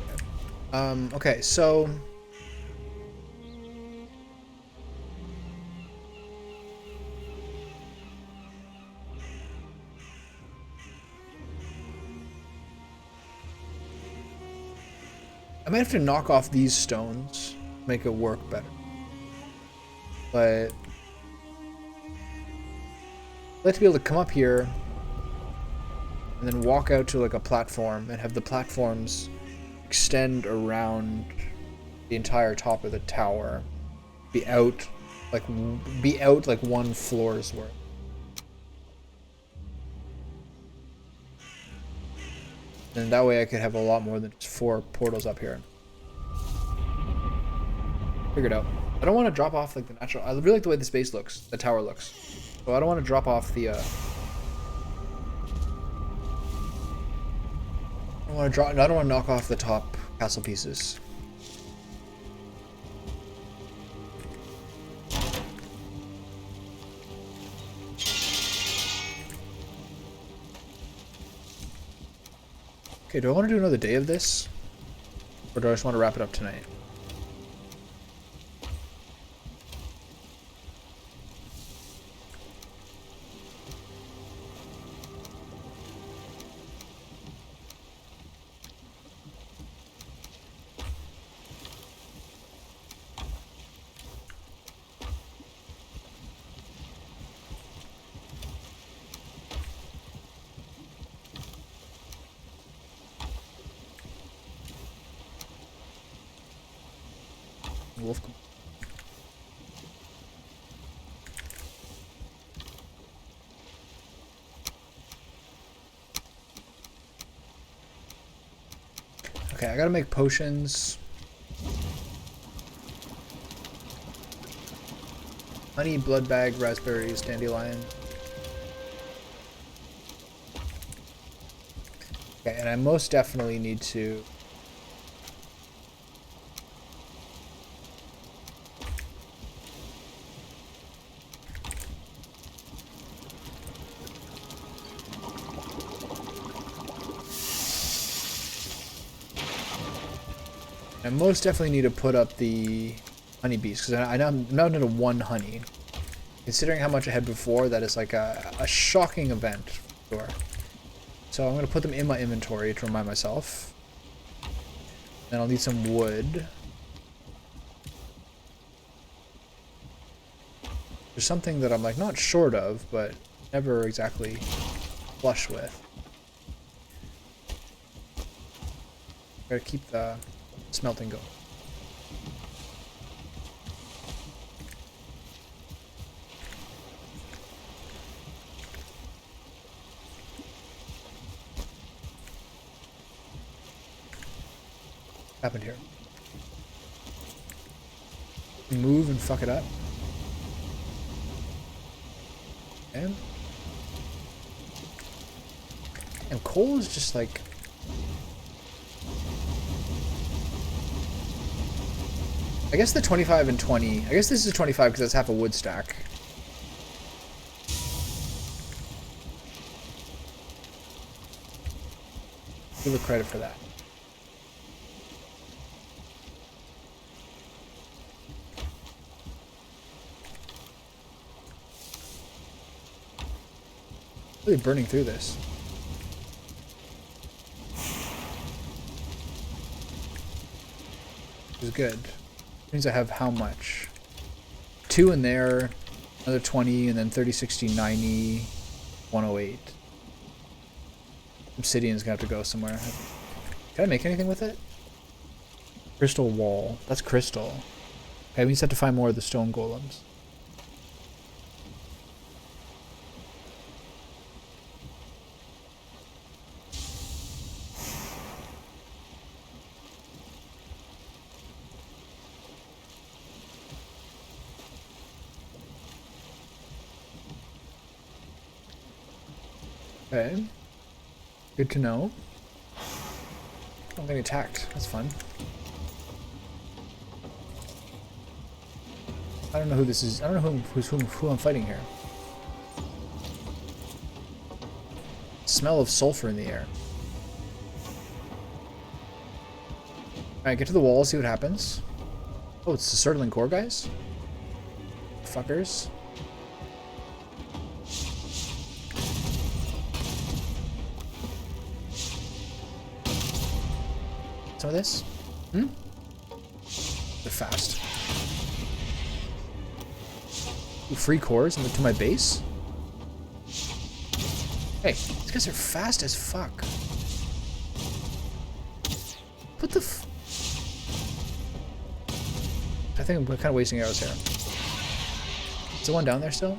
A: Okay. Okay, so... I might have to knock off these stones, make it work better. But I'd like to be able to come up here and then walk out to like a platform and have the platforms extend around the entire top of the tower, be out like one floor's worth. And that way I could have a lot more than just 4 portals up here. Figured out. I don't want to drop off like the natural... I really like the way this base looks. The tower looks. So I don't want to drop off the... I don't want to knock off the top castle pieces. Okay, do I want to do another day of this? Or do I just want to wrap it up tonight? Wolf. Okay, I gotta make potions. Honey, blood bag, raspberries, dandelion. Okay, and I most definitely need to... I most definitely need to put up the honeybees because I'm not into one honey. Considering how much I had before, that is like a shocking event for sure. So I'm going to put them in my inventory to remind myself. Then I'll need some wood. There's something that I'm like not short of, but never exactly flush with. Gotta keep the smelting going. What happened here? Move and fuck it up. Okay. And coal is just like... I guess the 25 and 20... I guess this is 25 because that's half a wood stack. Give it credit for that. Really burning through this. Which is good. Means I have how much? 2 in there, another 20, and then 30, 60, 90, 108. Obsidian's gonna have to go somewhere. Can I make anything with it? Crystal wall. That's crystal. Okay, we just have to find more of the stone golems. Okay. Good to know. I'm getting attacked. That's fun. I don't know who this is. I don't know who I'm fighting here. Smell of sulfur in the air. Alright, get to the wall, see what happens. Oh, it's the Surtling core guys? Fuckers. Some of this? Hmm? They're fast. Ooh, free cores to my base? Hey, these guys are fast as fuck. What the f... I think I'm kind of wasting arrows here. Is the one down there still?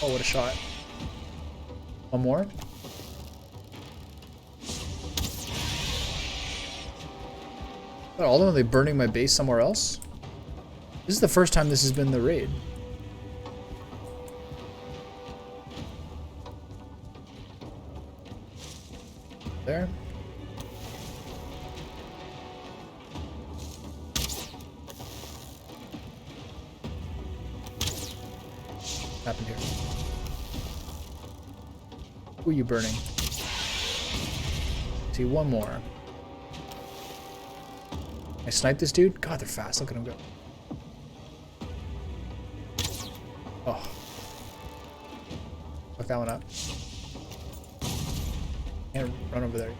A: Oh, what a shot. One more. But all of them, are they burning my base somewhere else? This is the first time this has been the raid. There. What happened here? Who are you burning? See, one more. I snipe this dude? God, they're fast. Look at him go. Oh. Fuck that one up. Can't run over there.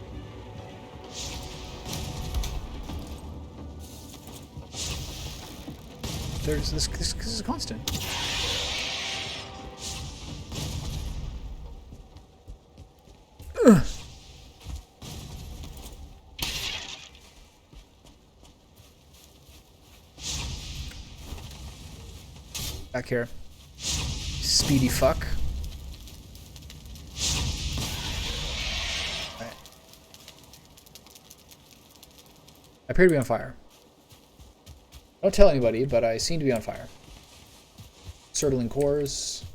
A: There's this is constant. Ugh. Back here. Speedy fuck. Alright. I appear to be on fire. Don't tell anybody, but I seem to be on fire. Surtling cores.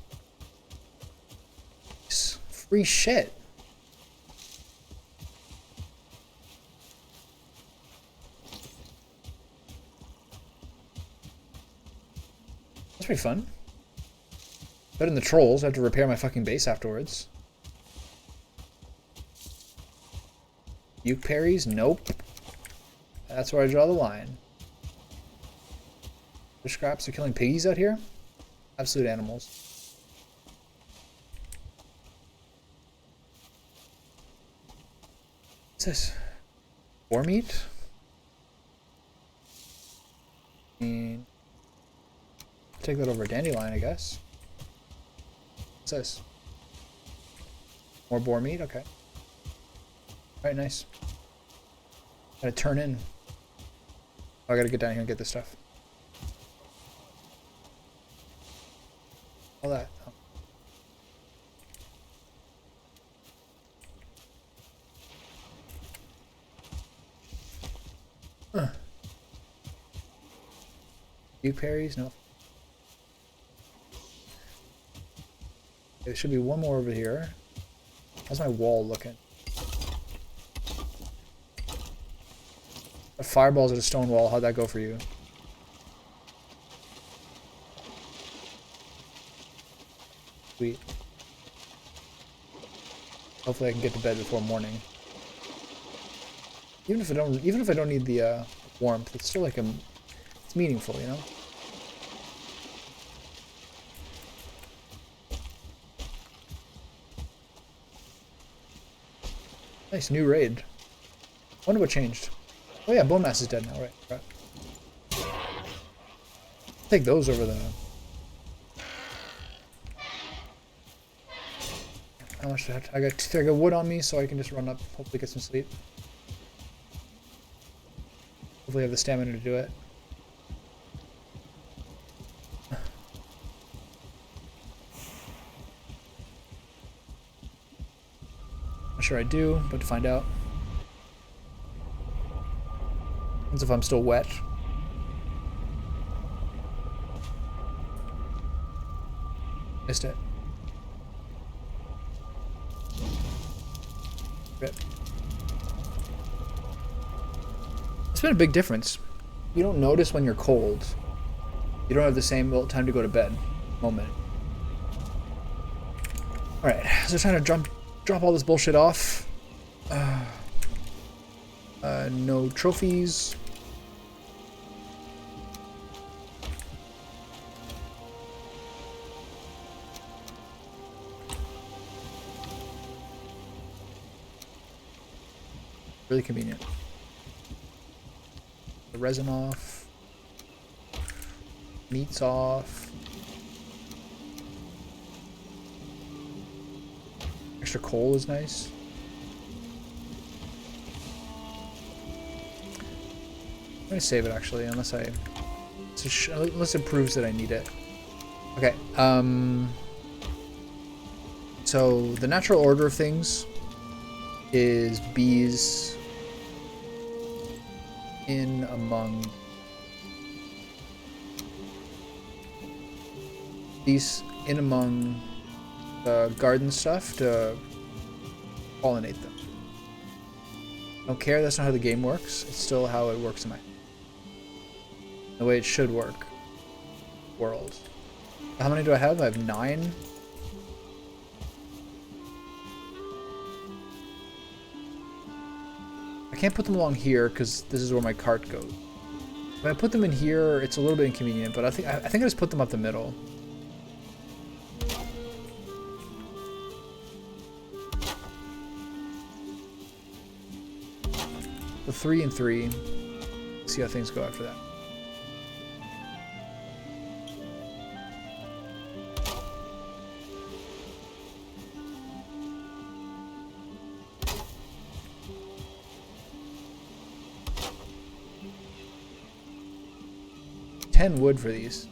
A: Free shit. That's pretty fun. Better than the trolls. I have to repair my fucking base afterwards. Uke parries? Nope. That's where I draw the line. The scraps are killing piggies out here? Absolute animals. What's this? Boar meat? And take that over a dandelion, I guess. What's this? More boar meat? Okay. Alright, nice. Gotta turn in. Oh, I gotta get down here and get this stuff. All that. Oh. Uke parries? No. There should be one more over here. How's my wall looking? Fireballs at a stone wall. How'd that go for you? Sweet. Hopefully I can get to bed before morning. Even if I don't need the warmth, it's still like it's meaningful, you know? Nice new raid. Wonder what changed. Oh yeah, bone mass is dead now, right? Take those over the. How much do I have to, I got wood on me, so I can just run up, hopefully get some sleep. Hopefully I have the stamina to do it. Not sure I do, but to find out. Depends if I'm still wet. Missed it. Rip. It's been a big difference. You don't notice when you're cold. You don't have the same time to go to bed moment. Alright, so trying to drop all this bullshit off. No trophies. Really convenient. The resin off. Meat's off. Extra coal is nice. I'm gonna save it actually, unless it proves that I need it. Okay. So the natural order of things is bees in among the garden stuff to pollinate them. I don't care, that's not how the game works. It's still how it works in my the way it should work. World. How many do I have? I have 9. I can't put them along here because this is where my cart goes. If I put them in here, it's a little bit inconvenient, but I think I just put them up the middle. The 3 and 3. See how things go after that. Wood for these.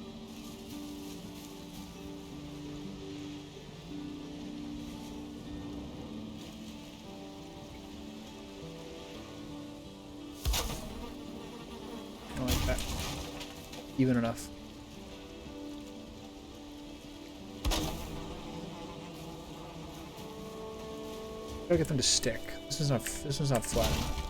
A: I don't like that. Even enough. Gotta get them to stick. This one's not flat enough.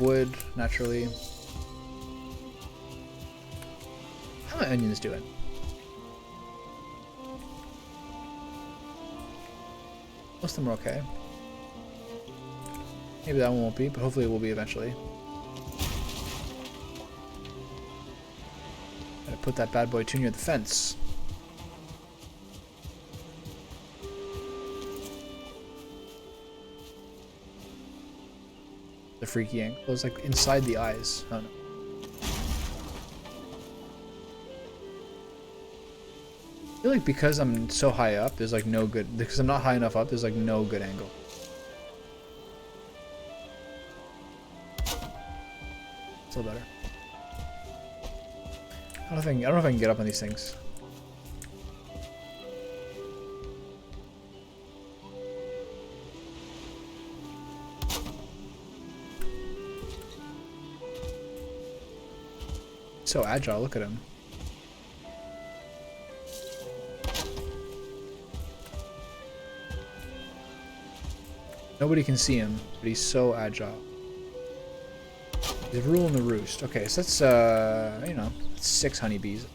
A: wood, naturally. How are my onions doing? Most of them are okay. Maybe that one won't be, but hopefully it will be eventually. Gotta put that bad boy too near the fence. The freaky angle. It was like inside the eyes. Oh no. I feel like because I'm so high up, there's like no good. Because I'm not high enough up, there's like no good angle. Still better. I don't know if I can get up on these things. So agile, look at him. Nobody can see him, but he's so agile. He's ruling the roost. Okay, so that's, you know, 6 honeybees.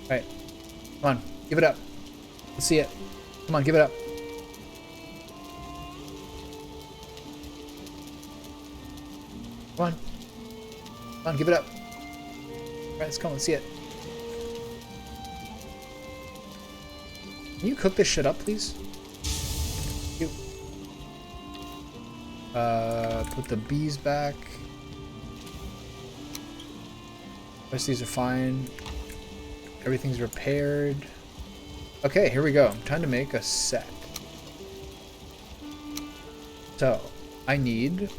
A: Alright. Come on, give it up. Let's see it. Come on, give it up. Come on. Come on, give it up. Alright, let's come. Let's see it. Can you cook this shit up, please? Thank you. Put the bees back. The rest of these are fine. Everything's repaired. Okay, here we go. Time to make a set. So, I need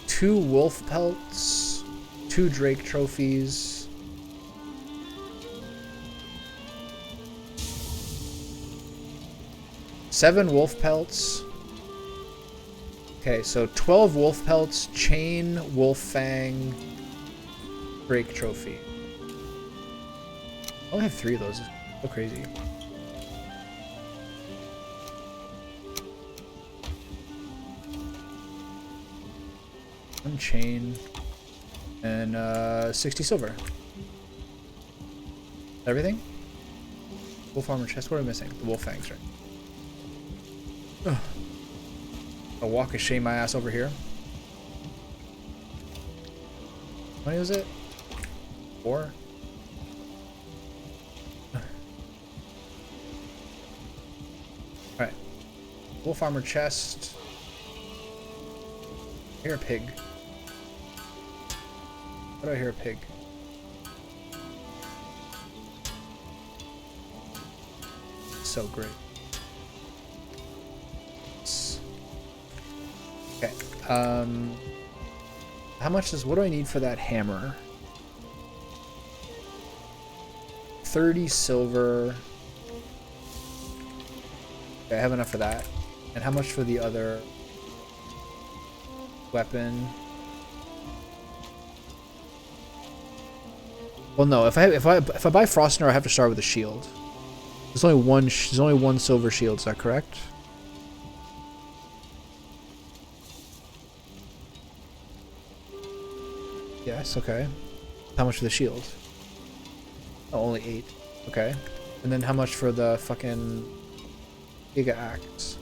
A: 2 wolf pelts, 2 drake trophies, 7 wolf pelts. Okay, so 12 wolf pelts, chain, wolf fang, drake trophy. I only have 3 of those. It's so crazy. One chain and 60 silver. Everything? Wolf armor chest. What am I missing? The wolf fangs, right? Ugh. I'll walk of shame my ass over here. How many was it? 4? Alright. Wolf armor chest. I hear a pig. How do I hear a pig? So great. Okay. How much what do I need for that hammer? 30 silver. Okay, I have enough for that. And how much for the other weapon? Well, no. If I buy Frostner, I have to start with a shield. There's only one silver shield. Is that correct? Yes. Okay. How much for the shield? Oh, only 8. Okay. And then how much for the fucking Giga Axe?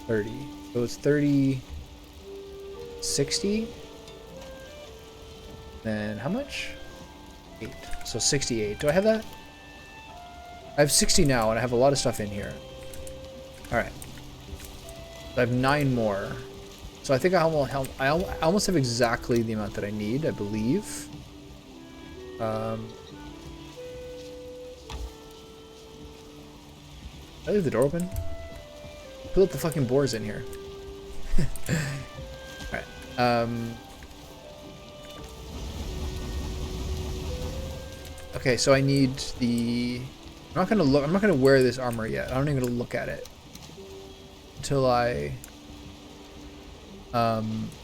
A: 30. So it's 30, 60. Then how much? 8. So 68. Do I have that? I have 60 now, and I have a lot of stuff in here. Alright. I have 9 more. So I think I almost have exactly the amount that I need, I believe. Did I leave the door open? Who let the fucking boars in here? Alright. Okay, so I need the I'm not gonna look. I'm not gonna wear this armor yet. I'm not even gonna look at it until I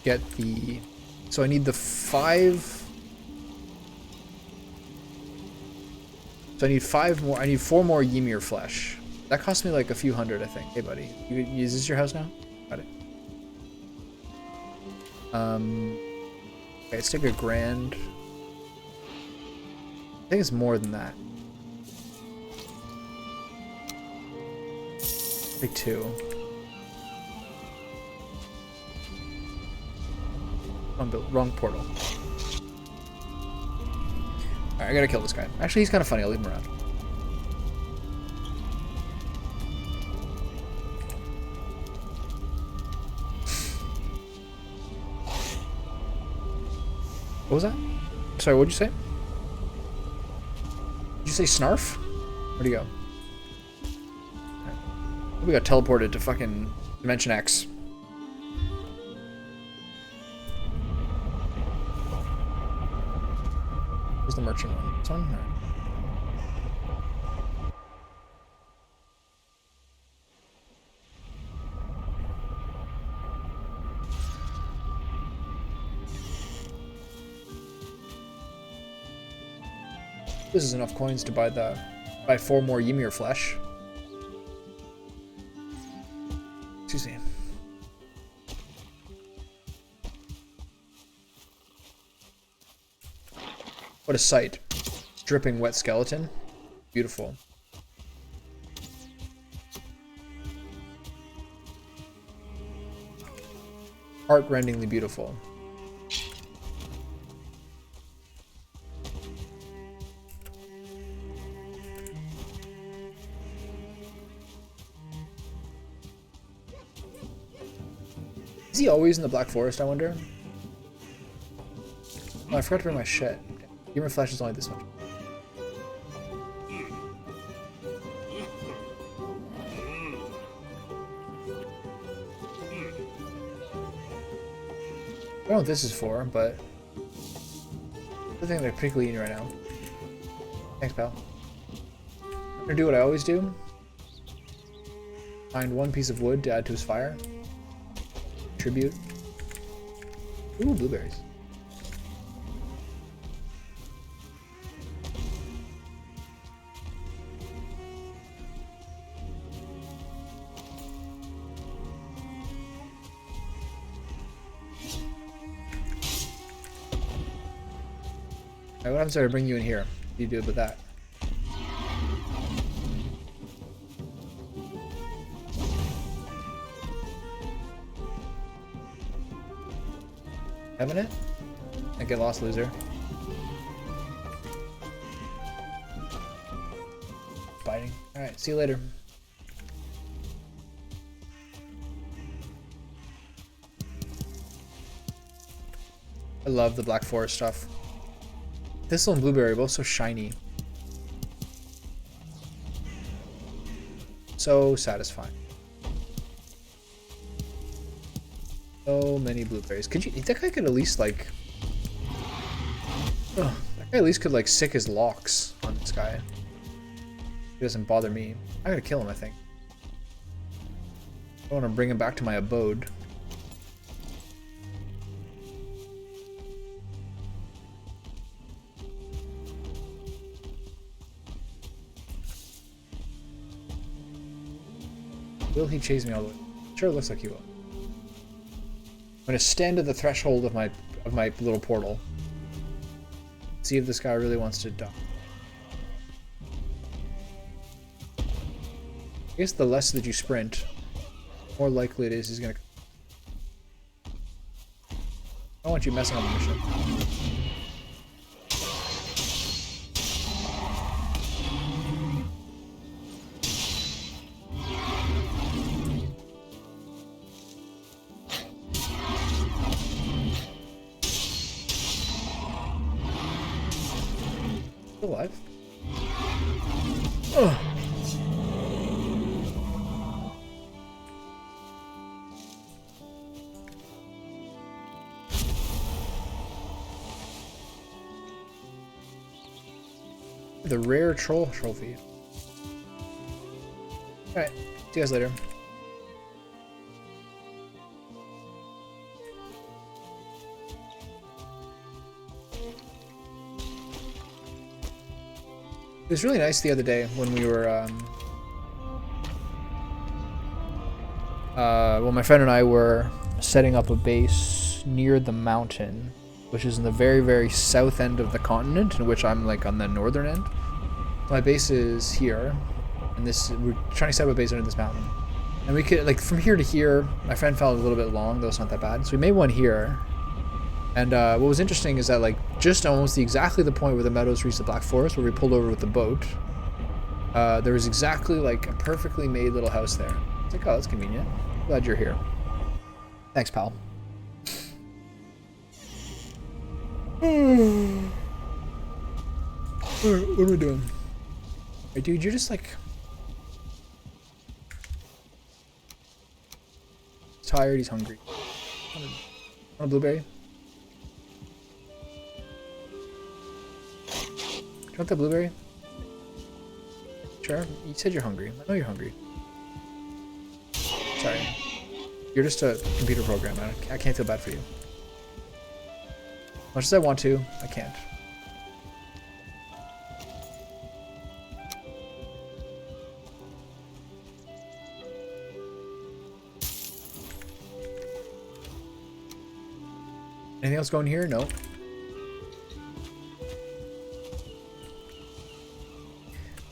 A: get the. So I need the 5. So I need 5 more. I need 4 more Ymir flesh. That cost me like a few hundred, I think. Hey, buddy, is this your house now? Got it. Okay, let's take a grand. I think it's more than that. Like 2. Wrong portal. Alright, I gotta kill this guy. Actually, he's kind of funny. I'll leave him around. What was that? Sorry, what'd you say? Did you say snarf? Where'd he go? Right. We got teleported to fucking Dimension X. Where's the merchant one? This one? No. This is enough coins to buy 4 more Ymir flesh. Excuse me. What a sight. Dripping wet skeleton. Beautiful. Heart-rendingly beautiful. Is he always in the Black Forest, I wonder? Oh, I forgot to bring my shit. Ymir flesh is only this much. I don't know what this is for, but I think they're particularly eating right now. Thanks, pal. I'm gonna do what I always do. Find 1 piece of wood to add to his fire. Tribute. Ooh, blueberries. Alright, what happens if I bring you in here? What do you do with that? Having it? I get lost, loser. Biting. Alright, see you later. I love the Black Forest stuff. Thistle and blueberry are both so shiny. So satisfying. So many blueberries. Could you? That guy could at least like. That guy at least could like sick his locks on this guy. He doesn't bother me. I gotta kill him, I think. I want to bring him back to my abode. Will he chase me all the way? Sure, it looks like he will. I'm gonna stand at the threshold of my little portal. See if this guy really wants to die. I guess the less that you sprint, more likely it is he's gonna. I don't want you messing up the mission. Still alive? Ugh. The rare troll trophy. Alright, see you guys later. It was really nice the other day when we were, well, my friend and I were setting up a base near the mountain, which is in the very, very south end of the continent, in which I'm like on the northern end. My base is here, and we're trying to set up a base under this mountain. And we could, like, from here to here, my friend felt a little bit long, though it's not that bad. So we made one here. And what was interesting is that, like, just almost exactly the point where the meadows reached the Black Forest, where we pulled over with the boat, there was exactly, like, a perfectly made little house there. It's like, oh, that's convenient. Glad you're here. Thanks, pal. Alright, what are we doing? Hey, dude, you're just, like... He's tired, he's hungry. Want a blueberry? Do you want that blueberry? Sure. You said you're hungry. I know you're hungry. Sorry. You're just a computer program. I can't feel bad for you. Much as I want to, I can't. Anything else going here? No.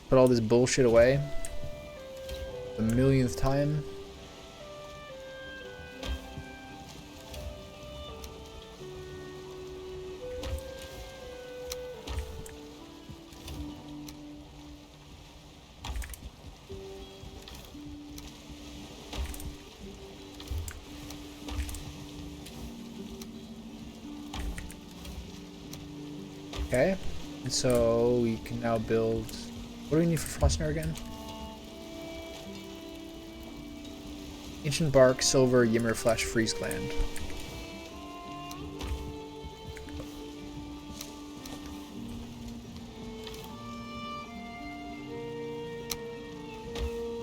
A: Put all this bullshit away. The millionth time. Okay, and so we can now build... What do we need for Frostner again? Ancient Bark, Silver, Yimmer Flesh, Freeze Gland.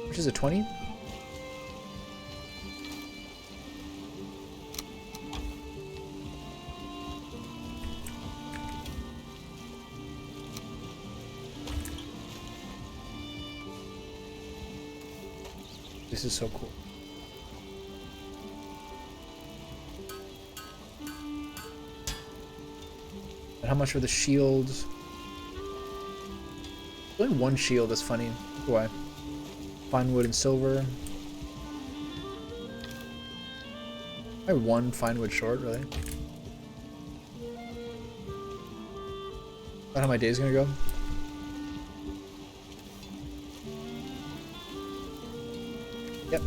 A: Which is a 20? This is so cool. And how much are the shields? Only one shield, that's funny. Why? Fine wood and silver. I have one fine wood short, really. Is that how my day's gonna go? Yep.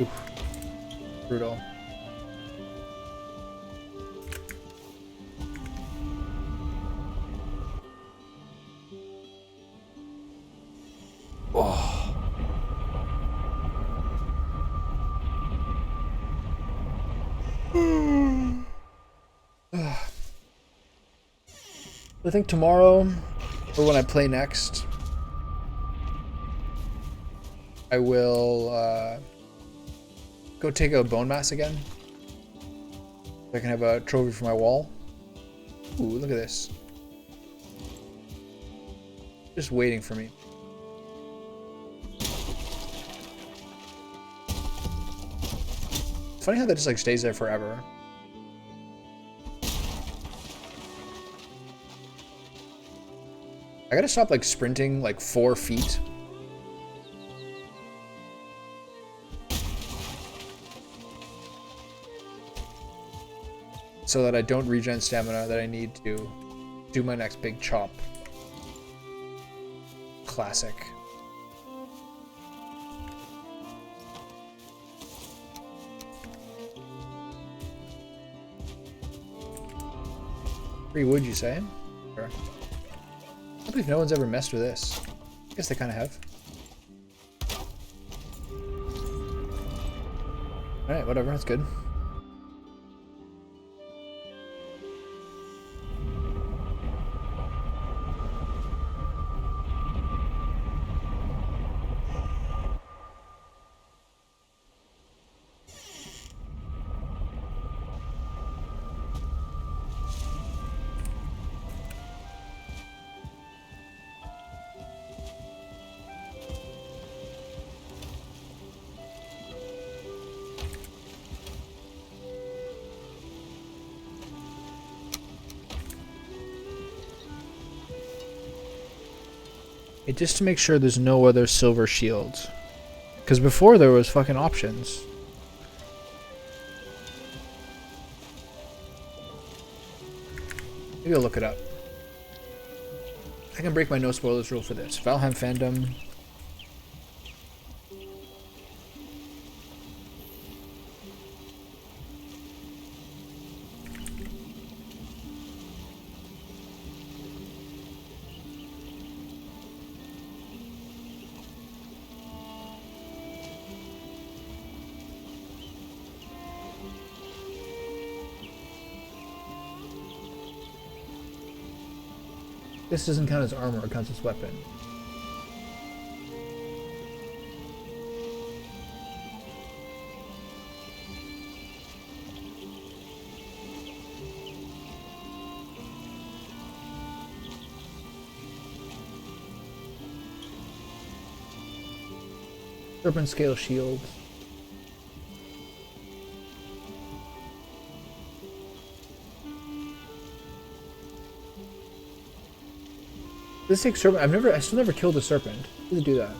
A: Oof. Brutal. Oh. I think tomorrow, or when I play next, I will go take out bone mass again. So I can have a trophy for my wall. Ooh, look at this. Just waiting for me. It's funny how that just like stays there forever. I gotta stop like sprinting like 4 feet. So that I don't regen stamina that I need to do my next big chop. Classic. Free wood, you say? Sure. I can't believe no one's ever messed with this. I guess they kind of have. Alright, whatever, that's good. just to make sure there's no other silver shields. Because before there was fucking options. Maybe I'll look it up. I can break my no spoilers rule for this. Valheim fandom. This doesn't count as armor, it counts as weapon. Serpent scale shield. This takes serpent. I still never killed a serpent. How do they do that?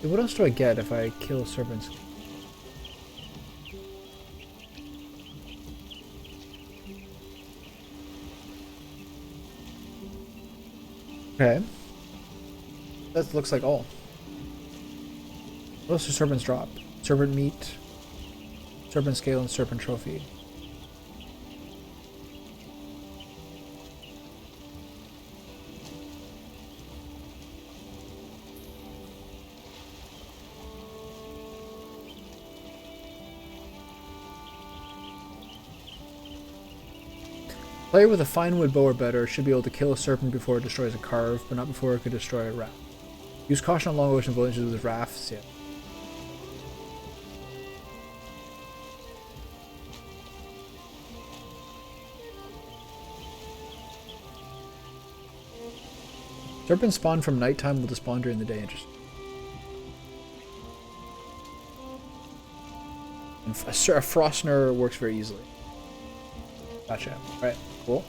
A: What else do I get if I kill serpents? Okay. That looks like all. What else do serpents drop? Serpent meat, serpent scale, and serpent trophy. Player with a fine wood bow or better should be able to kill a serpent before it destroys a carve, but not before it could destroy a raft. Use caution on long ocean voyages with rafts. Yeah. Serpents spawn from nighttime, will despawn during the day. Interesting. And a Frostner works very easily. Gotcha. Alright, cool.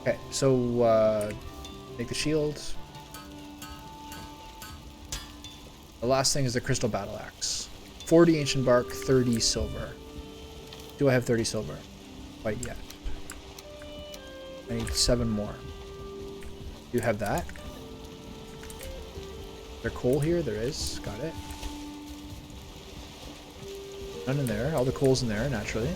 A: Okay, so make the shields. The last thing is the crystal battle axe. 40 ancient bark, 30 silver. Do I have 30 silver? Quite yet. I need 7 more. Do you have that? Is there coal here? There is. Got it. None in there. All the coal's in there, naturally.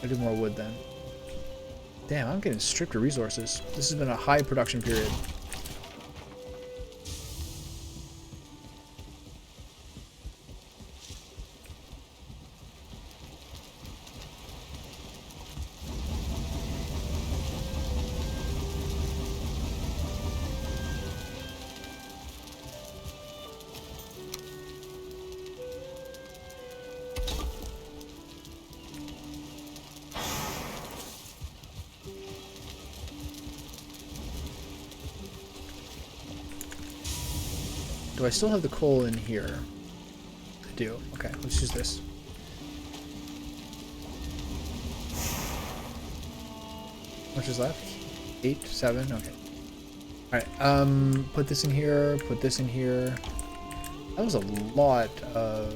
A: I'll do more wood then. Damn, I'm getting stripped of resources. This has been a high production period. Do I still have the coal in here? I do. Okay, let's use this. How much is left? 8, 7, okay. Alright, put this in here, put this in here. That was a lot of...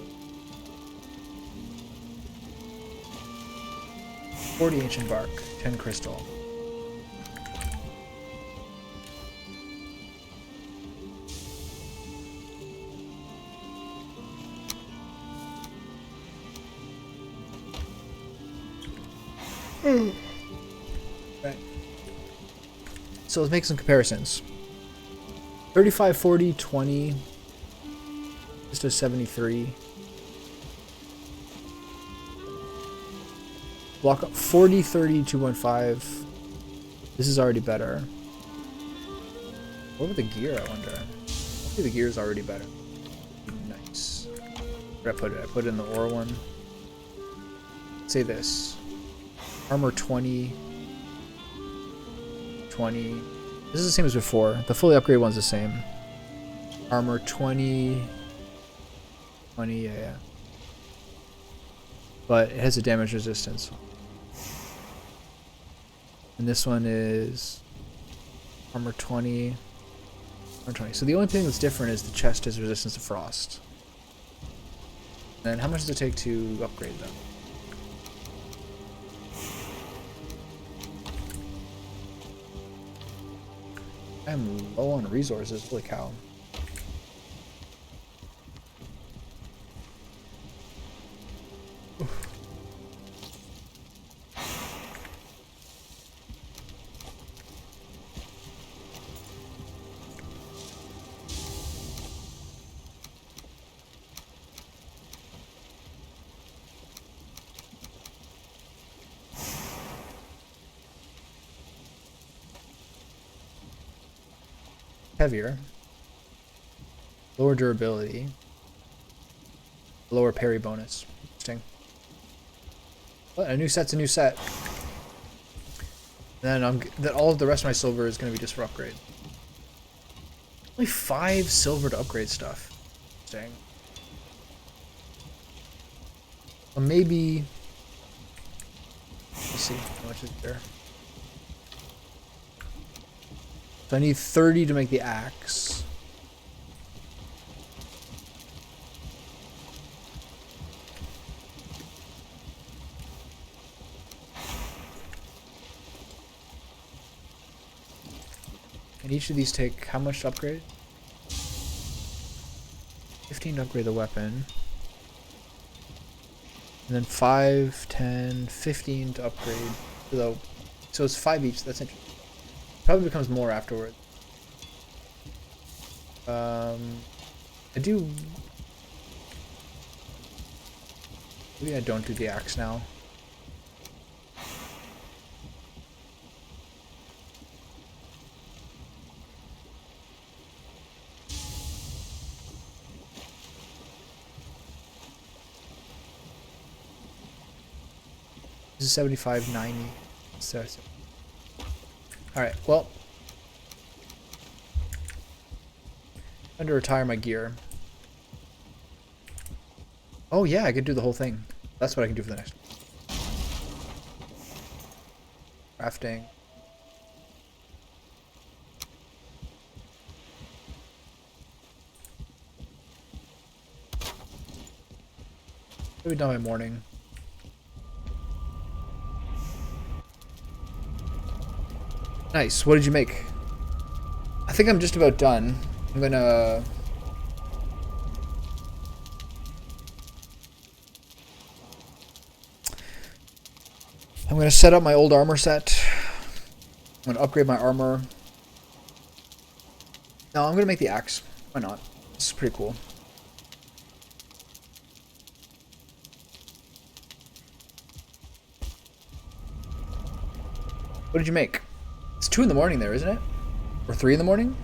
A: 40 ancient bark, 10 crystal. Right. So let's make some comparisons. 35, 40, 20. This does 73. Block up 40, 30, 215. This is already better. What about the gear, I wonder? Hopefully the gear is already better. Nice. Where did I put it? I put it in the ore one. Say this. Armor 20. 20. This is the same as before. The fully upgraded one's the same. Armor 20. 20, yeah. But it has a damage resistance. And this one is armor 20. Armor 20. So the only thing that's different is the chest has resistance to frost. And how much does it take to upgrade them? I'm low on resources, holy cow. Heavier, lower durability, lower parry bonus. Interesting. But a new set's a new set. Then all of the rest of my silver is going to be just for upgrade. Only 5 silver to upgrade stuff. Interesting. Well, maybe. Let's see how much is there. So I need 30 to make the axe. And each of these take how much to upgrade? 15 to upgrade the weapon. And then 5, 10, 15 to upgrade. So it's 5 each. That's interesting. Probably becomes more afterward. I do. Maybe I don't do the axe now. This is 75, 90. So. Alright, well. I'm going to retire my gear. Oh yeah, I could do the whole thing. That's what I can do for the next one. Crafting. Maybe done by morning. Nice. What did you make? I think I'm just about done. I'm gonna... set up my old armor set. I'm gonna upgrade my armor. No, I'm gonna make the axe. Why not? This is pretty cool. What did you make? It's 2 in the morning there, isn't it? Or 3 in the morning?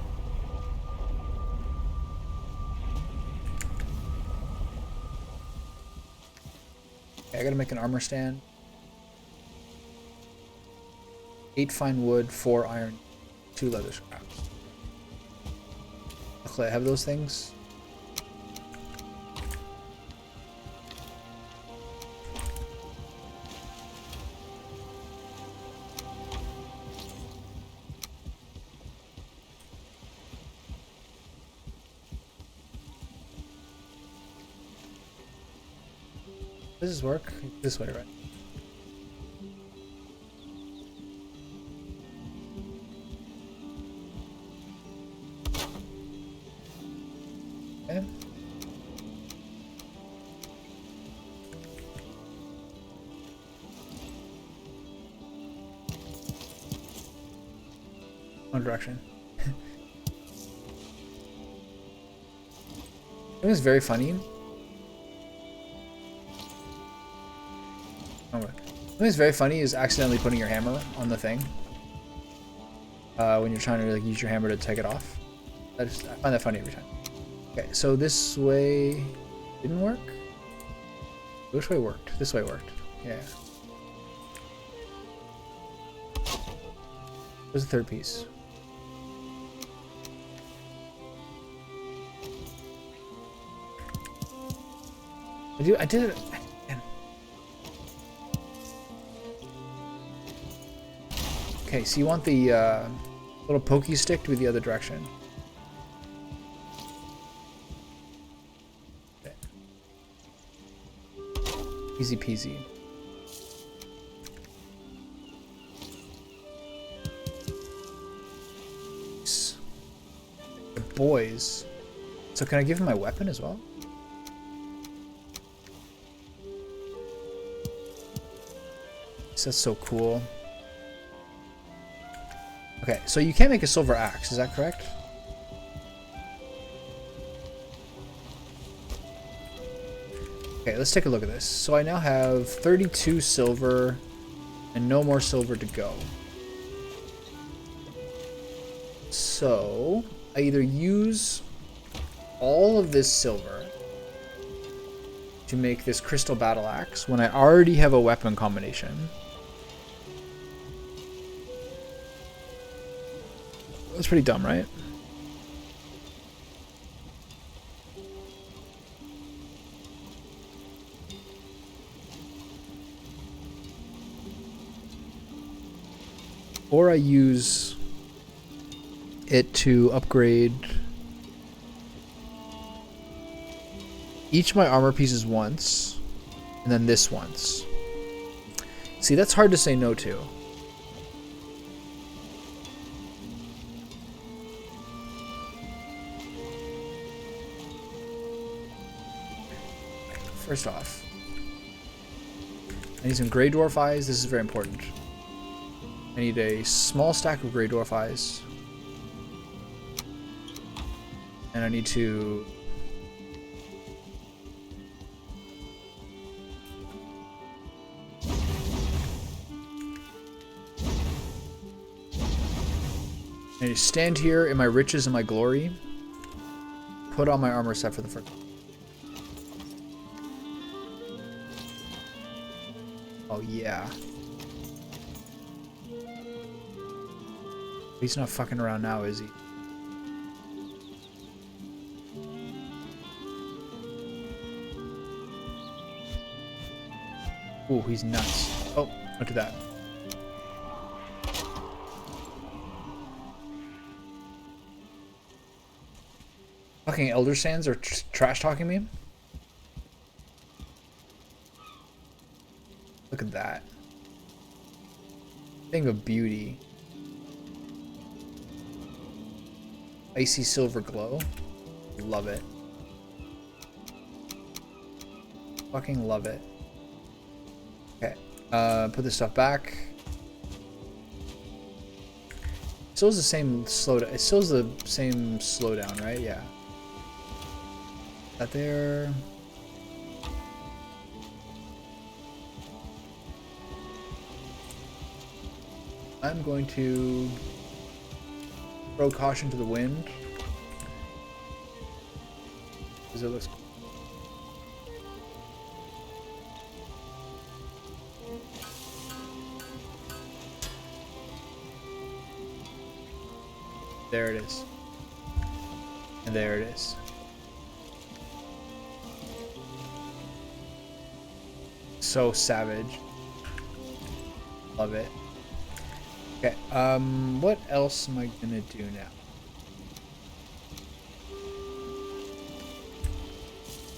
A: Okay, I gotta make an armor stand. 8 fine wood, 4 iron, 2 leather scraps. Luckily I have those things. Does this work? This way, right? Okay. One direction. It was very funny. Something that's very funny is accidentally putting your hammer on the thing. when you're trying to like use your hammer to take it off. I find that funny every time. Okay, so this way didn't work. Which way worked? This way worked. Yeah. Where's the third piece? I did it. Man. Okay, so you want the little pokey stick to be the other direction. Okay. Easy peasy. The boys. So can I give him my weapon as well? That's so cool. Okay, so you can't make a silver axe, is that correct? Okay, let's take a look at this. So I now have 32 silver and no more silver to go. So I either use all of this silver to make this crystal battle axe when I already have a weapon combination. That's pretty dumb, right? Or I use it to upgrade each of my armor pieces once, and then this once. See, that's hard to say no to. First off, I need some Grey Dwarf Eyes. This is very important. I need a small stack of Grey Dwarf Eyes. And I need to... I need to stand here in my riches and my glory. Put on my armor set for the first... Oh, yeah. He's not fucking around now, is he? Ooh, he's nuts. Oh, don't do that. Fucking Elder Sands are trash talking me? Look at that. Thing of beauty. Icy silver glow. Love it. Fucking love it. Okay. Put this stuff back. Still is the same slowdown. It still is the same slowdown, right? Yeah. That there. I'm going to throw caution to the wind because it looks cool. There it is. And there it is. So savage. Love it. Okay, what else am I gonna do now?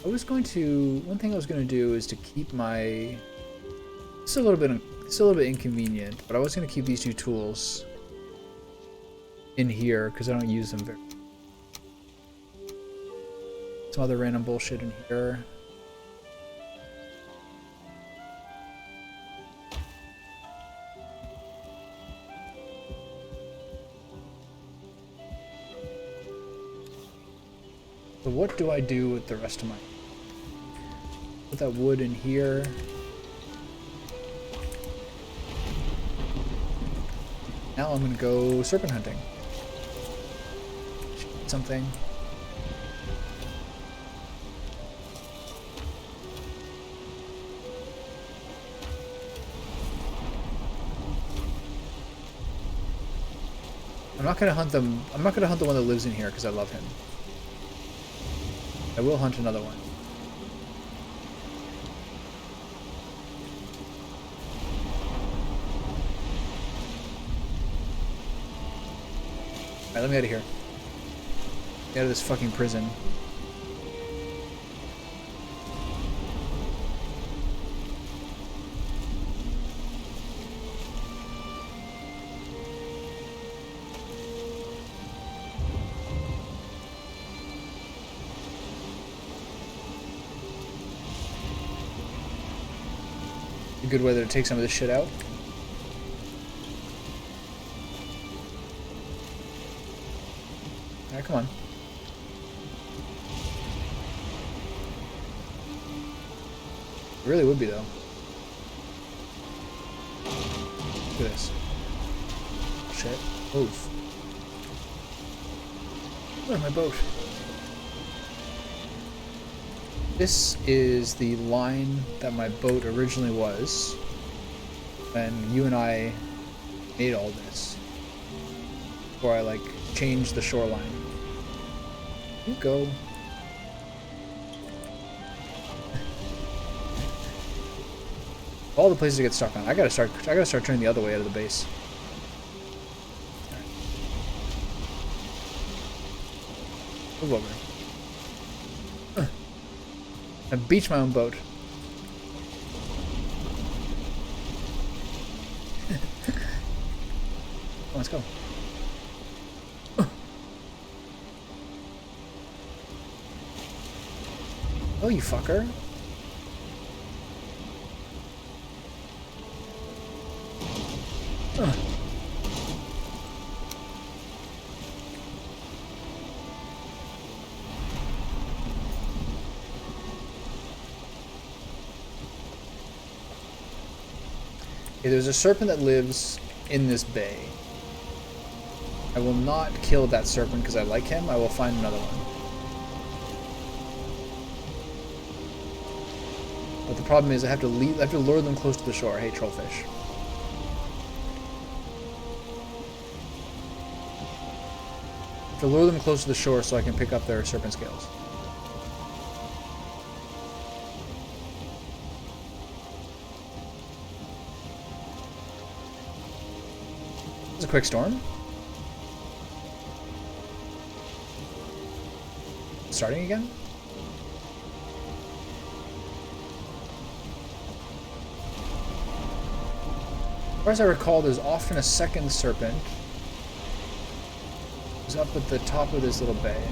A: One thing I was gonna do is to keep my, it's a little bit inconvenient, but I was gonna keep these two tools in here because I don't use them very. Some other random bullshit in here. So what do I do with the rest of my... Put that wood in here. Now I'm gonna go serpent hunting. Something. I'm not gonna hunt them. I'm not gonna hunt the one that lives in here because I love him. I will hunt another one. Alright, let me out of here. Get out of this fucking prison. A good way to take some of this shit out. Alright, come on. It really would be, though. Look at this. Shit. Move. Where's my boat? This is the line that my boat originally was when you and I made all this. Before I, like, changed the shoreline. You go. All the places to get stuck on. I gotta start turning the other way out of the base. Right. Move over. I beach my own boat. Let's go. Oh, you fucker. Okay, there's a serpent that lives in this bay. I will not kill that serpent because I like him. I will find another one. But the problem is I have to lure them close to the shore. I hate trollfish. I have to lure them close to the shore so I can pick up their serpent scales. It's a quick storm. Starting again? As far as I recall, there's often a second serpent who's up at the top of this little bay.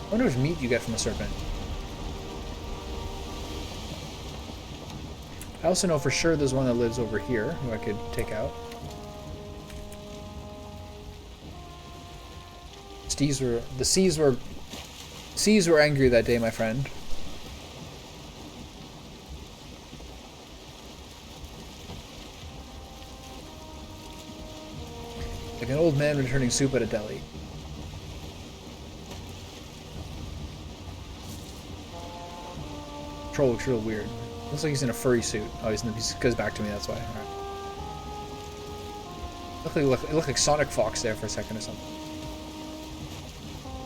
A: I wonder which meat you get from a serpent. I also know for sure there's one that lives over here who I could take out. The seas were angry that day, my friend. Like an old man returning soup at a deli. Troll looks real weird. Looks like he's in a furry suit. Oh, he goes back to me, that's why. Alright. It looked like Sonic Fox there for a second or something.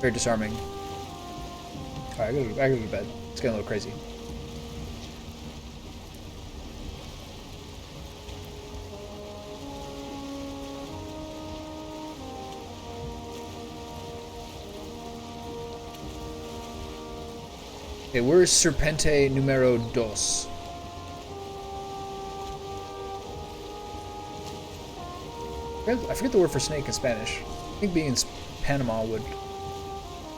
A: Very disarming. Alright, I gotta go to bed. It's getting a little crazy. Okay, where's Serpente numero dos? I forget the word for snake in Spanish. I think being in Panama would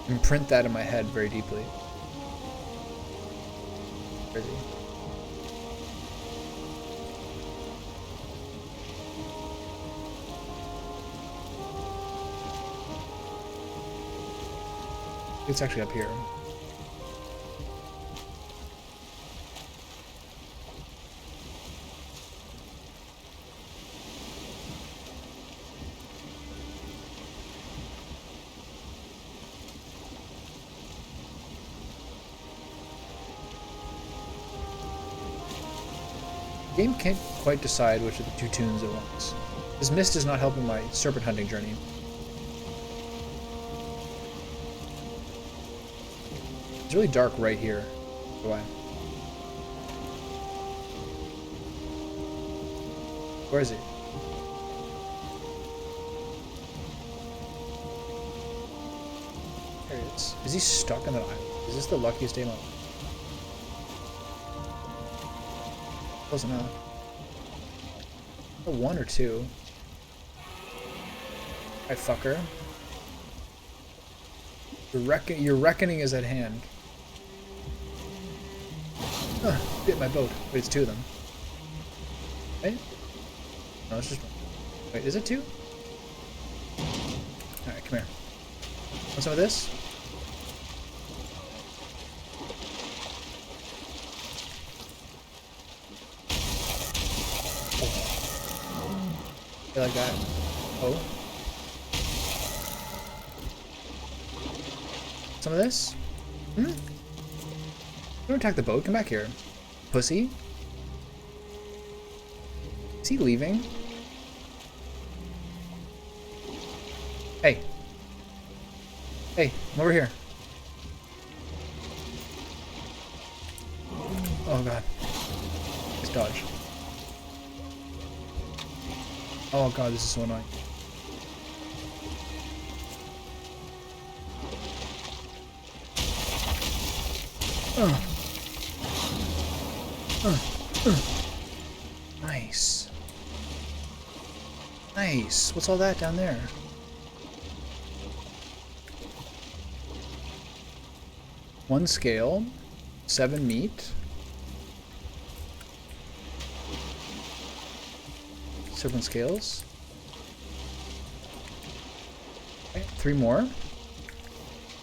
A: imprint that in my head very deeply. Crazy. It's actually up here. Game can't quite decide which of the two tunes it wants. This mist is not helping my serpent hunting journey. It's really dark right here. Why? Where is he? There he is. Is he stuck on that island? Is this the luckiest day of my life? Doesn't know. A 1 or 2. I fucker. Your reckoning is at hand. Bit my boat. Wait, it's 2 of them. Right? No, it's just one. Wait, is it 2? Alright, come here. Want some of this? You like that? Oh. Some of this? Hmm? Don't attack the boat. Come back here. Pussy? Is he leaving? Hey. Hey, I'm over here. Oh god. Nice dodge. Oh god, this is so annoying. Nice. Nice. What's all that down there? One scale, 7 meat. Serpent scales. Okay, 3 more.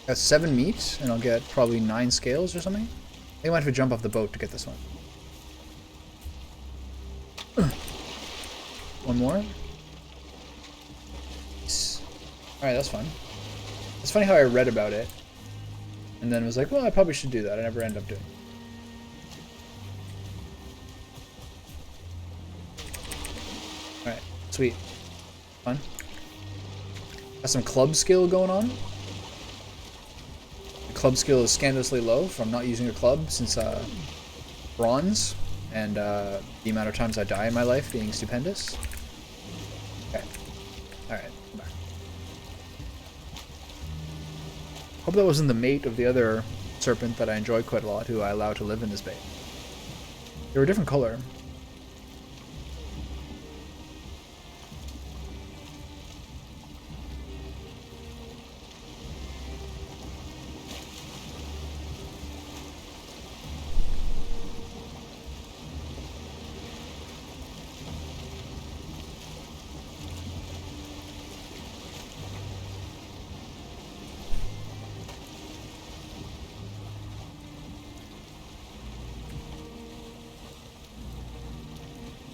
A: Got 7 meat, and I'll get probably 9 scales or something. I might have to jump off the boat to get this one. One more. Nice. Alright, that's fun. It's funny how I read about it, and then was like, well, I probably should do that. I never end up doing it. Alright, sweet. Fun. Got some club skill going on. The club skill is scandalously low from not using a club since bronze, and the amount of times I die in my life being stupendous. Okay. Alright, come back. Hope that wasn't the mate of the other serpent that I enjoy quite a lot, who I allow to live in this bay. They were a different color.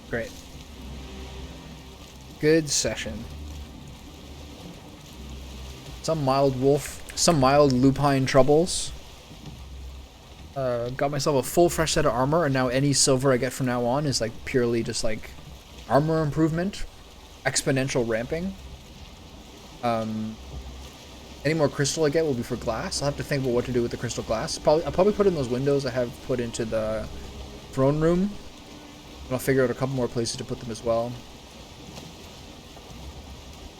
A: Great. Good session. Some mild lupine troubles. Got myself a full fresh set of armor, and now any silver I get from now on is like purely just like armor improvement, exponential ramping. Any more crystal I get will be for glass. I'll have to think about what to do with the crystal glass. I'll probably put in those windows I have put into the throne room. And I'll figure out a couple more places to put them as well.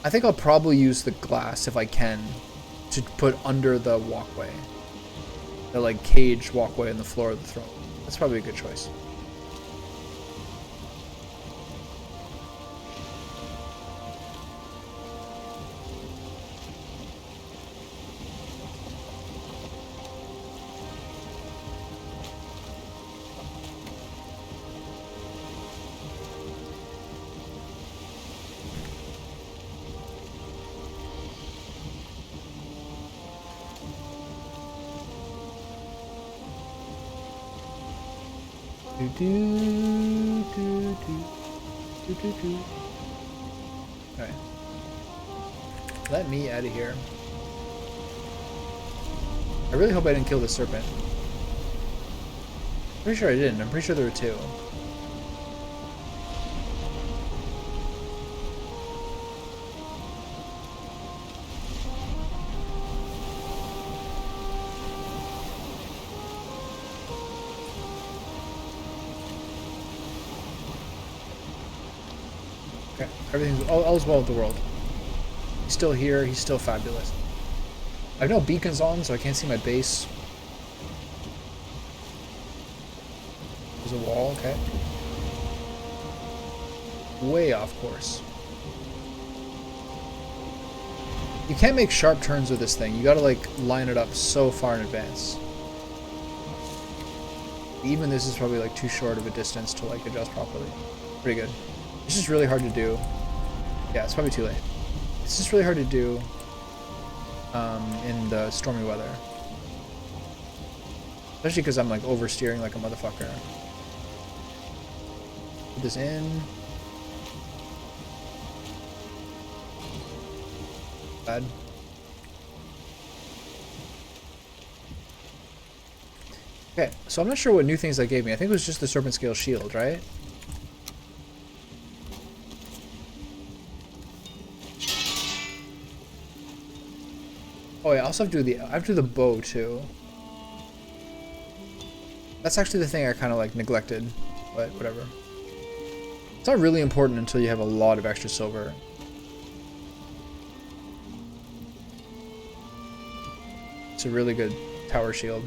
A: I think I'll probably use the glass, if I can, to put under the walkway. The, like, cage walkway on the floor of the throne. That's probably a good choice. Alright. Let me out of here. I really hope I didn't kill the serpent. Pretty sure I didn't. I'm pretty sure there were 2. Okay, everything's all's well with the world. He's still here. He's still fabulous. I have no beacons on, so I can't see my base. There's a wall. Okay. Way off course. You can't make sharp turns with this thing. You gotta like line it up so far in advance. Even this is probably like too short of a distance to like adjust properly. Pretty good. It's just really hard to do. Yeah, it's probably too late. It's just really hard to do in the stormy weather. Especially because I'm like oversteering like a motherfucker. Put this in. Bad. Okay, so I'm not sure what new things that gave me. I think it was just the Serpent Scale Shield, right? Oh yeah, I also have to do the bow too. That's actually the thing I kind of like neglected, but whatever. It's not really important until you have a lot of extra silver. It's a really good tower shield.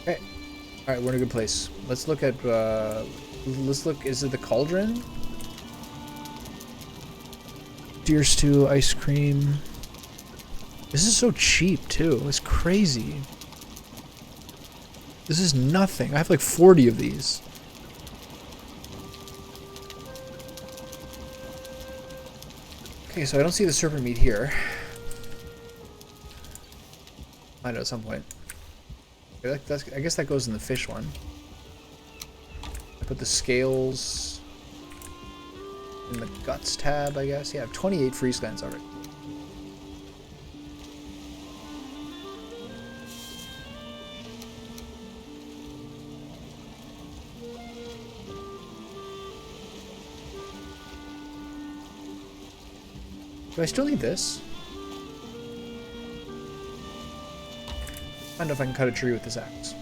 A: Okay. Alright, we're in a good place. Let's look at, is it the cauldron? Deer stew, ice cream. This is so cheap, too. It's crazy. This is nothing. I have like 40 of these. Okay, so I don't see the serpent meat here. I know at some point. Okay, I guess that goes in the fish one. I put the scales in the guts tab, I guess. Yeah, I have 28 freeze glands already. Do I still need this? Find out if I can cut a tree with this axe.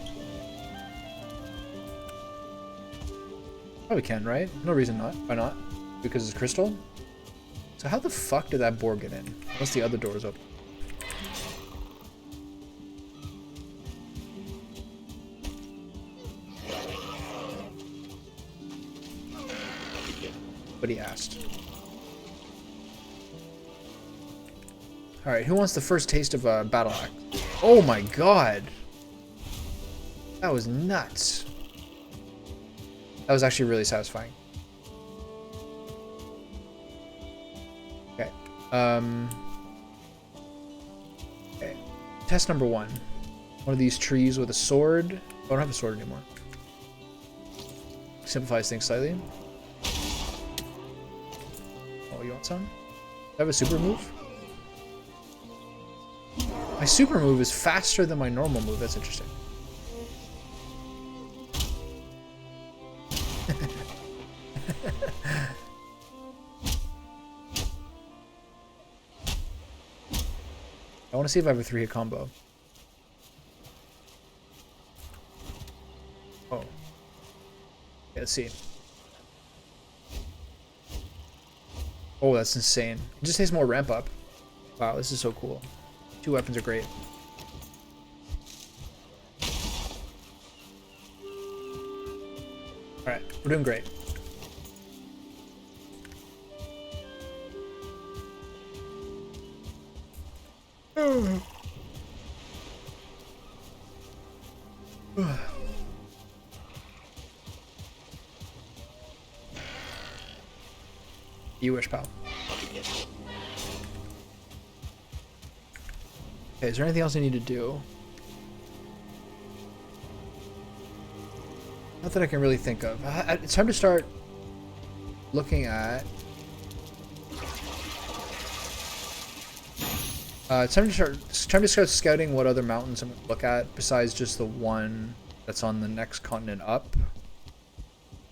A: Probably can, right? No reason not. Why not? Because it's crystal? So how the fuck did that boar get in? Unless the other door is open. But he asked. Alright, who wants the first taste of a battle axe? Oh my god! That was nuts. That was actually really satisfying. Okay. Okay. Test number 1. One of these trees with a sword. Oh, I don't have a sword anymore. Simplifies things slightly. Oh, you want some? Do I have a super move? My super move is faster than my normal move. That's interesting. I want to see if I have a 3-hit combo. Oh. Okay, let's see. Oh, that's insane. It just takes more ramp up. Wow, this is so cool. 2 weapons are great. Alright, we're doing great. You wish, pal. Okay, is there anything else I need to do? Not that I can really think of. It's time to start looking at... it's time to start scouting what other mountains I'm going to look at besides just the one that's on the next continent up.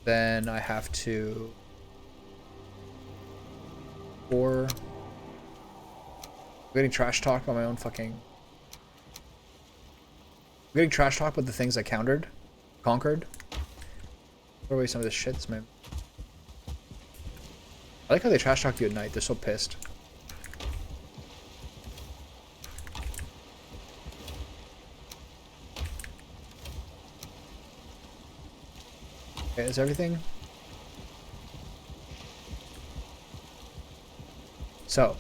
A: Then I have to... I'm getting trash talk on my own fucking... I'm getting trash talk with the things I conquered. Throw away some of this shit, man. I like how they trash talk you at night. They're so pissed. Okay, is everything? So,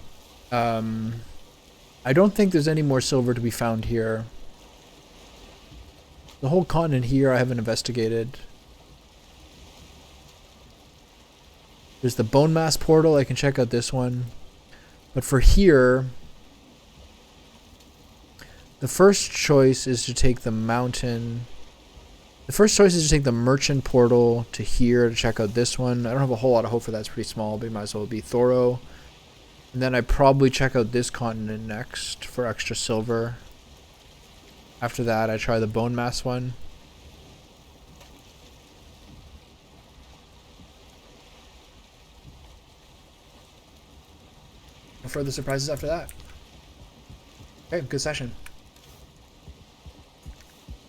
A: I don't think there's any more silver to be found here. The whole continent here I haven't investigated. There's the bone mass portal. I can check out this one. But for here, the first choice is to take the mountain. The first choice is to take the merchant portal to here to check out this one. I don't have a whole lot of hope for that. It's pretty small, but it might as well be thorough. And then I probably check out this continent next for extra silver. After that, I try the bone mass one. No further surprises after that. Okay, good session.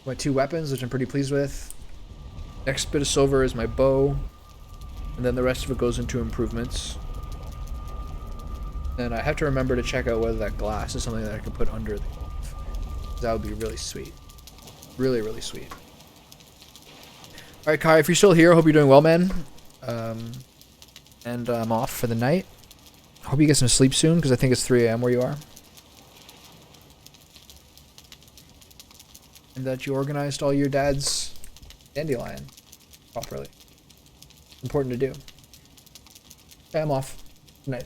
A: My 2 weapons, which I'm pretty pleased with. Next bit of silver is my bow. And then the rest of it goes into improvements. And I have to remember to check out whether that glass is something that I can put under the glove. That would be really sweet. Really, really sweet. Alright, Kai, if you're still here, I hope you're doing well, man. And I'm off for the night. Hope you get some sleep soon, because I think it's 3 a.m. where you are. And that you organized all your dad's dandelion properly. Important to do. Okay, I'm off. Good night.